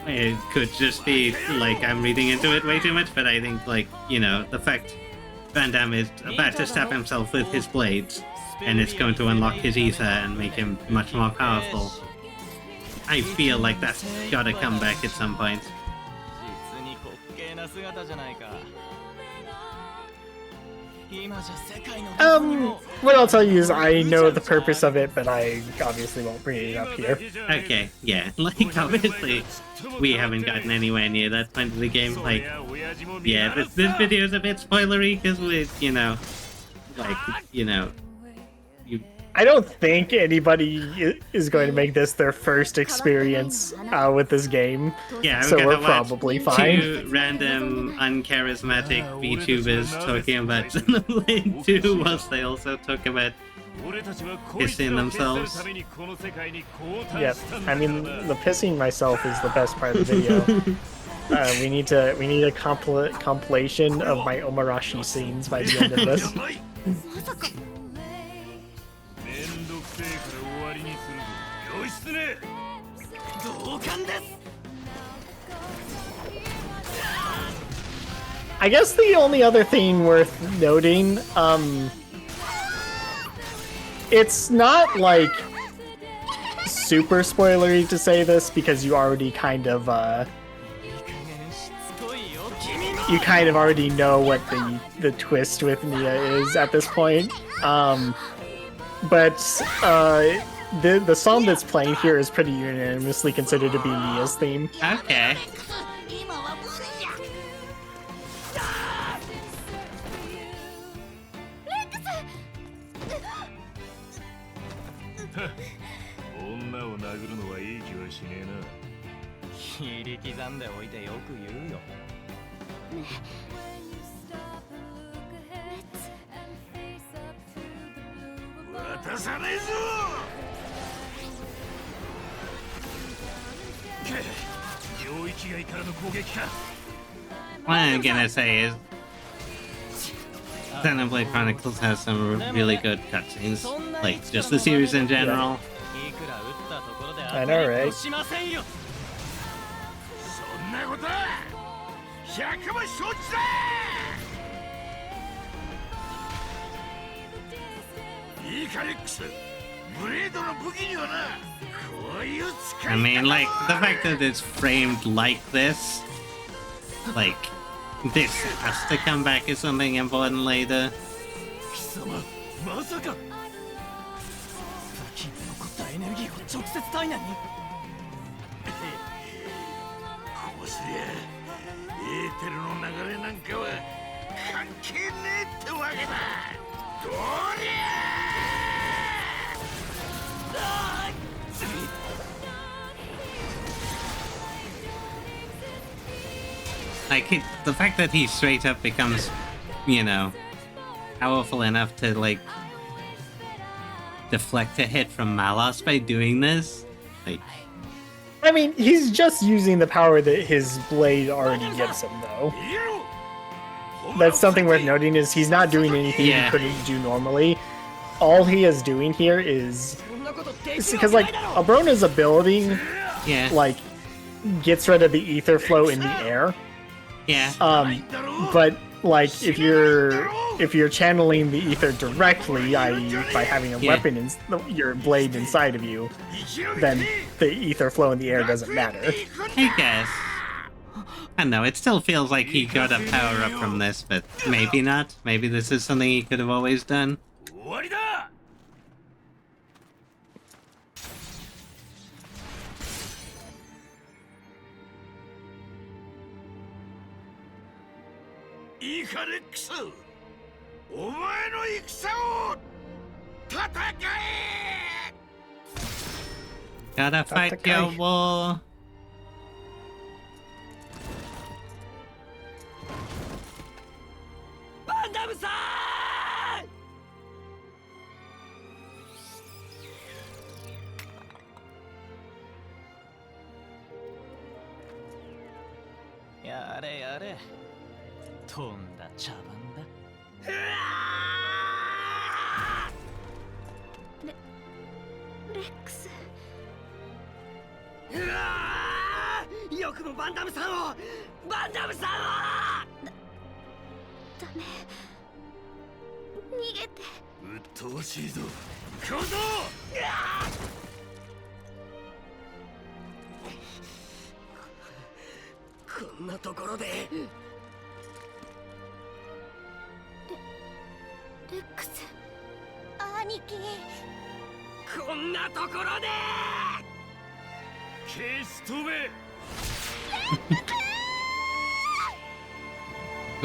it could just be, like, I'm reading into it way too much, but I think, like, you know, the fact Van Damme is about to stab himself with his blades, and it's going to unlock his ether and make him much more powerful. I feel like that's gotta come back at some point. 実に滑稽な姿じゃないか。今じゃ世界のどこにも。 What I'll tell you is I know the purpose of it, but I obviously won't bring it up here. Okay, yeah, like, obviously, we haven't gotten anywhere near that point of the game. Like, yeah, this video is a bit spoilery, because we, you know, like, you know, I don't think anybody is going to make this their first experience with this game. yeah, I'm So gonna we're watch probably fine. 2 random, uncharismatic VTubers talking about Xenoblade 2 whilst they also talk about pissing themselves. Yep. I mean, the pissing myself is the best part of the video. We need a compilation of my Omarashi scenes by the end of this. めんどくせえから終わりにするぞ。よしすね。同感です。 I guess the only other thing worth noting, it's not like super spoilery to say this because you already kind of you kind of already know what the twist with Nia is at this point. But the song that's playing here is pretty unanimously considered to be Nia's theme. Okay. What I'm gonna say is Xenoblade Chronicles has some really good cutscenes, like just the series in general. I know, right? そんなことは100も承知だ。いいか X、ブレードの武器にはな、こういう使い方。 I mean, like, the fact that it's framed like this, like, this has to come back as something important later. 貴様、まさか。武器に残ったエネルギーを直接体内に。こうすりゃ、エーテルの流れなんかは関係ねえってわけだ。どりゃ！ Like, the fact that he straight up becomes, you know, powerful enough to, like, deflect a hit from Malos by doing this, like... I mean, he's just using the power that his blade already gives him, though. That's something worth noting, is he's not doing anything he couldn't do normally. All he is doing here is... Because, like, Abrona's ability, like, gets rid of the ether flow in the air. Yeah. But like if you're channeling the ether directly, i.e. by having a weapon in your blade inside of you, then the ether flow in the air doesn't matter. I guess. I don't know, it still feels like he got a power up from this, but maybe not. Maybe this is something he could have always done. 終わりだ。いいかレックス、お前の戦を戦え。 Gotta fight your war. バンダムさーやれやれとんだ茶番だ。レックス。ん、よくもバンダムさんをバンダムさんを。ダメ。逃げて。うっとうしいぞ。小僧。こんなところで。レックス。兄貴。こんなところで。消し飛べ。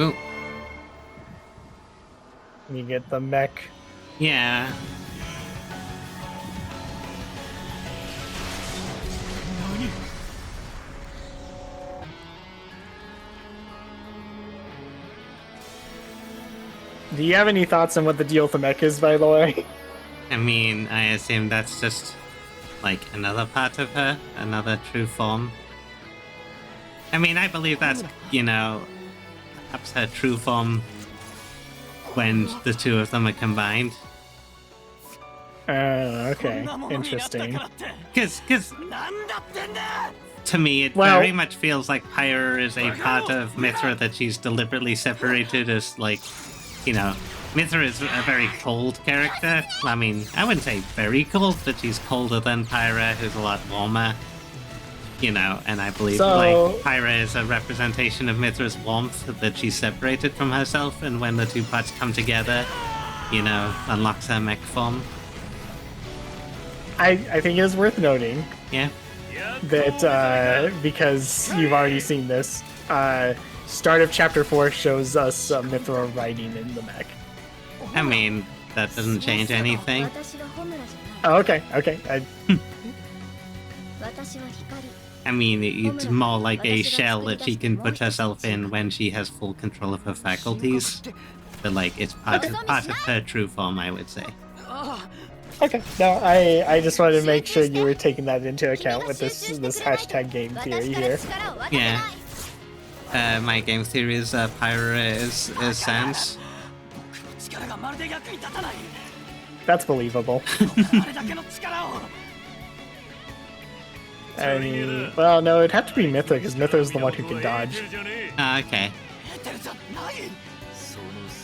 Ooh. You get the mech. Yeah. Do you have any thoughts on what the deal with the mech is, by the way? I mean, I assume that's just like another part of her, another true form. I mean, I believe that's, you know, perhaps her true form when the two of them are combined. Okay. Interesting. Because to me, it Well- very much feels like Pyra is a part of Mithra that she's deliberately separated as, like, you know, Mithra is a very cold character. I mean, I wouldn't say very cold, but she's colder than Pyra, who's a lot warmer. You know, and I believe like Pyra is a representation of Mithra's warmth that she's separated from herself, and when the two parts come together, you know, unlocks her mech form. I think it is worth noting Yeah. that because you've already seen this, start of chapter 4 shows us Mithra riding in the mech. I mean, that doesn't change anything. 私はホムラじゃない。 Oh, okay. 私は光。 I mean, it's more like a shell that she can put herself in when she has full control of her faculties. But like, it's part of her true form, I would say. Okay. No, I just wanted to make sure you were taking that into account with this hashtag game theory here. Yeah. My game theory is Pyra is Sans. 力がまるで役に立たない。 That's believable. あれだけの力を。 I mean, well, no, it'd have to be Mithra, because Mithra's the one who can dodge. Okay.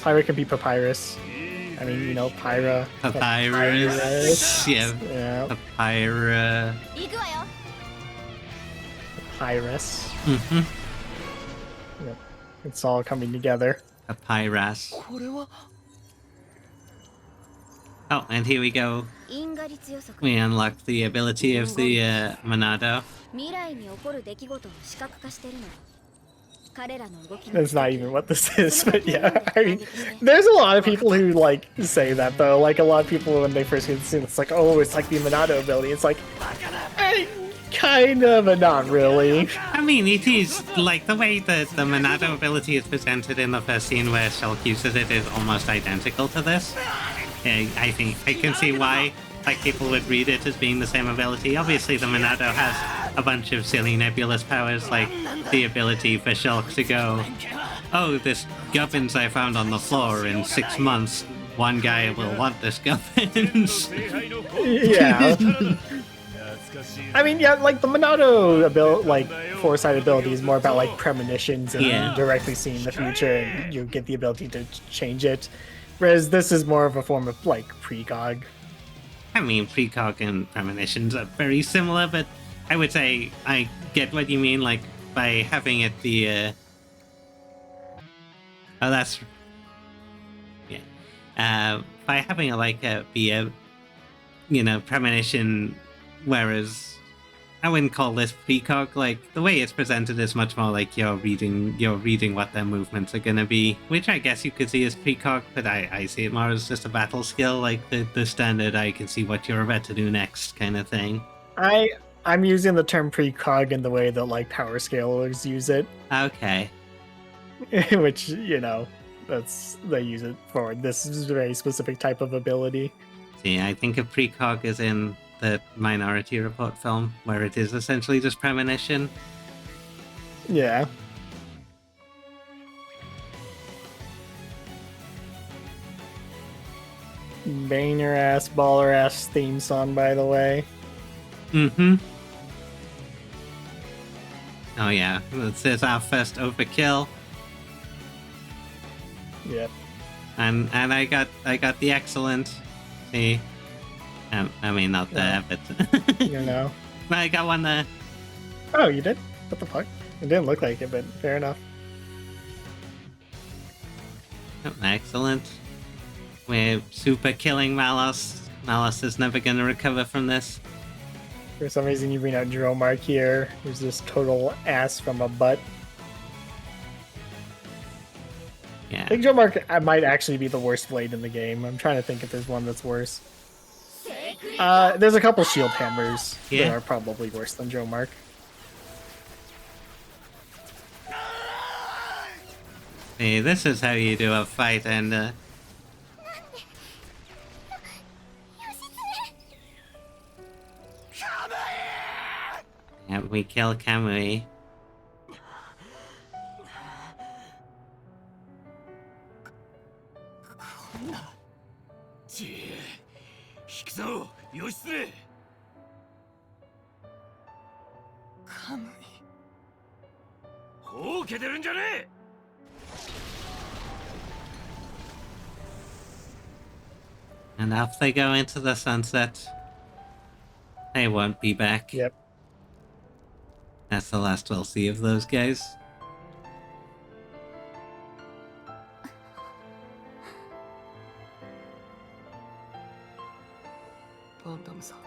Pyra can be Papyrus. I mean, you know, Pyra. Papyrus. Yeah. Yeah. Papyra. 行くわよ。 Papyrus. Mm-hmm. Yep. It's all coming together. Papyrus. これは。 Oh, and here we go. 因果律予測。 We unlock the ability of the Monado. 未来に起こる出来事を視覚化してるの。彼らの動き。 That's not even what this is, but yeah. I mean, there's a lot of people who, like, say that, though. Like, a lot of people, when they first get seen, it's like, oh, it's like the Monado ability. It's like, kind of, but not really. I mean, it is, like, the way that the Monado ability is presented in the first scene where Shulk uses it is almost identical to this. I think I can see why like people would read it as being the same ability. Obviously, the Monado has a bunch of silly nebulous powers, like the ability for Shulk to go, oh, this gubbins I found on the floor in 6 months. One guy will want this gubbins. Yeah. I mean, yeah, like the Monado foresight ability is more about like premonitions and Yeah. directly seeing the future, and you get the ability to change it. Whereas this is more of a form of like precog. I mean, precog and premonitions are very similar, but I would say I get what you mean. Like by having it be oh, that's yeah. By having it be a premonition, whereas I wouldn't call this precog. Like the way it's presented is much more like you're reading what their movements are gonna be, which I guess you could see as precog, but I see it more as just a battle skill, like the standard I can see what you're about to do next kind of thing. I'm using the term precog in the way that like power scalers use it. Okay. Which, they use it for this very specific type of ability. See, I think a precog is in the Minority Report film, where it is essentially just premonition. Yeah. Banger ass, baller ass theme song, by the way. Mm-hmm. Oh yeah, this is our first overkill. Yep. And I got the excellent. See, I mean not there, but I got one there. Oh, you did? What the fuck? It didn't look like it, but fair enough. Oh, excellent. We're super killing Malos. Malos is never gonna recover from this. For some reason, you bring out Dromark here, who's this total ass from a butt. Yeah. I think Dromark might actually be the worst blade in the game. I'm trying to think if there's one that's worse. There's a couple shield hammers that are probably worse than Dromark. See, this is how you do a fight, and yeah, we kill Kamui. And off they go into the sunset. They won't be back. Yep. That's the last we'll see of those guys. Bandam-san.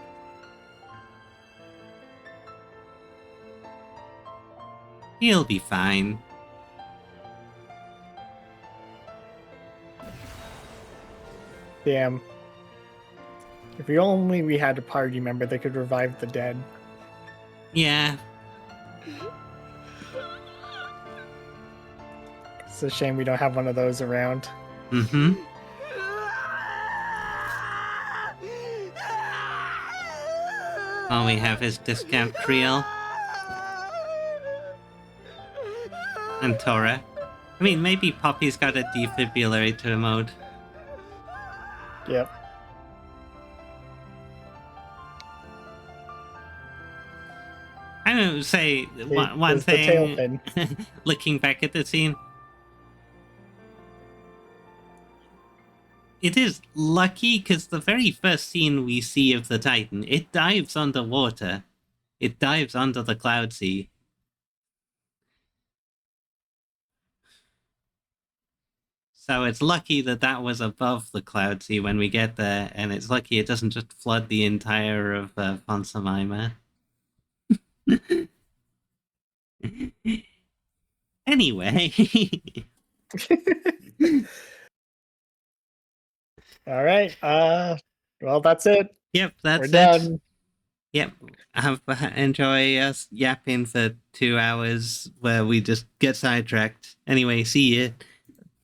He'll be fine. Damn. If we had a party member that could revive the dead. Yeah. It's a shame we don't have one of those around. Mm-hmm. All we have is Discount Creel. And Tora. I mean, maybe Poppy's got a defibrillator mode. Yep. I would say one thing, looking back at the scene, it is lucky because the very first scene we see of the Titan, it dives underwater. It dives under the Cloud Sea. So it's lucky that was above the Cloud Sea when we get there, and it's lucky it doesn't just flood the entire of Fonsamima. Anyway. All right. Well, that's it. Yep, that's We're it. done. Yep. Enjoy us yapping for 2 hours where we just get sidetracked. Anyway, see ya.